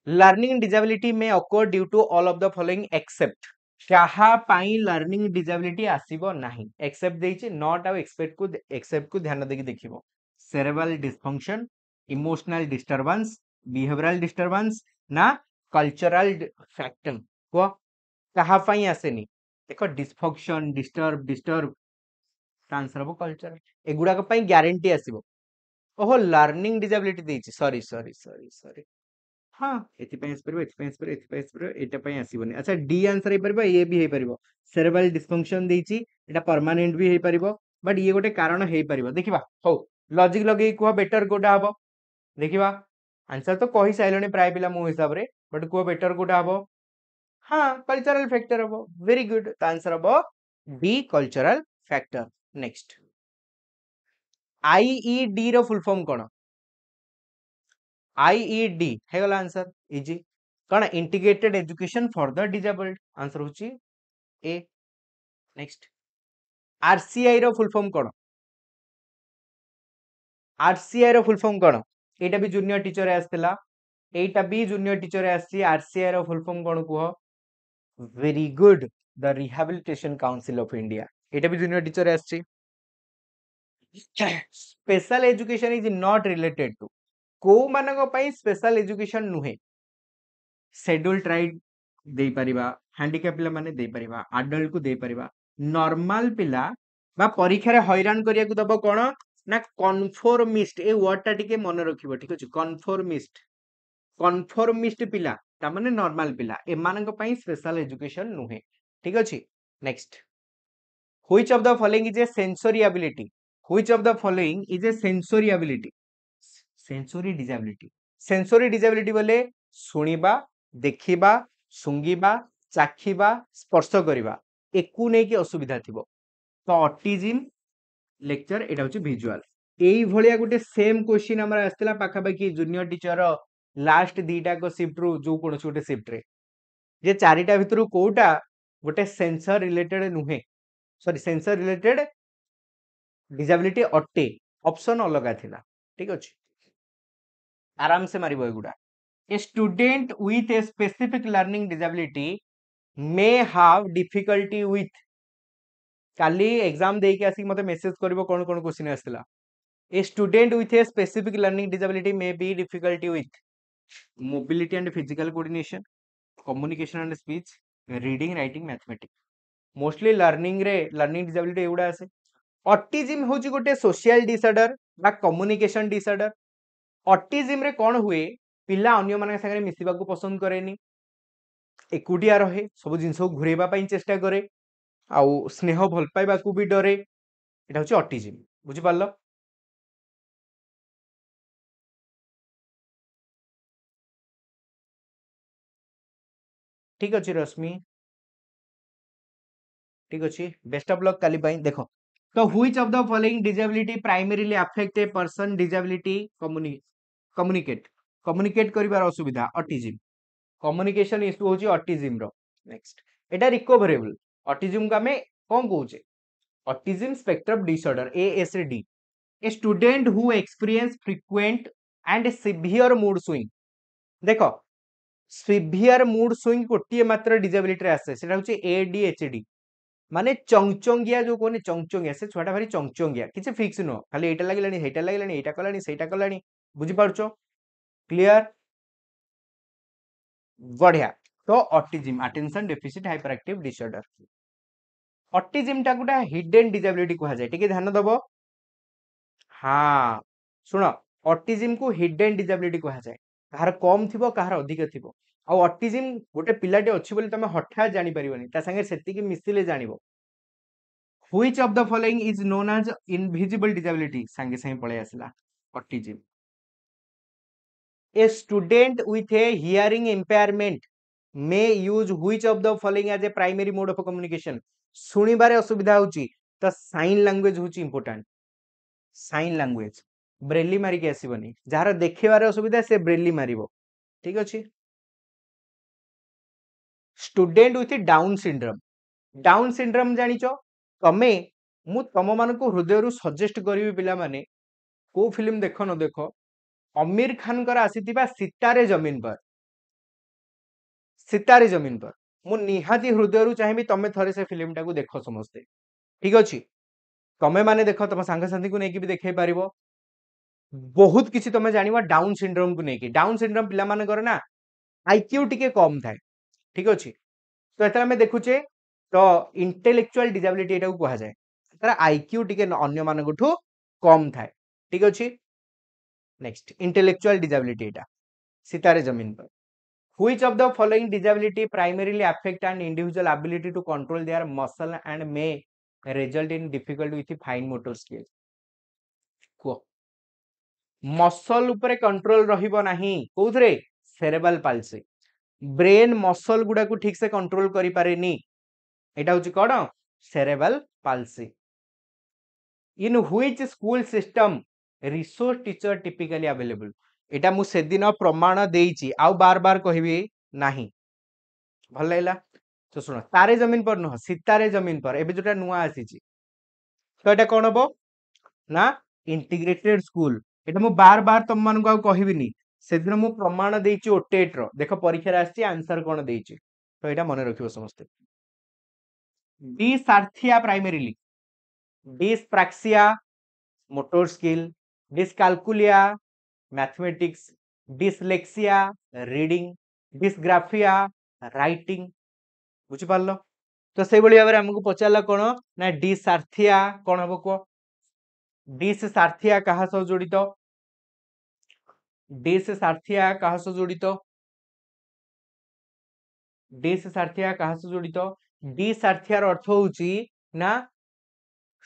Speaker 1: learning disability may occur due to all of the following except जहा पाई लर्निंग डिसेबिलिटी आसीबो नाही एक्सेप्ट देछि नॉट आउ एक्सेप्ट को ध्यान देकी देखिबो cerebral dysfunction emotional disturbance behavioral disturbance ना कल्चरल फैक्टर को कहा पाई आसेनी देखो डिसफंक्शन डिस्टर्ब आंसर हो कल्चर एगुडा को पाई गारंटी आसीबो ओहो लर्निंग डिसेबिलिटी देछि सॉरी हाँ एथिपाई एटा पाई आसीबोनी अच्छा डी आंसर हे परबो ए भी हे परबो सेरेब्रल डिसफंक्शन देछि एटा परमानेंट भी हे परबो बट ये गोटे कारण हे परबो देखिबा हो लॉजिक लगे को बेटर कोडा हबो देखिबा आंसर तो कहि साइलनी प्राय पिला मो हिसाब रे बट को बेटर कोडा हबो हाँ कल्चरल फैक्टर हबो वेरी गुड त आंसर हबो B cultural factor next IED रो फुल फॉर्म कोन आईईडी हे गला आंसर इजी कौन integrated education for the disabled answer होची ए नेक्स्ट आरसीआई रो फुल फॉर्म कोन आरसीआई रो फुल फॉर्म कोन एटा भी जूनियर टीचर आस्थिला एटा भी जूनियर टीचर आसी आरसीआई रो फुल फॉर्म कोन कुहो very good the rehabilitation council of India एटा भी जूनियर टीचर आसी special education is not related to को मानक पई स्पेशल एजुकेशन नुहे शेड्यूल ट्राइब दे परिबा हैंडिकैप पिला माने दे परिबा एडल्ट को दे परिबा नॉर्मल पिला बा परीक्षा रे हैरान करिया को दबो कोन ना कन्फर्मिस्ट ए वर्ड टा टिके मन रखिबो ठीक अछि कन्फर्मिस्ट पिला ता माने नॉर्मल पिला ए मानक पई स्पेशल एजुकेशन नुहे ठीक अछि next which of the following is A sensory ability which of the following is A sensory ability sensory disability बोले सुनिबा देखिबा सुंगिबा चाखिबा स्पर्श करिबा एकु नै कि असुविधा थिबो तो ऑटिज्म लेक्चर एटा होची विजुअल एई भलिया गुटे सेम क्वेश्चन हमरा आस्थिला पाखा पाखी जूनियर टीचर लास्ट दीटा को शिफ्ट रु जो कोनोस गुटे शिफ्ट रे जे चारिटा भितरु कोउटा गुटे सेंसर रिलेटेड नुहे सॉरी सेंसर रिलेटेड डिसेबिलिटी अटे ऑप्शन अलगा थिला ठीक अछि आराम से मारिबो एगुडा a student with a specific learning disability may have difficulty with काली एग्जाम दे के आसी मते मेसेज करबो कोन कोन क्वेश्चन आस्थिला a student with a specific learning disability may be difficulty with mobility and physical coordination communication and speech reading writing mathematics mostly learning disability एगुडा आसे ऑटिज्म होची गोटे सोशल डिसऑर्डर बा कम्युनिकेशन डिसऑर्डर ऑटिज्म रे कोन हुए पिला अन्य मानक संगे मिसिबा को पसंद करेनी एकुटिया रहे सब जिंस को घुरेबा पई चेष्टा करे आउ स्नेह भल पाइबा को भी डरे एटा होची ऑटिज्म बुझि पारलो ठीक अछि रश्मि ठीक अछि बेस्ट ऑफ लक काली पई देखो तो which of the following disability primarily affect a person disability communicate करिवार असुविधा ऑटिज्म कम्युनिकेशन इश्यू होची ऑटिज्म रो नेक्स्ट एटा रिकवरेबल ऑटिज्म का में कोन कहूचे autism spectrum disorder ASD a student who experience frequent and severe mood swing देखो सिवियर मूड स्विंग गोटे मात्र डिजेबिलिटी आसे सेटा होची एडीएचडी माने चंगचंगिया जो कोने चंगचंगिया से छुआटा भारी चंगचंगिया किछि फिक्स नो खाली एटा लागिलानी हेटा लागिलानी एटा कलानी सेटा कलानी बुझी पारछो क्लियर बढ़िया तो autism attention deficit hyper active disorder autism टा गुटा हिडन डिजेबिलिटी कहा जाय ठीक ध्यान दबो हाँ सुनो ऑटिज्म को हिडन डिजेबिलिटी कहा जाय कहार कम थिबो कहार अधिक थिबो आ ऑटिज्म गोटे पिलाटे अछि बोली तमे हठात जानि परिबोनी ता संगे सेति मिसिले जानिबो which of the following is known as invisible disability संगे संगे पळे आसला autism a student with a hearing impairment may use which of the following as a primary mode of communication सुनिबारे असुविधा होची तो साइन लैंग्वेज होची इंपोर्टेंट साइन लैंग्वेज ब्रेली मारी के आसीबनी जार देखिबारे असुविधा से ब्रेली मारिबो ठीक अछि स्टूडेंट विथ डाउन सिंड्रोम जानिचो तमे मु तम मान को हृदय रु सजेस्ट करिवि पिला माने को फिल्म देखो न देखो आमिर खान कर आसीतिबा सितारे जमीन पर मु निहाती हृदय रु चाहिबी तमे थरे से फिल्म टाको देखो समस्ते ठीक अछि तमे माने देखो तम सांग साथी को नेकी भी देखै पारिबो बहुत किछि तमे जानिबा डाउन सिंड्रोम को नेकी डाउन सिंड्रोम पिला माने कर ना आईक्यू टिके कम थाए ठीक अछि तो एतरा में देखुचे तो इंटेलेक्चुअल डिसेबिलिटी एटा को कहा जाय एतरा आईक्यू टिके अन्य मानकठू कम थाए ठीक अछि नेक्स्ट इंटेलेक्चुअल डिसेबिलिटी एटा सितारे जमीन पर which of the following disability primarily affect an individual ability to control their muscle and may result in difficulty with fine motor skills को मसल ऊपर कंट्रोल रहिबो नाही कोथरे सेरेब्रल पाल्सी ब्रेन मसल गुडा को ठीक से कंट्रोल करि पारेनी एटा होची कोन cerebral palsy in which school system resource teacher typically available एटा मु सेदिन प्रमाण देइची आउ बार बार कहबी नाही भल लागला तो सुनो तारे जमीन पर न सितारे जमीन पर एबे जोटा नुआ आसीची तो एटा कोन हबो ना इंटीग्रेटेड स्कूल एटा मु बार बार तुम मान को कहबिनी सेदिन मु प्रमाण देइची ओटेट रो देखो परीक्षा रे आसी आंसर कोन देइची तो एटा मने रखिबो समस्त dysarthria primarily dyspraxia motor skill dyscalculia mathematics dyslexia reading dysgraphia writing बुझी पारलो तो से बळी भाबरे हमकु पचारला कोन ना डिसार्थिया कोन हबो को डिसार्थिया कहा सह जडित डिसार्थिया कहा सह जडित डिसार्थिया कहा सह जडित डिसार्थियार अर्थ होउची ना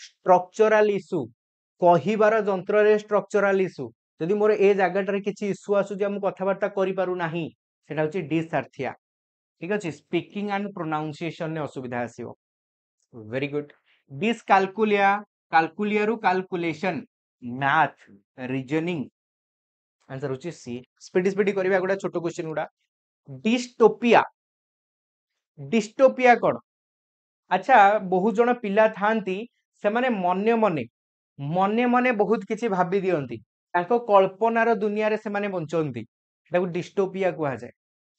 Speaker 1: स्ट्रक्चरल इशू कहिबार जंत्र रे स्ट्रक्चरल इशू जदि मोर ए जागाटारे किछि इशू आसु जे हम कथाबार्ता करि पारु नाही सेटा होची डिसार्थिया ठीक अछि स्पीकिंग एंड प्रोनाउंसिएशन ने असुविधा आसीबो वेरी गुड डिसकाल्कुलिया काल्कुलिया रु कैलकुलेशन मैथ रीजनिंग आंसर होची सी स्पीडी स्पीडी करबा गुडा छोटो क्वेश्चन गुडा डिस्टोपिया डिस्टोपिया कोन अच्छा बहुत जन पिला थांती से माने मने मने मने मने बहुत किछि भाबी दियंती ताको कल्पनार दुनिया रे से माने बंचंती ताको डिस्टोपिया कहा जाय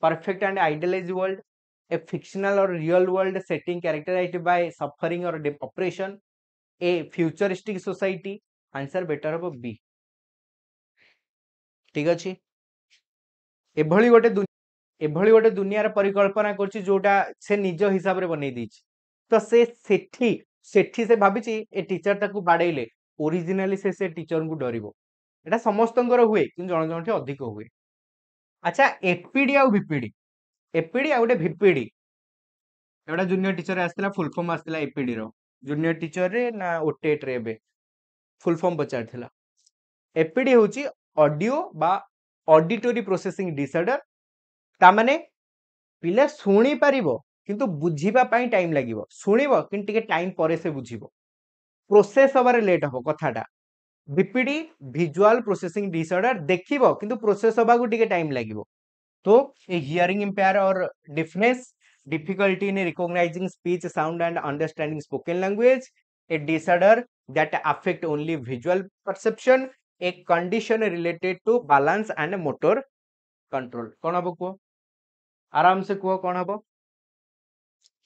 Speaker 1: perfect and idealized world a fictional और real world setting characterized by suffering और oppression a futuristic society answer better हो बी ठीक अछि एभली गोटे दुनियार परिकल्पना करछि जोटा से निज हिसाब रे बनै दैछि तो से सेठी से भाबिछि ए टीचर ताकू बाडैले ओरिजिनली से टीचर को डरिबो एटा समस्तंकर हुए कि जण जणठी अधिक हुए अच्छा एपीडी आ बीपीडी एपीडी आ गोटे वीपीडी एटा जूनियर टीचर आस्थिला फुल फॉर्म आस्थिला एपीडी रो जूनियर टीचर रे ना ओटेट रे बे फुल फॉर्म पचारथिला एपीडी होची ऑडियो बा ऑडिटरी प्रोसेसिंग डिसऑर्डर ता माने पिला सुनी पारिबो किंतु बुझीबा पई टाइम लागिबो सुनिबो किंतु टिके टाइम परे से बुझीबो प्रोसेस हबारे लेट हबो कथाटा बीपीडी विजुअल प्रोसेसिंग डिसऑर्डर देखिबो किंतु प्रोसेस हबा को टिके टाइम लागिबो तो ए हियरिंग इम्पेयर और deafness difficulty in recognizing speech sound and understanding spoken language a disorder that affect only visual perception a condition related to balance and motor control कौन हबो को आराम से कह कौन हम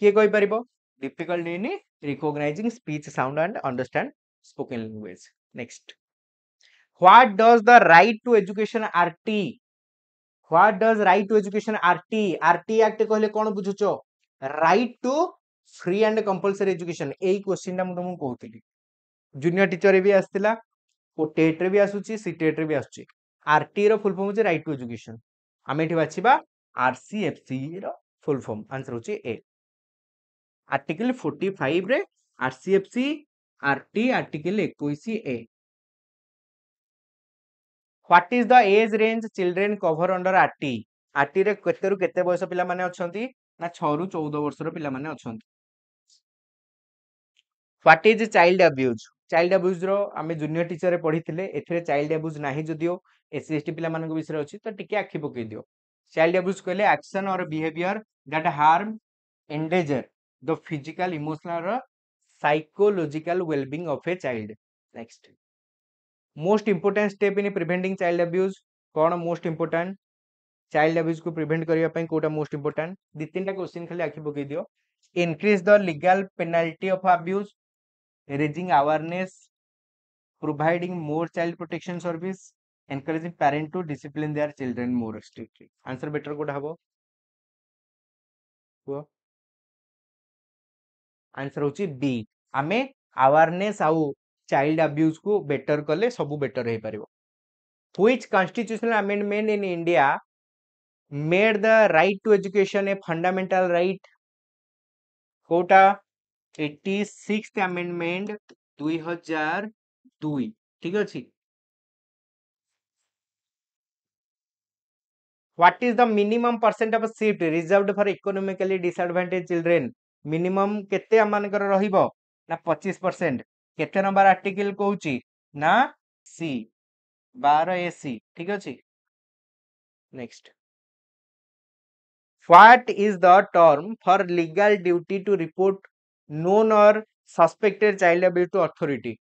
Speaker 1: किए कहि परिबो difficult in recognizing speech sound and understand spoken language next what does the right to education RT what does right to education RT RT act कहले कोन बुझुचो right to free and compulsory education एई question ता तुमको कहूतली junior teacher रे भी आस्तिला ओटेट रे भी आसुची सीटेट रे भी आसुची आरटी रो फुल फॉर्म होची राइट टू एजुकेशन आमे एठी बाछिबा आरसीएफसी रो फुल फॉर्म आंसर होची ए आर्टिकल 45 रे RCFC RT article 21 A what is the age range children cover under RT RT रे केते रु केते बयस पिला माने अछंती ना 6 रु 14 वर्ष रो पिला माने अछंती व्हाट इज चाइल्ड अब्यूज रो आमे जूनियर टीचर रे पढिथिले एथिरे चाइल्ड अब्यूज नाही जदियो एससीएसटी पिला मानक विषय अछि त टिके आखि पकई दियो चाइल्ड अब्यूज कहले एक्शन और behavior that harm endanger the physical emotional और psychological wellbeing of a child next most important step in preventing child abuse कौन मोस्ट इंपोर्टेंट चाइल्ड अब्यूज को प्रिवेंट करिया पई कोटा मोस्ट इंपोर्टेंट दी तीनटा क्वेश्चन खाली आखि पकई दियो increase the legal penalty of abuse raising awareness providing more child protection service encouraging parent to discipline their children more strictly answer better कोटा हबो को आंसर होची बी आमे अवेयरनेस आउ चाइल्ड अब्यूज को बेटर कले सब बेटर हे परिबो which constitutional amendment in India made the right to education a fundamental right कोटा 86th अमेंडमेंट 2002 ठीक अछि what is the minimum percent of seat reserved for economically disadvantage children minimum केते अमानकर रहिबो ना 25% केते नंबर आर्टिकल कहूची ना सी 12 ए सी ठीक अछि next what is the term for legal duty to report known or suspected child abuse to authority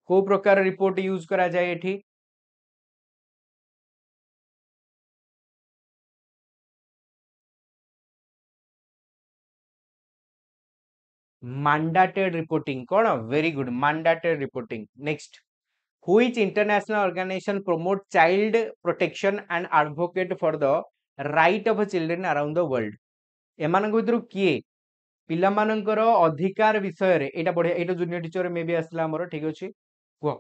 Speaker 1: को प्रकार रिपोर्ट यूज करा जाए एठी mandated reporting कौन very good mandated reporting next which international organization promote child protection and advocate for the right of children around the world एमानक भितरु किए पिला मानकर अधिकार विषय रे एटा बढ़िया एटा जूनियर टीचर मे भी आसला हमर ठीक अछि को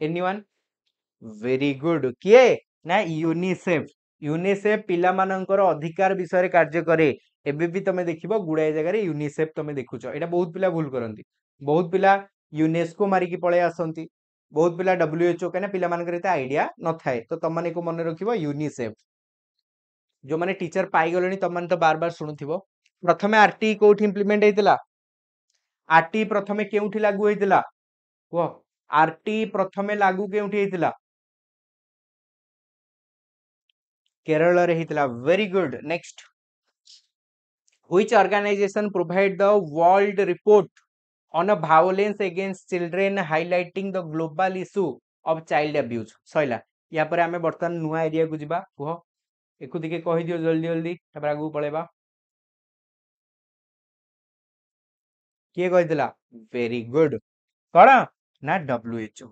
Speaker 1: एनीवन वेरी गुड किए ना यूनिसेफ यूनिसेफ पिला मानकर अधिकार विषय रे कार्य करे एबे भी तमे देखिबो गुडाय जगह रे यूनिसेफ तमे देखुचो एटा बहुत पिला भूल करंती बहुत पिला यूनेस्को मारी की पळे आसंती बहुत पिला डब्ल्यूएचओ कने पिला मानकर एते आईडिया न थाए तो तम माने को मन रखिबो यूनिसेफ जो माने टीचर पाई गलेनी तम माने तो बार बार सुनुथिबो प्रथमे आरटी कोठी इंप्लीमेंट हेतिला आरटी प्रथमे केउठी लागू हेतिला को आरटी प्रथमे लागू केउठी हेतिला केरल रे हेतिला very good next which organization provide the world report on a violence against children highlighting the global issue of child abuse सइला या पर हमें बर्तन नुआ एरिया को जिबा कहो एकु दिके कहि दियो जल्दी जल्दी तब आगु पळेबा के कहितला वेरी गुड कोन ना डब्ल्यूएचओ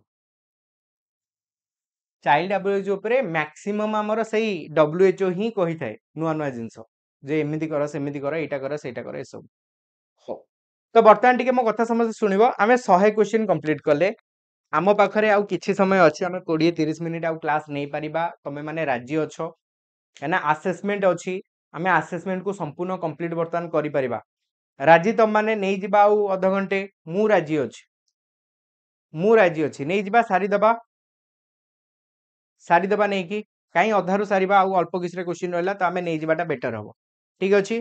Speaker 1: चाइल्ड अब्यूज ऊपर मैक्सिमम हमर सही डब्ल्यूएचओ ही कहि थाए नुआ नुआ जिंस जे एमिति कर सेमिति कर एटा कर सेटा कर ए सब हो तो बर्तमान टिके मो कथा समझ सुनिबो आमे 100 क्वेश्चन कंप्लीट करले आम पाखरे आउ किछि समय अछि आमे 20 30 मिनिट आउ क्लास नै परिबा तमे माने राजी अछो एना असेसमेंट अछि आमे असेसमेंट को संपूर्ण कंप्लीट बर्तमान करि परिबा राजी तम माने नै जिबा आउ आधा घंटे मु राजी अछि नै जिबा सारी दबा नै कि काई अधारु सारीबा आउ अल्प किछरे क्वेश्चन रहला त आमे नै जिबाटा बेटर हबो ठीक अछि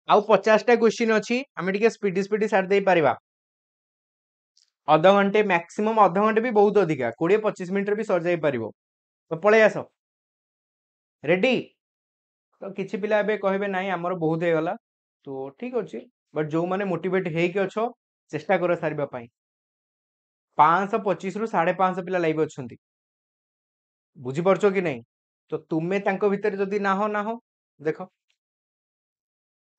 Speaker 1: आउ 50 टा क्वेश्चन अछि आमे टिके स्पीडी सार दे परिबा आधा घंटे मैक्सिमम आधा घंटे भी बहुत अधिका 20 25 मिनिट रे भी सर जाई परिबो तो पळे आसो रेडी तो किछि पिला एबे कहबे नाही हमर बहुत हे गला तो ठीक अछि बट जो माने मोटिवेट हेकि अछो चेष्टा करो सारिबा पई 525 रु 550 पिला लाइव अछंती बुझी परछो कि नहीं तो तुमे तांको भितर जदी ना हो देखो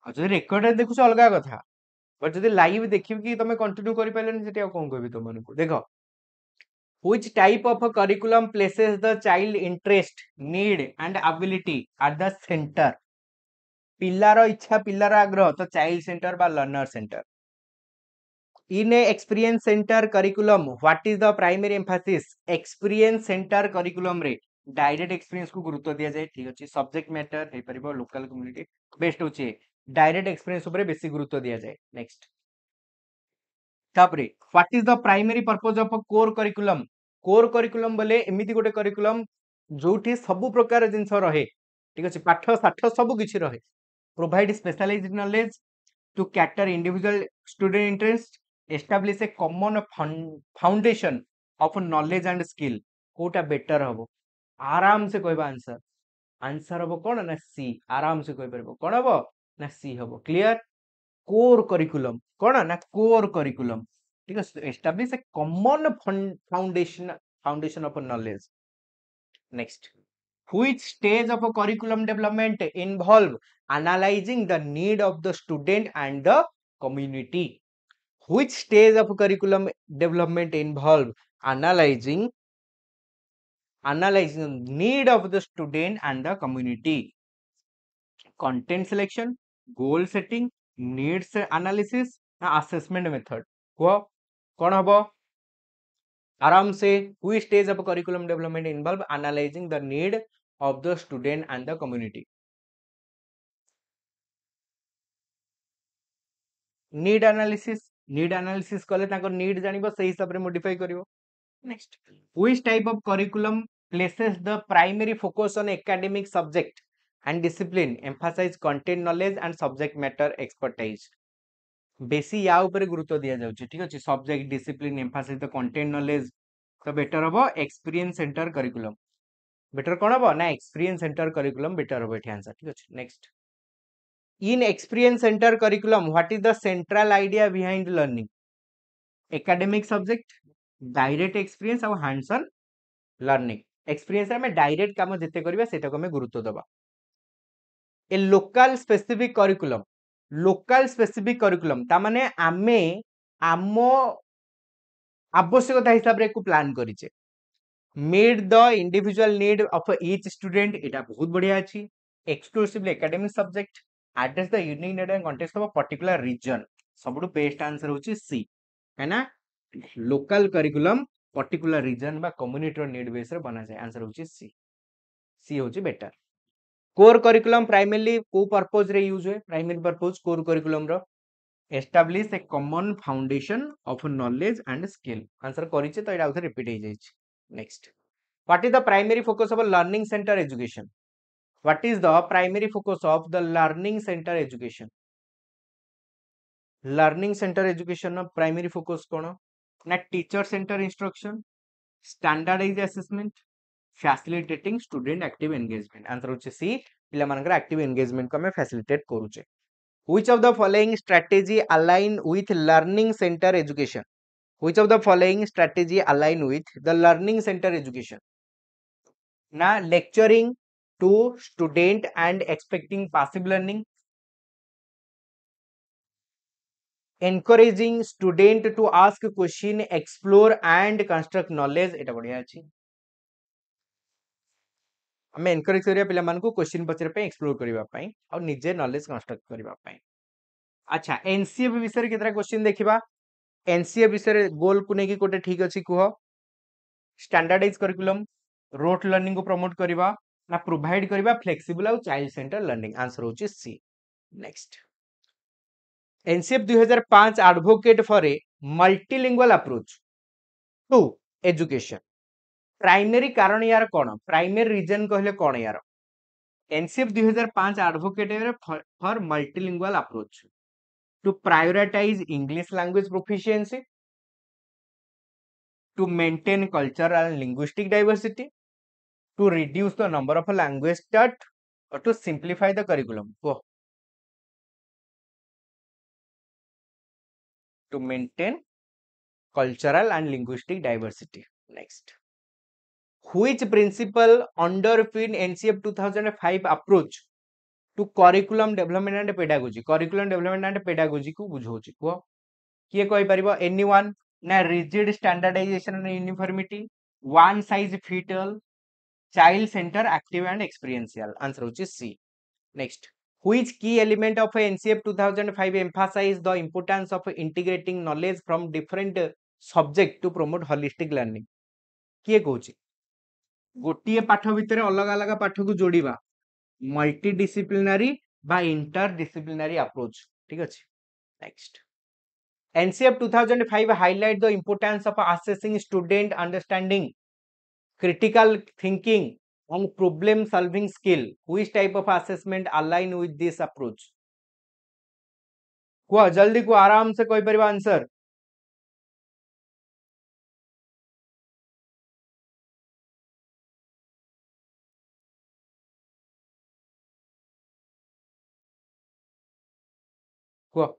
Speaker 1: आ जदी रेकॉर्ड देखुछ अलगा कथा बट जदी लाइव देखिब कि तमे कंटिन्यू करि पाइलेनी सेठी आ कोन कहबी तुमनको देखो which type of a curriculum places the child interest need and ability at the center पिल्लार इच्छा पिल्लार आग्रह तो चाइल्ड सेंटर बा learner centre in a experience center curriculum what is the primary emphasis experience center curriculum रे direct experience को गुरुत्व दिया जाए ठीक अछि सब्जेक्ट मैटर हे परिबो लोकल कम्युनिटी बेस्ट होचे डायरेक्ट एक्सपीरियंस ऊपर बेसी गुरुत्व दिया जाए नेक्स्ट तापरे what is the primary purpose of a core curriculum बोले एमिति गोटे करिकुलम जोठी सब प्रकार जिंस रहे ठीक अछि पाठ साठ सब किछि रहे provide specialised knowledge to cater individual student interest establish a common foundation of knowledge and skill कोटा बेटर हबो आराम से कहबा आंसर आंसर हबो कोन ना सी आराम से कहि परबो कोन हबो ना सी हबो क्लियर कोर करिकुलम कोन ना कोर करिकुलम ठीक है establish a common foundation of knowledge next which stage of a curriculum development involve analyzing the need of the student and the community which stage of curriculum development involve analyzing need of the student and the community content selection goal setting needs analysis assessment method को कौन हबो आराम से which stage of curriculum development involve analyzing the need of the student and the community need analysis कले ताको need जानिबो सही हिसाब रे modify करिवो next which type of curriculum places the primary focus on academic subject and discipline emphasize content knowledge and subject matter expertise बेसी या ऊपर गुरुत्व दिया जाउची ठीक अछि subject discipline emphasise the content knowledge तो बेटर हबो एक्सपीरियंस सेंटर करिकुलम बेटर कोन हबो ना एक्सपीरियंस सेंटर करिकुलम बेटर हबो एठी आंसर ठीक अछि next in experience centre curriculum what is the central idea behind learning academic subject direct experience और hands on learning experience में डायरेक्ट काम जेते करबा सेटा को हमें गुरुत्व देबा ए लोकल स्पेसिफिक करिकुलम ता माने आमे आमो आवश्यकता हिसाब रे को प्लान करिचे meet the individual need of each student एटा बहुत बढ़िया अछि exclusively academic subject address the unique need and context of a particular region सबटु बेस्ट आंसर होची सी है ना लोकल करिकुलम पर्टिकुलर रीजन बा कम्युनिटी नीड बेस रे बना जाय आंसर होची सी सी होची बेटर कोर करिकुलम प्राइमरीली को पर्पस रे यूज होय प्राइमरी पर्पस कोर करिकुलम रो establish a common foundation of knowledge and skill answer करिचे तो एटा आउथर रिपीट हे जायछि next what is the primary focus of learning center education what is the primary focus of the learning center education learning center education primary focus कोन ना teacher center instruction standardize assessment facilitating student active engagement answer होचे सी पिला मानकर active engagement को हमें facilitate करूचे which of the following strategy align with learning center education which of the following strategy align with the learning center education na lecturing to student and expecting passive learning encouraging student to ask question explore and construct knowledge eta बढ़िया अछि हमें encourage करिया पिला मान को question पचरे पे explore करिवा पई और निजे नॉलेज कंस्ट्रक्ट करिवा पई अच्छा एनसीएफ विषय रे केतरा क्वेश्चन देखिबा एनसीएफ विषय रे गोल को नेकी कोटे ठीक अछि कुहो स्टैंडर्डाइज करिकुलम रोट लर्निंग को प्रमोट करिवा ना प्रोवाइड करिवा फ्लेक्सिबल और चाइल्ड सेंटर लर्निंग आंसर होची सी next NCF 2005 advocate for a multilingual approach to education primary कारण यार कोन प्राइमरी रीजन कहले कोन यार NCF 2005 advocate for multilingual approach to prioritize English language proficiency to maintain cultural and linguistic diversity, to reduce the number of language taught, or to simplify the curriculum. to maintain cultural and linguistic diversity. Next, which principle underpin NCF 2005 approach to curriculum development and pedagogy? Curriculum development and pedagogy को बुझौछि को किए कहि परिबो? Anyone? ना rigid standardization and uniformity, one size fit all, child center, active and experiential. Answer which is C. Next, which key element of NCF 2005 emphasize the importance of integrating knowledge from different subject to promote holistic learning? किए कहूछि गोटिए पाठ भितर अलग अलग पाठ को जोड़िबा multidisciplinary बा interdisciplinary approach. ठीक अछि. Next, NCF 2005 highlight the importance of assessing student understanding, critical thinking and problem solving skill. Which type of assessment align with this approach? को जल्दी को आराम से कोई परिबा आंसर. को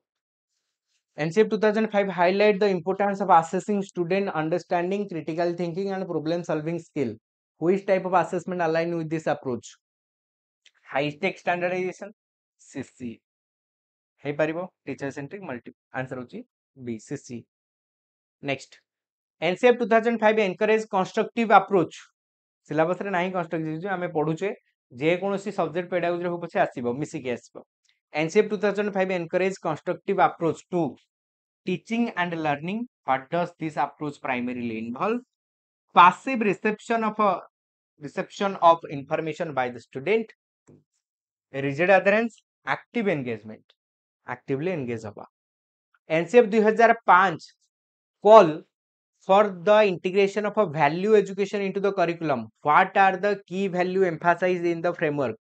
Speaker 1: NCF 2005 highlight the importance of assessing student understanding, critical thinking and problem solving skill. Which type of assessment align with this approach? High tech standardization, CC. Hey paribo teacher centric multi. Answer hochi B, CC. Next, NCF 2005 encourage constructive approach. Syllabus रे नाही constructive आमे पढुचे जे कोनोसी subject pedagogy रे हो पछे आसीबो मिसी के आसीबो. NCF 2005 encourage constructive approach to teaching and learning. What does this approach primarily involve? Passive reception of information by the student, rigid adherence, active engagement, actively engage haba. NCF 2005 call for the integration of a value education into the curriculum. What are the key value emphasized in the framework?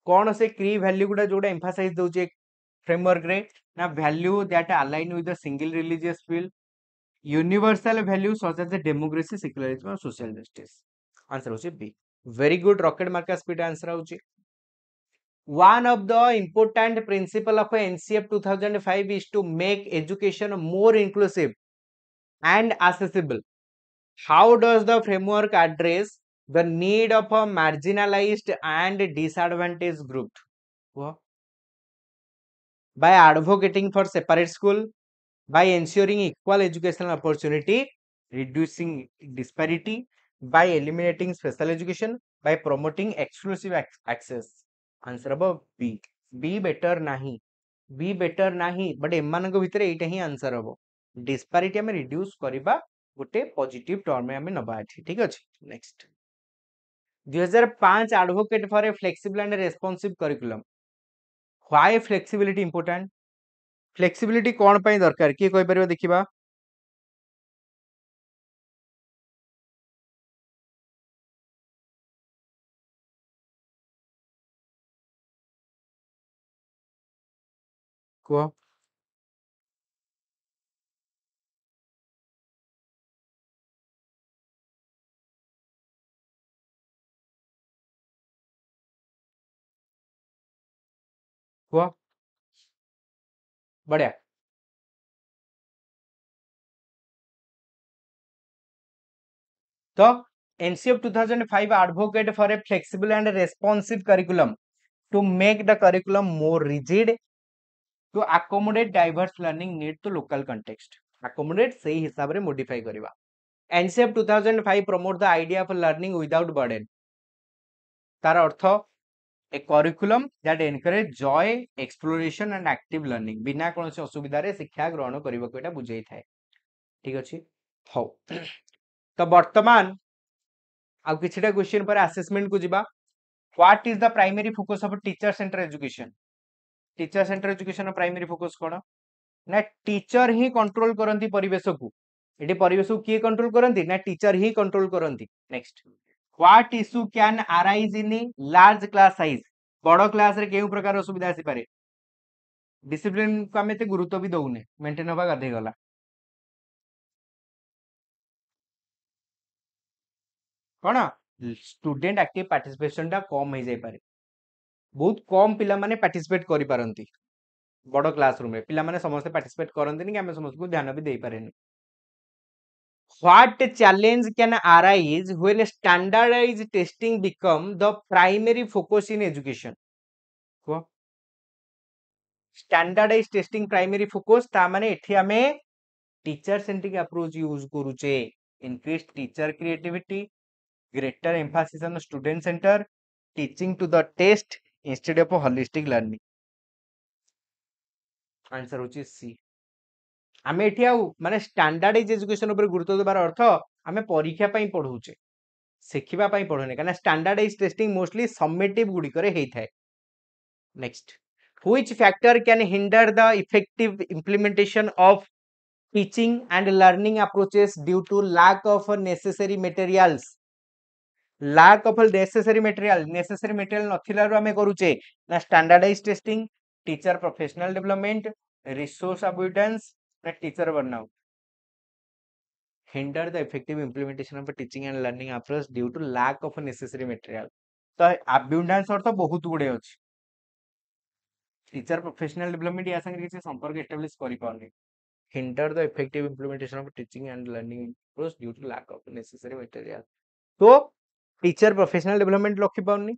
Speaker 1: कौन से key value गुडा जोड़ा emphasize दोचे framework रे ना value that align with the single religious field, universal values such as the democracy, secularism and social justice. Answer होचे B. Very good, rocket marker speed answer होचे. One of the important principle of NCF 2005 is to make education more inclusive and accessible. How does the framework address the need of a marginalized and disadvantaged group? By advocating for separate school, by ensuring equal educational opportunity, reducing disparity, by eliminating special education, by promoting exclusive access. Answer about B. B better nahi. B better nahi. But एमानक भितरे एटा ही answer हबो. Disparity हमें reduce करिबा गोटे positive term में हमें नबा अछि. ठीक अछि. Next, 2005 advocate for a flexible and responsive curriculum. Why flexibility important? Flexibility कौन पई दरकार किए कोइ परिबा देखिबा. को को बढ़िया. तो NCF 2005 advocate for a flexible and responsive curriculum to make the curriculum more rigid to accommodate diverse learning need to local context. Accommodate सही हिसाब रे modify करिबा. NCF 2005 promote the idea of learning without burden. तार अर्थ a curriculum that encourage joy, exploration and active learning. बिना कोनोसी असुविधा रे शिक्षा ग्रहण करिबा को एटा बुझाई थाए. ठीक अछि. हो तो वर्तमान आ किछटा क्वेश्चन पर असेसमेंट को जिबा. What is the primary focus of teacher center education? Teacher center education primary focus कोन ना टीचर ही कंट्रोल करंती परिवेश को. एटी परिवेश को किए कंट्रोल करंती ना टीचर ही कंट्रोल करंती. Next, what issue can arise in large class size. बड़ क्लास रे केउ प्रकार असुविधा आसी पारे. डिसिप्लिन को हमें गुरुत्व भी दउने मेंटेन होबा गाधे गला. कोन स्टूडेंट एक्टिव पार्टिसिपेशन टा कम हो जाय पारे. बहुत कम पिला माने पार्टिसिपेट करि पारंती. बड़ क्लासरूम रे पिला माने समस्त पार्टिसिपेट करंतनी कि हमें समस्त को ध्यान भी दे पारेनी What challenge can arise when standardized testing become the primary focus in education? को standardized testing primary focus ता माने एठी हमें टीचर सेंट्रिक अप्रोच यूज करूचे increased teacher creativity greater emphasis on student center teaching to the test instead of a holistic learning answer होची सी आमे एठी आउ माने स्टैंडर्डाइज एजुकेशन ऊपर गुरुत्व देबार अर्थ आमे परीक्षा पई पढौचे शिखिबा पई पढोने काना स्टैंडर्डाइज टेस्टिंग मोस्टली समेटिव गुडी करे हेई थाए next which factor can hinder the effective implementation of teaching and learning approaches due to lack of necessary materials lack of necessary material नथिलारु आमे करूचे ना standardize testing teacher professional development resource abundance ना teacher burnout hinder the effective implementation of a teaching and learning approach due to lack of necessary material तो abundance अर्थ बहुत गुडे अछि teacher professional development या संगे किसी संपर्क एस्टैब्लिश करि पाउनी hinder the effective implementation of teaching and learning approach due to lack of necessary material तो टीचर प्रोफेशनल डेवलपमेंट लखि पाउनी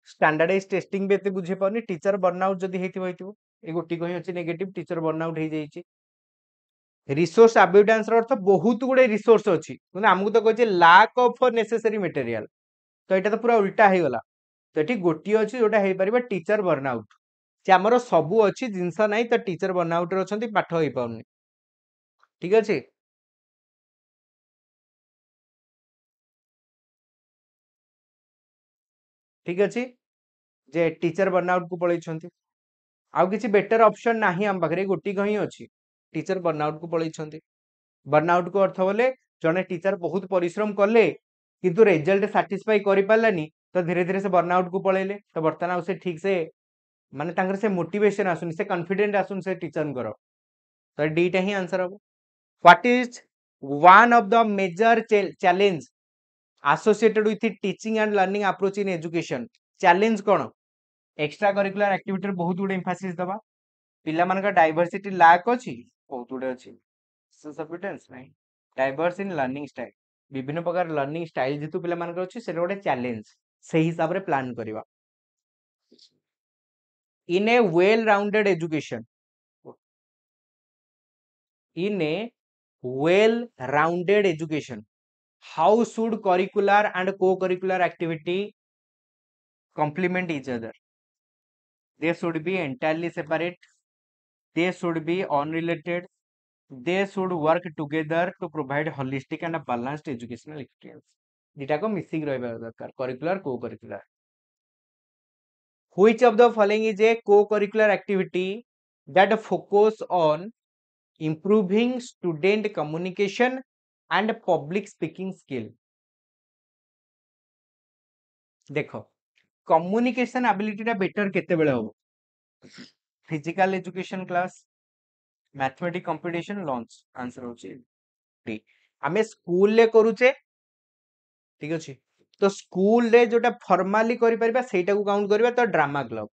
Speaker 1: स्टैंडर्डाइज टेस्टिंग भी एते बुझे पाउनी टीचर बर्नआउट जदी हेतिबो हेतिबो ए गोटी कहि अछि नेगेटिव टीचर बर्नआउट हे जाईछि रिसोर्स अबंडेंस अर्थ बहुत गुडे रिसोर्स अछि माने हमहु तो कहै छै लैक ऑफ नेसेसरी मटेरियल तो एटा तो पूरा उल्टा हे गला तो एठी गोटी अछि जोटा हे परिबा टीचर बर्नआउट जे हमरो सबु अछि जिंस नै तो टीचर बर्नआउट रे अछंती पाठ होई पाउनी ठीक अछि ठीक अछि जे टीचर बर्नआउट को पळै छंती आउ किछि बेटर ऑप्शन नाही हम बगरे गोटी कहि अछि टीचर बर्नआउट को पळै छंती बर्नआउट को अर्थ बोले जने टीचर बहुत परिश्रम कले किंतु रिजल्ट सैटिस्फाई करि पालानी तो धीरे धीरे से बर्नआउट को पळैले तो वर्तमान से ठीक से माने तांगर से मोटिवेशन आसुनी से कॉन्फिडेंट आसुन से टीचर करो तो डी टा ही आंसर हो what is one of the major challenge associated with teaching and learning approach in education challenge कोन एक्स्ट्रा करिकुलर एक्टिविटी रे बहुत गुड एम्फासिस दबा पिला मन का डाइवर्सिटी लैक अछि बहुत गुड अछि सफिशिएंस नाही डाइवर्स इन लर्निंग स्टाइल विभिन्न प्रकार लर्निंग स्टाइल जेतु पिला मन का अछि से गोटे चैलेंज सही हिसाब रे प्लान करबा in a well rounded education in a well rounded education how should curricular and co-curricular activity complement each other they should be entirely separate they should be unrelated they should work together to provide holistic and balanced educational experience dita ko missing rahba darkar curricular co-curricular which of the following is a co-curricular activity that focus on improving student communication and public speaking skill देखो communication ability टा better केते बेले हो physical education class mathematic competition launch answer होची D हमें school ले करूचे ठीक अछि तो स्कूल रे जोटा फॉर्मली करि परबा सेटा को काउंट करबा तो ड्रामा क्लब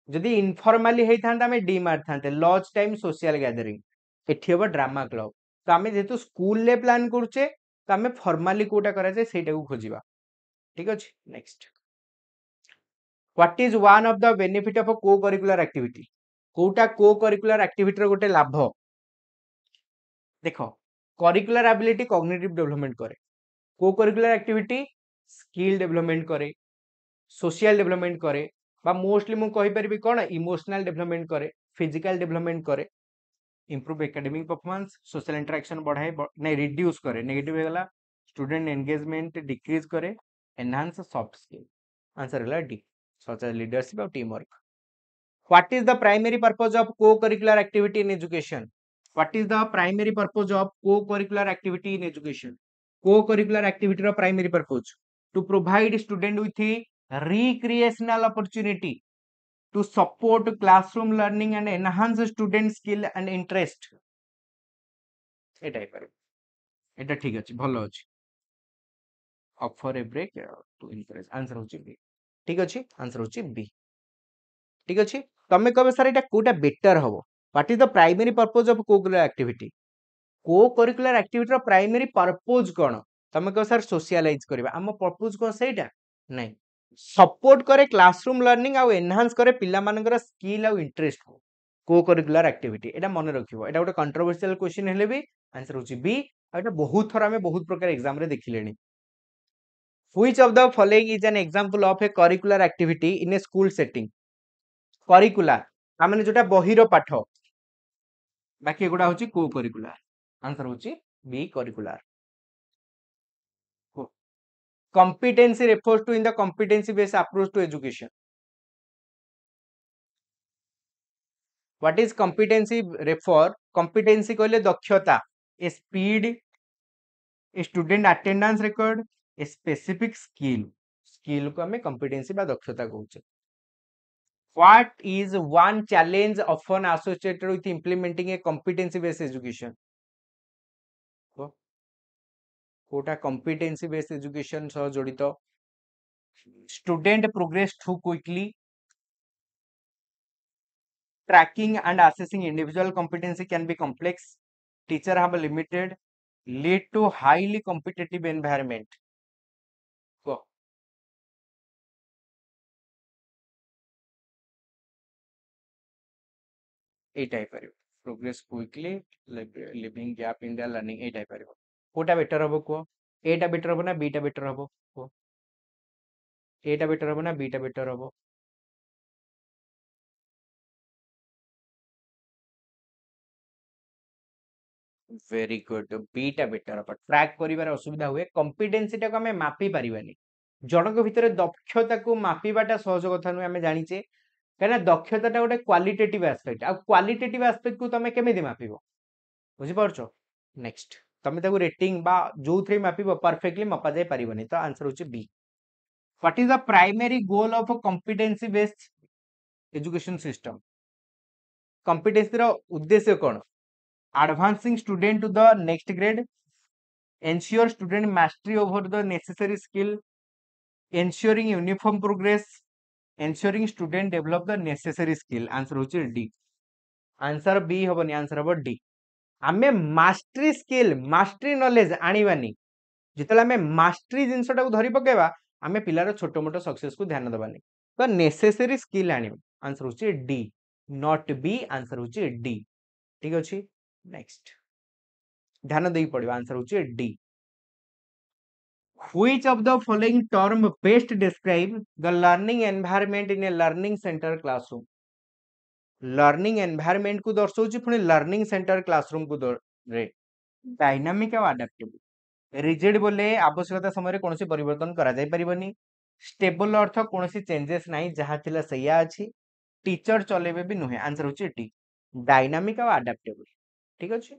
Speaker 1: जदी इनफॉर्मली हेई थांता हमें डी मार थांते लॉज टाइम सोशल गैदरिंग एठी होबा ड्रामा क्लब तो हमें जेतु स्कूल ले प्लान करूचे तो हमें फॉर्मली कोटा करा जाय सेटा को खोजिबा ठीक अछि next What is one of the benefit of a co-curricular activity? कोटा co-curricular activity रो गोटे लाभ देखो curricular ability cognitive development करे co-curricular activity skill development करे social development करे बा मोस्टली मु कहि परबी कोन इमोशनल डेवलपमेंट करे फिजिकल डेवलपमेंट करे improve academic performance social interaction बढ़ाए नहीं रिड्यूस करे नेगेटिव हेगला स्टूडेंट एंगेजमेंट डिक्रीज करे एनहांस सॉफ्ट स्किल आंसर हला D such as leadership or teamwork. What is the primary purpose of co-curricular activity in education? What is the primary purpose of co-curricular activity in education? Co-curricular activity ro primary purpose to provide student with a recreational opportunity to support classroom learning and enhance student skill and interest. एटा पारे एटा ठीक अछि भलो अछि offer a break to encourage answer होची B ठीक अछि answer होची B ठीक अछि तमे कहबे सर एटा कोटा बेटर हबो what is the primary purpose of co-curricular activity co-curricular activity रो प्राइमरी पर्पस कोन तमे कह सर सोशलाइज करबा हम पर्पस को सेटा नहीं सपोर्ट करे क्लासरूम लर्निंग आ एनहांस करे पिला मानकर स्किल आ इंटरेस्ट को-करिकुलर एक्टिविटी एटा मन रखिबो एटा गोटे कंट्रोवर्शियल क्वेश्चन हेले भी आंसर होची बी एटा बहुत थरा में बहुत प्रकार एग्जाम रे देखिलेनी which of the following is an example of a curricular activity in a school setting curricular माने जोटा बहिरो पाठ बाकी एगुडा होची को-करिकुलर आंसर होची B curricular competency refers to in the competency based approach to education what is competency refer competency कहले दक्षता a speed a student attendance record a specific skill को हमें competency बा दक्षता कहूचे what is one challenge often associated with implementing a competency based education Kota competency based education सह जड़ित student progress too quickly tracking and assessing individual competency can be complex teacher have limited lead to highly competitive environment go ए type परिबो progress quickly leaving gap in the learning ए type परिबो कोटा better हबो को एटा better हबो ना beta better हबो को एटा बेटर हबो ना बीटा बेटर हबो वेरी गुड बीटा बेटर हबो ट्रैक करिवार असुविधा हुए कॉम्पिटेंसी टा को हमें मापी परिबानी जनक भितर दक्षता को मापिबाटा सहज कथा नु हमें जानिचे कहना दक्षता टा गोटे क्वालिटेटिव एस्पेक्ट आ क्वालिटेटिव एस्पेक्ट को तमे केमिति मापिबो बुझि परछो नेक्स्ट तमे ताको रेटिंग बा जोथरे मापिबो परफेक्टली मापा जाय परिबनी तो आंसर होचे B what is the primary goal of a competency based education system competency रो उद्देश्य कोन advancing student to the next grade ensure student mastery over the necessary skill ensuring uniform progress ensuring student develop the necessary skill answer होची D answer B हबनी answer हबो D आमे mastery skill mastery knowledge आनिबानी जितले आमे mastery जिंसटा को धरि पकेबा आमे पिलार छोटो मोटो success को ध्यान दबानी तो नेसेसरी स्किल आनिबा आंसर होची डी नॉट बी आंसर होची डी ठीक अछि नेक्स्ट ध्यान देई पड़िबा आंसर होची D which of the following term best describe the learning environment in a learning centre classroom learning environment को दर्शाउची पुनी लर्निंग सेंटर क्लासरूम को रे डायनामिक और अडैप्टेबल रिजिड बोले आवश्यकता समय रे कोनोसी परिवर्तन करा जाय परिबनी स्टेबल अर्थ कोनोसी चेंजेस नाही जहा थिला सैया अछि टीचर चलेबे भी नुहे आंसर होची डी डायनामिक और अडैप्टेबल ठीक अछि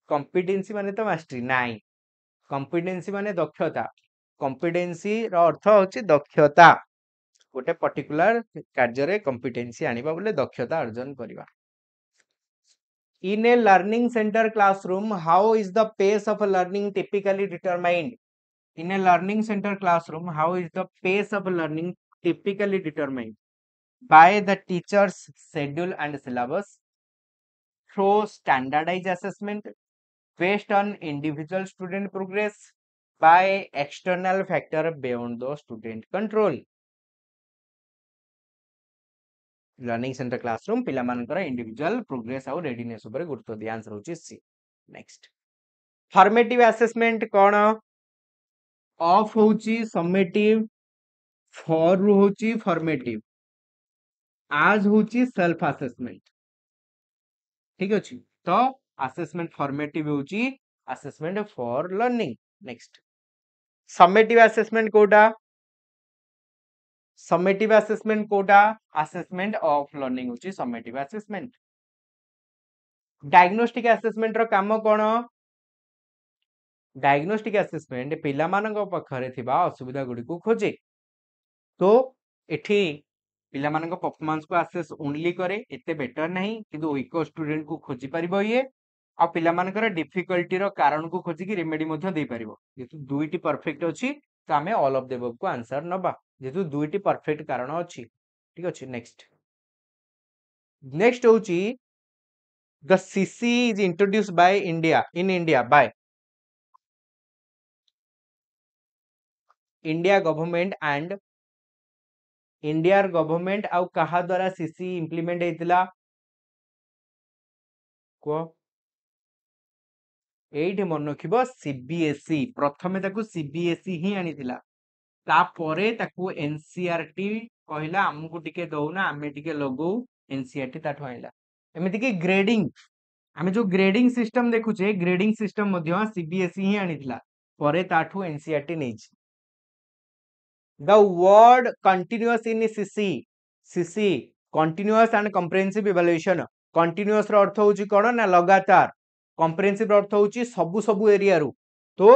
Speaker 1: कॉम्पिटेंसी माने तो मास्टरी नाही कॉम्पिटेंसी माने दक्षता कॉम्पिटेंसी रो अर्थ होची दक्षता गोटे पर्टिकुलर कार्य रे कॉम्पिटेंसी आनिबा बोले दक्षता अर्जन करिबा in a learning centre classroom how is the pace of learning typically determined in a learning centre classroom how is the pace of learning typically determined by the teachers schedule and syllabus through standardized assessment based on individual student progress by external factor beyond the student control learning centre classroom पिला मानकर individual progress और readiness ऊपर गुरुत्व दिया answer होची सी next formative assessment कोन ऑफ होची समेटिव फॉर रु होची फॉर्मेटिव आज होची सेल्फ असेसमेंट ठीक अछि तो असेसमेंट फॉर्मेटिव होची assessment for learning next summative assessment कोटा समेटिव असेसमेंट कोटा असेसमेंट ऑफ लर्निंग होची समेटिव असेसमेंट डायग्नोस्टिक असेसमेंट रो काम कोन डायग्नोस्टिक असेसमेंट पिला मानक पखरे थिबा असुविधा गुडी को खोजे तो एठी पिला मानक परफॉर्मेंस को असेस ओनली करे एते बेटर नहीं किंतु वीक स्टूडेंट को खोजी परिबो ये आ पिला मानकर डिफिकल्टी रो कारण को खोजी कि रेमेडी मध्ये दे परिबो जेतु दुईटी परफेक्ट अछि त हमें ऑल ऑफ द अबव को आंसर नबा जेतु दुईटी परफेक्ट कारण अछि ठीक अच्छे। नेक्स्ट होची the CC is introduce by India in India by India government and India government आउ कहा द्वारा सीसी इंप्लीमेंट हेतिला को एठी मन रखिबो सीबीएसई प्रथमे ताकू सीबीएसई ही आनिथिला तापरे ताकू एनसीईआरटी कहला हमकु टिके दउना आमे टिके लगौ एनसीईआरटी ताठो आइला एमिति कि ग्रेडिंग आमे जो ग्रेडिंग सिस्टम देखुचे ग्रेडिंग सिस्टम मध्य सीबीएसई ही आनिथिला परे ताठो एनसीईआरटी नेछि the word continuous in CC continuous and comprehensive evaluation continuous रो अर्थ होची कोन ना लगातार कॉम्प्रिहेंसिव रो अर्थ होची सबु सबु एरिया रु तो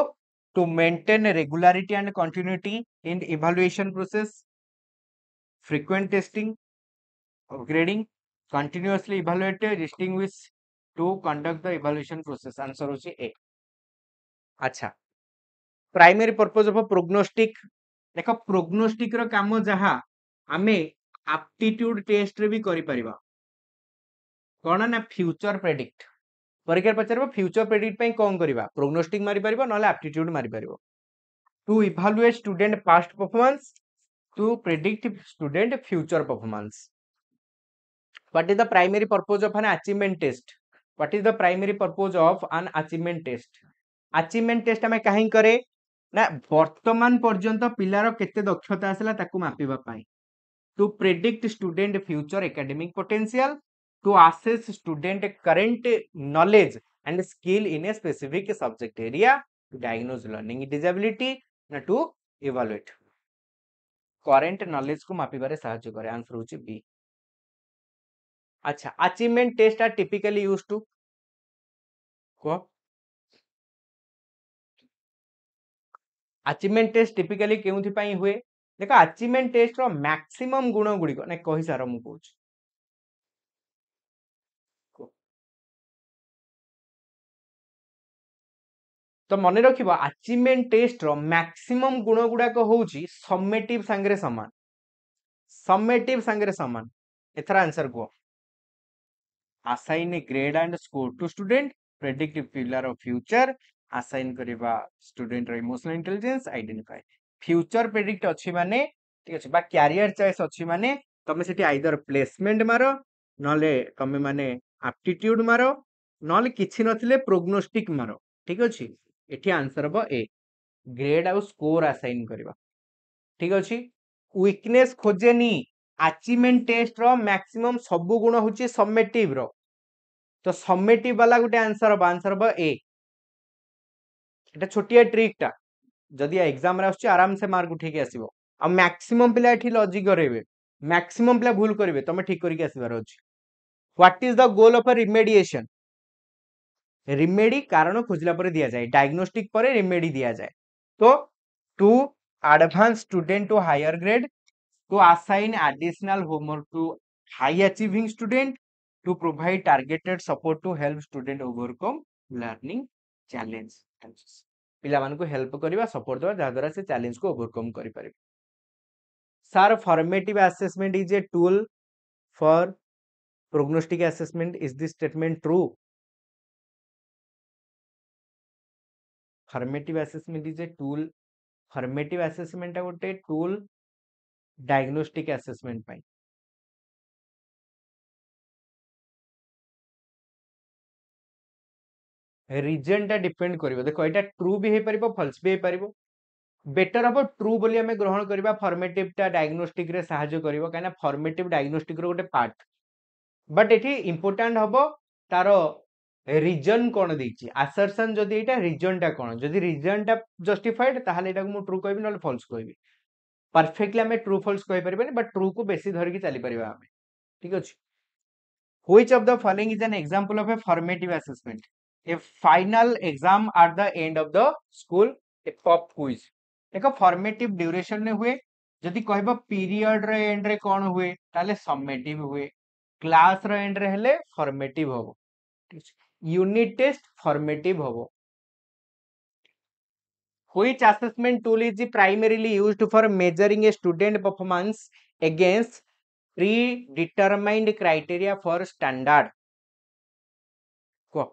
Speaker 1: to maintain regularity and continuity in evaluation process frequent testing upgrading continuously evaluate distinguish to conduct the evaluation process answer होची ए अच्छा प्राइमरी पर्पस ऑफ प्रोग्नोस्टिक देखो प्रोग्नोस्टिक रो काम जहा आमे एप्टीट्यूड टेस्ट रे भी करि परिबा कोन ना फ्यूचर प्रेडिक्ट परीक्षा पचारबो फ्यूचर प्रेडिक्ट पई कोन करबा प्रोग्नोस्टिक मारि परिबो नले एप्टीट्यूड मारि परिबो to evaluate student past performance to predict student future performance what is the primary purpose of an achievement test what is the primary purpose of an achievement test हमें कहीं करे ना वर्तमान पर्यंत पिलार केते दक्षता आसला ताकू मापिबा पाई to predict student future academic potential to assess student current knowledge and skill in a specific subject area to diagnose learning disability ना to evaluate current knowledge को मापिबारे साहाय्य करे आंसर होची बी अच्छा achievement test are typically used to को achievement test typically केउथि पई हुए देखो अचीवमेंट टेस्ट रो मैक्सिमम गुण गुडी को नै कहि सार मु कहूची तो मन रखिबो अचीवमेंट टेस्ट रो मैक्सिमम गुण गुडा को होची समेटिव संगरे समान एथरा आंसर को assign a grade and score to student predict pillar of future assign करिबा student रो emotional intelligence identify future predict अछि माने ठीक अछि बा कैरियर चॉइस अछि माने तमे सेठी आइदर प्लेसमेंट मारो नले तमे माने एप्टीट्यूड मारो नले किछि नथिले प्रोग्नोस्टिक मारो ठीक अछि एठी आंसर हबो ए ग्रेड आ स्कोर असाइन करिबा ठीक अछि वीकनेस खोजेनी अचीवमेंट टेस्ट रो मैक्सिमम सब गुण होची समेटिव रो तो समेटिव वाला गोटे आंसर हबो ए एटा छोटिया ट्रिक टा जदि एग्जाम रे आछी आराम से मार्क उठे के आसीबो आ मैक्सिमम पिला एठी लॉजिक करेबे मैक्सिमम पिला भूल करिवे तमे ठीक करिके आसीबार अछि what is the goal of a remediation remedy कारण खोजला पर दिया जाए डायग्नोस्टिक पर रिमेडी दिया जाए तो to advance student to higher grade to assign additional homework to high achieving student to provide targeted support to help student overcome learning challenge पिला मान को हेल्प करबा सपोर्ट देबा जा द्वारा से चैलेंज को ओवरकम करि पारे sir formative assessment is a tool for prognostic assessment is this statement true formative assessment is a tool formative assessment गोटे टूल डायग्नोस्टिक असेसमेंट पाई रीजन टा डिपेंड करिवो देखो एटा ट्रू भी हे परिबो फॉल्स भी हे परिबो बेटर हबो ट्रू बोली हमें ग्रहण करबा फॉर्मेटिव टा डायग्नोस्टिक रे सहायता करिवो काना फॉर्मेटिव डायग्नोस्टिक रो गोटे पार्ट बट एठी इंपोर्टेंट हबो तारो रीजन कोन देछि असर्शन जदि एटा रीजन टा कोन जदि रीजन टा जस्टिफाइड ताहाले एटा मु ट्रू कहबी नले फॉल्स कहबी परफेक्टली हमें ट्रू फॉल्स कहि परिबे बट ट्रू को बेसी धर के चली परिबा हमें ठीक अछि which of the following is an example of A formative assessment A final exam at the end of the school A pop quiz देखो फॉर्मेटिव ड्यूरेशन ने हुए जदि कहबो पीरियड रे एंड रे कोन हुए ताले समेटिव हुए क्लास रे एंड रे हेले फॉर्मेटिव होबो यूनिट टेस्ट फॉर्मेटिव होबो which assessment tool is primarily used for measuring a student performance against pre determined criteria for standard को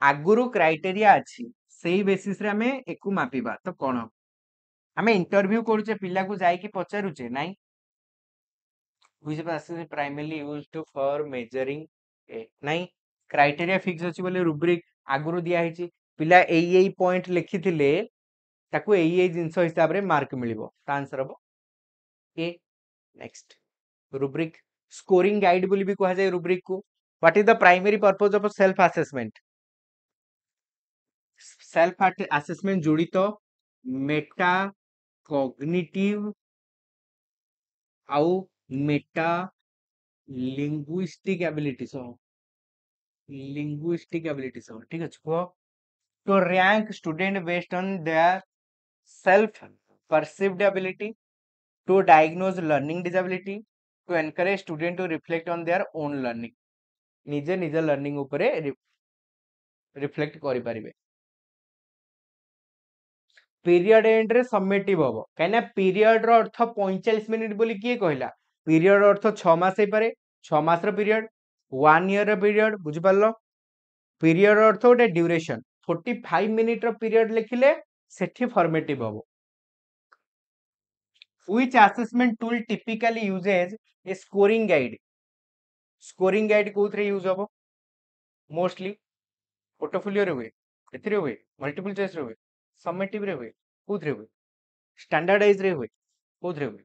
Speaker 1: आगुरु क्राइटेरिया अच्छी सेही बेसिस रे हमें एकु मापिबा तो कोन हमें इंटरव्यू करूचे पिला को जाई कि पचारुचे नाही which process is primarily used for measuring a नाही क्राइटेरिया फिक्स अछि बोले रुब्रिक आगुरु दिया हेची पिला एई पॉइंट लिखिथिले ताकू एई जिंस हिसाब रे मार्क मिलिबो ता आंसर हबो A next rubric scoring guide बोली भी कहा जाए रुब्रिक को what is the primary purpose of self assessment जोड़ित मेटा कॉग्निटिव आउ मेटा लिंग्विस्टिक एबिलिटी ठीक अछि को to rank student based on their self perceived ability to diagnose learning disability to encourage student to reflect on their own learning निजे निजे learning उपरे reflect करि परिबे पीरियड एंड रे सबमिटिव हबो काइना पीरियड रो अर्थ 45 मिनिट बोली किए कहला पीरियड अर्थ 6 मास हे पारे 6 मास रो पीरियड 1 ईयर रो पीरियड बुझि पारलो पीरियड अर्थ गोटे ड्यूरेशन 45 मिनिट रो पीरियड लिखिले सेठी फॉर्मेटिव हबो which assessment tool typically uses a scoring guide कोथरे यूज हबो मोस्टली पोर्टफोलियो रे हुए एथिरे हुए मल्टीपल चॉइस रे हुए समेटिव रे हुए कोथरे हुए स्टैंडर्डाइज रे हुए कोथरे हुए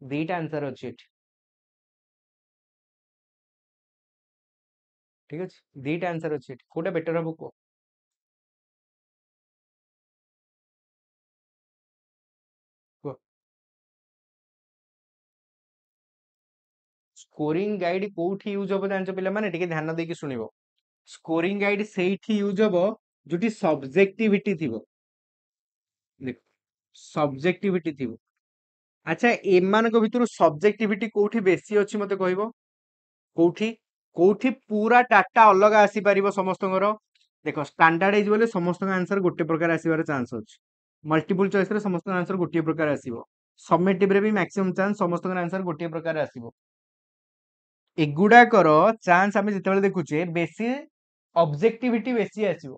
Speaker 1: दीटा आंसर अछि एठी ठीक अछि दीटा आंसर अछि एठी कोटा बेटर हबो को स्कोरिंग गाइड कोठी यूज हबो जानचो पिला माने टिके ध्यान देकी सुनिबो स्कोरिंग गाइड सेठी यूज हबो जोटी सब्जेक्टिविटी थिबो देख सब्जेक्टिविटी थिबो अच्छा एमानक भितरु सब्जेक्टिविटी कोठी बेसी अछि मते कहइबो कोठी कोठी पूरा डाटा अलग आसी परिबो समस्तଙ୍କର देखो स्टैंडर्डाइज बोले समस्त आंसर गोटे प्रकार आसीबार चांस अछि मल्टीपल चॉइस रे समस्त आंसर गोटे प्रकार आसीबो समेटिव रे भी मैक्सिमम चांस समस्त आंसर गोटे प्रकार आसीबो एगुडा करो चांस आमे जेतेबेले देखुचे बेसी ऑब्जेक्टिविटी बेसी आसीबो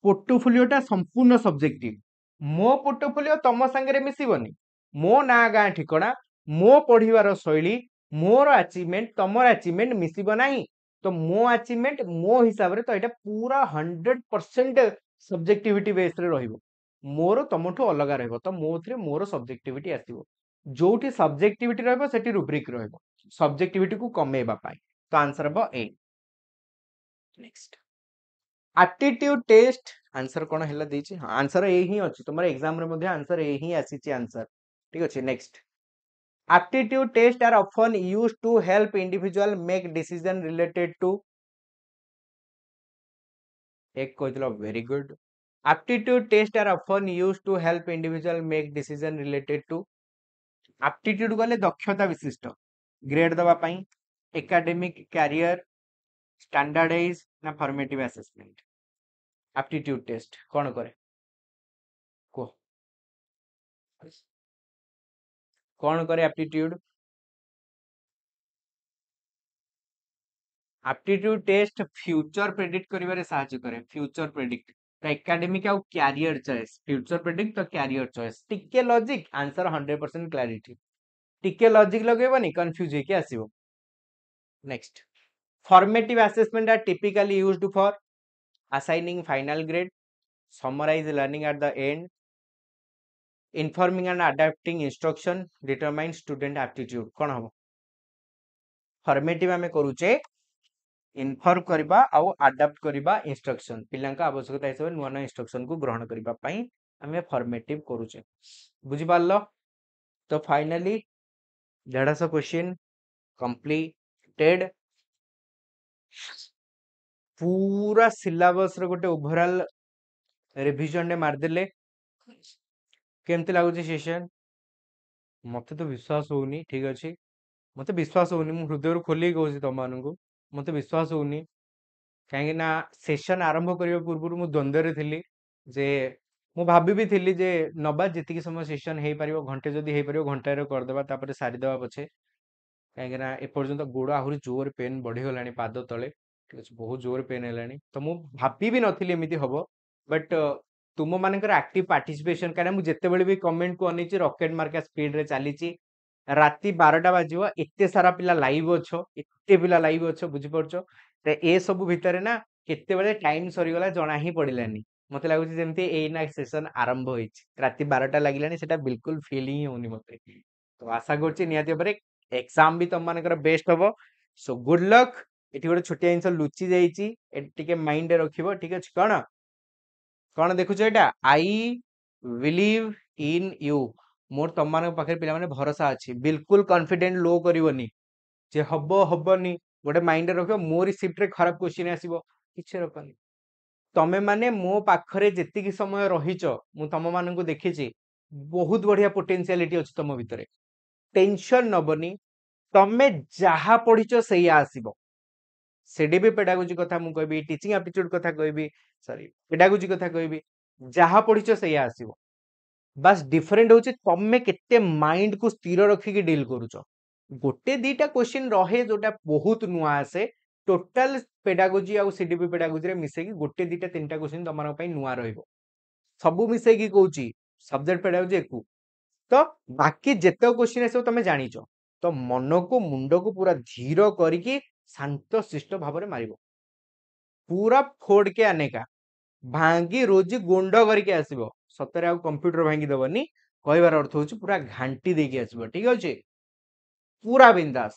Speaker 1: पोर्टफोलियोटा संपूर्ण सब्जेक्टिव मो पोर्टफोलियो तम संगे मिसिबनी मो ना गाँ ठिकना मो पढ़िबार शैली मोर अचीवमेंट तमर अचीवमेंट मिसिब नाही तो मो अचीवमेंट मो हिसाब रे तो एटा पूरा 100% सब्जेक्टिविटी बेस रे रहिबो मोर तमठु अलग रहइबो तो मोथरे मोर सब्जेक्टिविटी आसीबो जोठी सब्जेक्टिविटी रहइबो सेठी रुब्रिक रहइबो सब्जेक्टिविटी को कमेबा पाई तो आंसर हबो A next aptitude test answer कोन हैला देछि हां आंसर ए ही अछि तमर एग्जाम रे मध्ये आंसर ए ही आसीछि आंसर ठीक अछि next aptitude test are often used to help individual make decision related to एक कहतलो very good aptitude test are often used to help individual make decision related to aptitude गले दक्षता विशिष्ट grade दवा पई academic career standardize ना formative assessment aptitude test कौन करे को कौन करे aptitude aptitude test future predict करिवारे सहायता करे फ्यूचर प्रेडिक्ट तो एकेडमिक आउ कैरियर चॉइस फ्यूचर प्रेडिक्ट तो कैरियर चॉइस टिके लॉजिक आंसर 100% क्लैरिटी टिके लॉजिक लगेबनी कंफ्यूज हे के आसीबो next formative assessment are typically used for assigning final grade summarize learning at the end informing and adapting instruction determine student aptitude कोन हबो formative हमें करूचे इन्फॉर्म करबा आउ अडाप्ट करबा इंस्ट्रक्शन पिलांका आवश्यकता हिसाब नुवा नुवा इंस्ट्रक्शन को ग्रहण करबा पई हमें फॉर्मेटिव करूचे बुझि पारलो तो फाइनली 150 क्वेश्चन कंप्लीटेड पूरा सिलेबस रे गोटे ओवरऑल रिवीजन ने मार देले केमती लागुची सेशन मते तो विश्वास होउनी ठीक अछि मते विश्वास होउनी मु हृदय खोली कहूची तम मानकु मते विश्वास होउनी काहे ना सेशन आरंभ करिया पूर्व मु द्वंद्व रे थिली जे ମୁଁ ଭାବି ବି ଥିଲି ଯେ ନବା ଯେତିକି ସମୟ ସେସନ ହେଇପାରିବ ଘଣ୍ଟେ ଯଦି ହେଇପାରିବ ଘଣ୍ଟାରେ କରିଦେବା ତାପରେ ସାରିଦେବା ପଛେ କାହିଁକିନା ଏପର୍ଯ୍ୟନ୍ତ ଗୋଡ଼ ଆହୁରି ଜୋରେ ପେନ୍ ବଢିଗଲାଣି ପାଦ ତଳେ ଠିକ ଅଛି ବହୁତ ଜୋରେ ପେନ୍ ହେଲାଣି ତ ମୁଁ ଭାବି ବି ନଥିଲି ଏମିତି ହବ ବଟ୍ ତୁମ ମାନଙ୍କର ଆକ୍ଟିଭ ପାର୍ଟିସିପେସନ କାହିଁକିନା ମୁଁ ଯେତେବେଳେ ବି କମେଣ୍ଟକୁ ଅନେଇଛି ରକେଟ ମାର୍କା ସ୍ପିଡରେ ଚାଲିଛି ରାତି 12ଟା ବାଜିବ ଏତେ ସାରା ପିଲା ଲାଇଭ୍ ଅଛ ଏତେ ପିଲା ଲାଇଭ୍ ଅଛ ବୁଝିପାରୁଛ ତ ଏ ସବୁ ଭିତରେ ନା କେତେବେଳେ ଟାଇମ ସରିଗଲା ଜଣା ହିଁ ପଡିଲାନି ମତେ ଲାଗୁଛି ଯେମିତି ଏଇନା ସେସନ ଆରମ୍ଭ ହେଇଛି ରାତି 12ଟା ଲାଗିଲାଣି ସେଟା ବିଲକୁଲ ଫିଲ୍ ହିଁ ହଉନି ମତେ ତ ଆଶା କରୁଛି ନିହାତି ଭାବରେ ଏକ୍ସାମ ବି ତମ ମାନଙ୍କର ବେଷ୍ଟ ହବ ସୋ ଗୁଡ ଲକ୍ ଏଠି ଗୋଟେ ଛୋଟିଆ ଜିନିଷ ଲୁଚି ଯାଇଛି ଏଠି ଟିକେ ମାଇଣ୍ଡରେ ରଖିବ ଠିକ ଅଛି କଣ ଦେଖୁଛ ଏଇଟା ଆଇ ବିଲିଭ ଇନ ୟୁ ମୋର ତମମାନଙ୍କ ପାଖରେ ପିଲାମାନେ ଭରସା ଅଛି ବିଲକୁଲ କନଫିଡେଣ୍ଟ ଲୋ କରିବନି ଯେ ହବ ହବନି ଗୋଟେ ମାଇଣ୍ଡରେ ରଖିବ ମୋରି ସିଫ୍ଟରେ ଖରାପ କ୍ୱେଶ୍ଚିନ୍ ଆସିବ କିଛି ରଖନି ତମେ ମାନେ ମୋ ପାଖରେ ଯେତିକି ସମୟ ରହିଛ ମୁଁ ତମ ମାନଙ୍କୁ ଦେଖିଛି ବହୁତ ବଢିଆ ପୋଟେନ୍ସିଆଲିଟି ଅଛି ତମ ଭିତରେ ଟେନସନ ନବନି ତମେ ଯାହା ପଢିଛ ସେଇଆ ଆସିବ ସେଠି ବି ପେଡାଗୋଜି କଥା ମୁଁ କହିବି ଟିଚିଂ ଆପ୍ଟିଚ୍ୟୁଡ କଥା କହିବି ସରି ପେଡାଗୋଜି କଥା କହିବି ଯାହା ପଢିଛ ସେଇଆ ଆସିବ ବାସ୍ ଡିଫରେଣ୍ଟ ହଉଛି ତମେ କେତେ ମାଇଣ୍ଡ କୁ ସ୍ଥିର ରଖିକି ଡିଲ୍ କରୁଛ ଗୋଟେ ଦିଟା କ୍ୱେଶ୍ଚିନ୍ ରହେ ଯୋଉଟା ବହୁତ ନୂଆ ଆସେ ଟୋଟାଲ ପେଡାଗୋଜି ଆଉ ସିଡିପି ପେଡାଗୋଜିରେ ମିଶେଇକି ଗୋଟେ ଦିଟା ତିନିଟା କ୍ୱେଶ୍ଚିନ୍ ତମମାନଙ୍କ ପାଇଁ ନୂଆ ରହିବ ସବୁ ମିଶେଇକି କହୁଛି ସବଜେକ୍ଟ ପେଡାଗୋଜି ଏକୁ ତ ବାକି ଯେତେ କ୍ୱେଶ୍ଚିନ୍ ଆସିବ ତମେ ଜାଣିଛ ତ ମନକୁ ମୁଣ୍ଡକୁ ପୁରା ଧୀର କରିକି ଶାନ୍ତ ଶିଷ୍ଟ ଭାବରେ ମାରିବ ପୁରା ଫୋଡକେ ଆନେକା ଭାଙ୍ଗି ରୋଜି ଗୁଣ୍ଡ କରିକି ଆସିବ ସତରେ ଆଉ କମ୍ପ୍ୟୁଟର ଭାଙ୍ଗି ଦବନି କହିବାର ଅର୍ଥ ହଉଛି ପୁରା ଘାଣ୍ଟି ଦେଇକି ଆସିବ ଠିକ ଅଛି ପୁରା ବିନ୍ଦାସ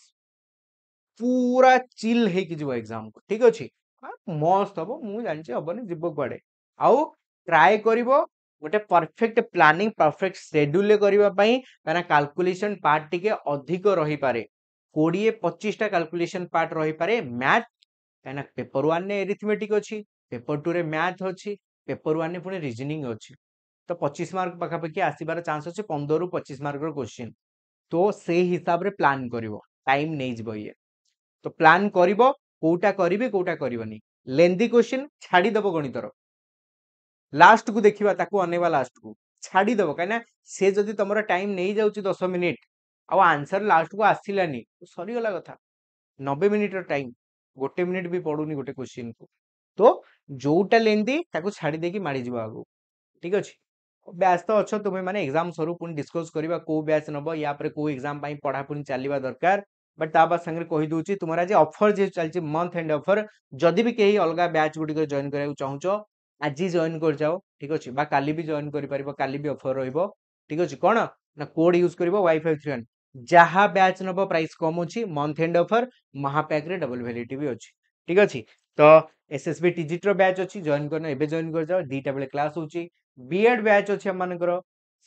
Speaker 1: ପୁରା ଚିଲ୍ ହେଇକି ଯିବ ଏକ୍ସାମକୁ ଠିକ ଅଛି ମସ୍ତ ହବ ମୁଁ ଜାଣିଛି ହବନି ଯିବ କୁଆଡେ ଆଉ ଟ୍ରାଏ କରିବ ଗୋଟେ ପରଫେକ୍ଟ ପ୍ଲାନିଂ ପରଫେକ୍ଟ ସେଡ୍ୟୁଲରେ କରିବା ପାଇଁ କାହିଁକିନା କାଲକୁଲେସନ ପାର୍ଟ ଟିକେ ଅଧିକ ରହିପାରେ 20-25ଟା କାଲକୁଲେସନ ପାର୍ଟ ରହିପାରେ ମ୍ୟାଥ କାହିଁକିନା ପେପର 1ରେ ଏରିଥମେଟିକ୍ ଅଛି ପେପର 2ରେ ମ୍ୟାଥ ଅଛି ପେପର 1ରେ ପୁଣି ରିଜନିଂ ଅଛି ତ 25 ମାର୍କ ପାଖାପାଖି ଆସିବାର ଚାନ୍ସ ଅଛି 15ରୁ 25 ମାର୍କର କ୍ୱେଶ୍ଚିନ୍ ତ ସେଇ ହିସାବରେ ପ୍ଲାନ୍ କରିବ ଟାଇମ ନେଇଯିବ ଇଏ ତ ପ୍ଲାନ୍ କରିବ କୋଉଟା କରିବି କୋଉଟା କରିବନି ଲେନ୍ଦି କ୍ୱେଶ୍ଚିନ୍ ଛାଡିଦବ ଗଣିତର ଲାଷ୍ଟକୁ ଦେଖିବା ତାକୁ ଅନେଇବା ଲାଷ୍ଟକୁ ଛାଡିଦବ କାହିଁକିନା ସେ ଯଦି ତମର ଟାଇମ ନେଇଯାଉଛି 10 ମିନିଟ ଆଉ ଆନ୍ସର ଲାଷ୍ଟକୁ ଆସିଲାନି ସରିଗଲା କଥା 90 ମିନିଟର ଟାଇମ ଗୋଟେ ମିନିଟ ବି ପଡୁନି ଗୋଟେ କ୍ୱେଶ୍ଚିନ୍କୁ ତ ଯୋଉଟା ଲେନ୍ଦି ତାକୁ ଛାଡି ଦେଇକି ମାଡିଯିବ ଆଗକୁ ଠିକ ଅଛି ବ୍ୟାଚ୍ ତ ଅଛ ତୁମେ ମାନେ ଏକ୍ସାମ ସରୁ ପୁଣି ଡିସ୍କସ୍ କରିବା କୋଉ ବ୍ୟାଚ୍ ନବ ୟା ପରେ କୋଉ ଏକ୍ସାମ ପାଇଁ ପଢାପଢି ଚାଲିବା ଦରକାର ବଟ୍ ତା ବାଦ ସାଙ୍ଗରେ କହିଦଉଛି ତୁମର ଆଜି ଅଫର ଯେହେତୁ ଚାଲିଛି ମନ୍ଥ ଏଣ୍ଡ ଅଫର ଯଦି ବି କେହି ଅଲଗା ବ୍ୟାଚ୍ ଗୁଡ଼ିକରେ ଜଏନ୍ କରିବାକୁ ଚାହୁଁଛ ଆଜି ଜଏନ୍ କରିଯାଅ ଠିକ ଅଛି ବା କାଲି ବି ଜଏନ୍ କରିପାରିବ କାଲି ବି ଅଫର ରହିବ ଠିକ ଅଛି କଣ ନା କୋଡ ୟୁଜ କରିବ ୱାଇଫାଇ 3 ଯାହା ବ୍ୟାଚ୍ ନବ ପ୍ରାଇସ୍ କମ ଅଛି ମନ୍ଥ ଏଣ୍ଡ ଅଫର ମହାପ୍ୟାକରେ ଡବଲ ଭ୍ୟାଲିଡିଟି ବି ଅଛି ଠିକ ଅଛି ତ ଏସଏସବି ଟିଜିଟ ର ବ୍ୟାଚ୍ ଅଛି ଜଏନ୍ କରିନ ଏବେ ଜଏନ୍ କରିଯାଅ ଦିଟା ବେଳେ କ୍ଲାସ ହଉଛି ବିଏଡ୍ ବ୍ୟାଚ୍ ଅଛି ଆମମାନଙ୍କର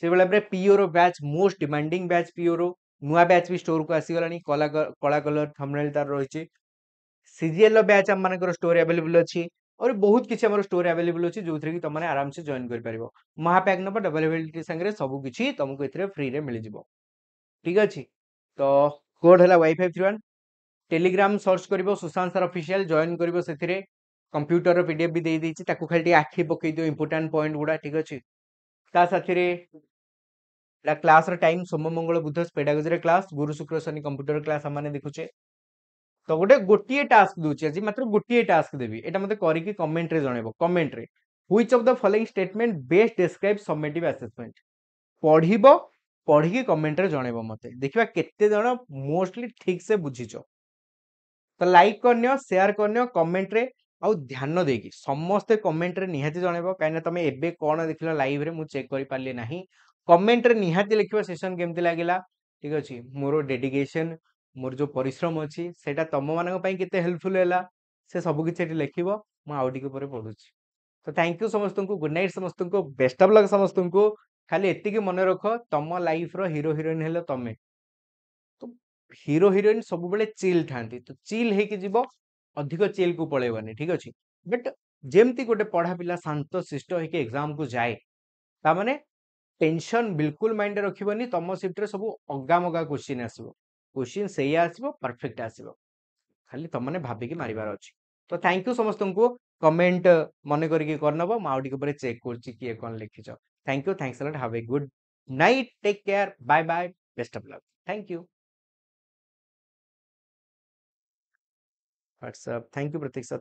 Speaker 1: ସେଭଳିଆ ଭାବରେ pure batch most demanding batch pure ନୂଆ ବ୍ୟାଚ୍ ବି ଷ୍ଟୋରକୁ ଆସିଗଲାଣି କଳା କଲର ଥମ୍ବନେଲ ତାର ରହିଛି ସିଜିଏଲ ର ବ୍ୟାଚ୍ ଆମମାନଙ୍କର ଷ୍ଟୋର ଆଭେଲେବୁଲ ଅଛି और बहुत किसी हमर स्टोर अवेलेबल अछि जोथरे कि तमने आराम से जॉइन कर परिबो महापैक नंबर डबल अवेलेबिलिटी संगे सब किछि तुमको एथरे फ्री रे मिल जिवो ठीक अछि तो कोड हला वाईफाई 31 टेलीग्राम सर्च करिवो सुशांत सर ऑफिशियल जॉइन करिवो सेथिरे कंप्यूटर रो पीडीएफ भी दे देछि ताकू खाली आखि पकई दियो इंपोर्टेंट पॉइंट गुडा ठीक अछि ता साथिरे ला क्लास रो टाइम सोम मंगल बुध पेडागोजी रे क्लास गुरु शुक्र शनि कंप्यूटर क्लास हम माने देखुचे तो गोटे टास्क दूची आज मात्र गोटे टास्क देवी एटा मते करिकि कमेंट रे जणेबो कमेंट रे which of the following statement best describe summative assessment पढिबो पढिकि कमेंट रे जणेबो मते देखिबा केते जण मोस्टली ठीक से बुझिचो तो लाइक करनियो शेयर करनियो कमेंट रे आउ ध्यान देकी समस्त कमेंट रे निहाती जणेबो काइना तमे एबे कोन देखिलो लाइव रे मु चेक करि पाली नाही कमेंट रे निहाती लिखिबो सेशन केमति लागिला ठीक अछि मोर डेडिकेशन मोर जो परिश्रम अछि सेटा तम मानक पई केते हेल्पफुल हैला से सब किछि एठी लिखिबो मु आउडी के परे पढुछि तो थैंक यू समस्त को गुड नाइट समस्त को बेस्ट ऑफ लक समस्त को खाली एति के मन रखो तम लाइफ रो हीरो हीरोइन हेलो तमे तो हीरो हीरोइन सब बेले चिल थांती तो चिल हे के जीवो अधिक चिल को पळेबनी ठीक अछि बट जेमती गोटे पढ़ा पिला शांत शिष्ट हे के एग्जाम को जाए ता माने टेंशन बिल्कुल माइंड रखिबनी तम शिफ्ट रे सब अगा मगा क्वेश्चन आसीबो क्वेश्चन सही आसीबो परफेक्ट आसीबो खाली तम माने भाबी के मारिबार अछि तो थैंक यू समस्त को कमेंट मन करके करनबो म आउटी ऊपर चेक करछि किए कोन लिखिछ thank you thanks a lot have a good night take care bye bye best of luck thank you WhatsApp thank you Pratiksha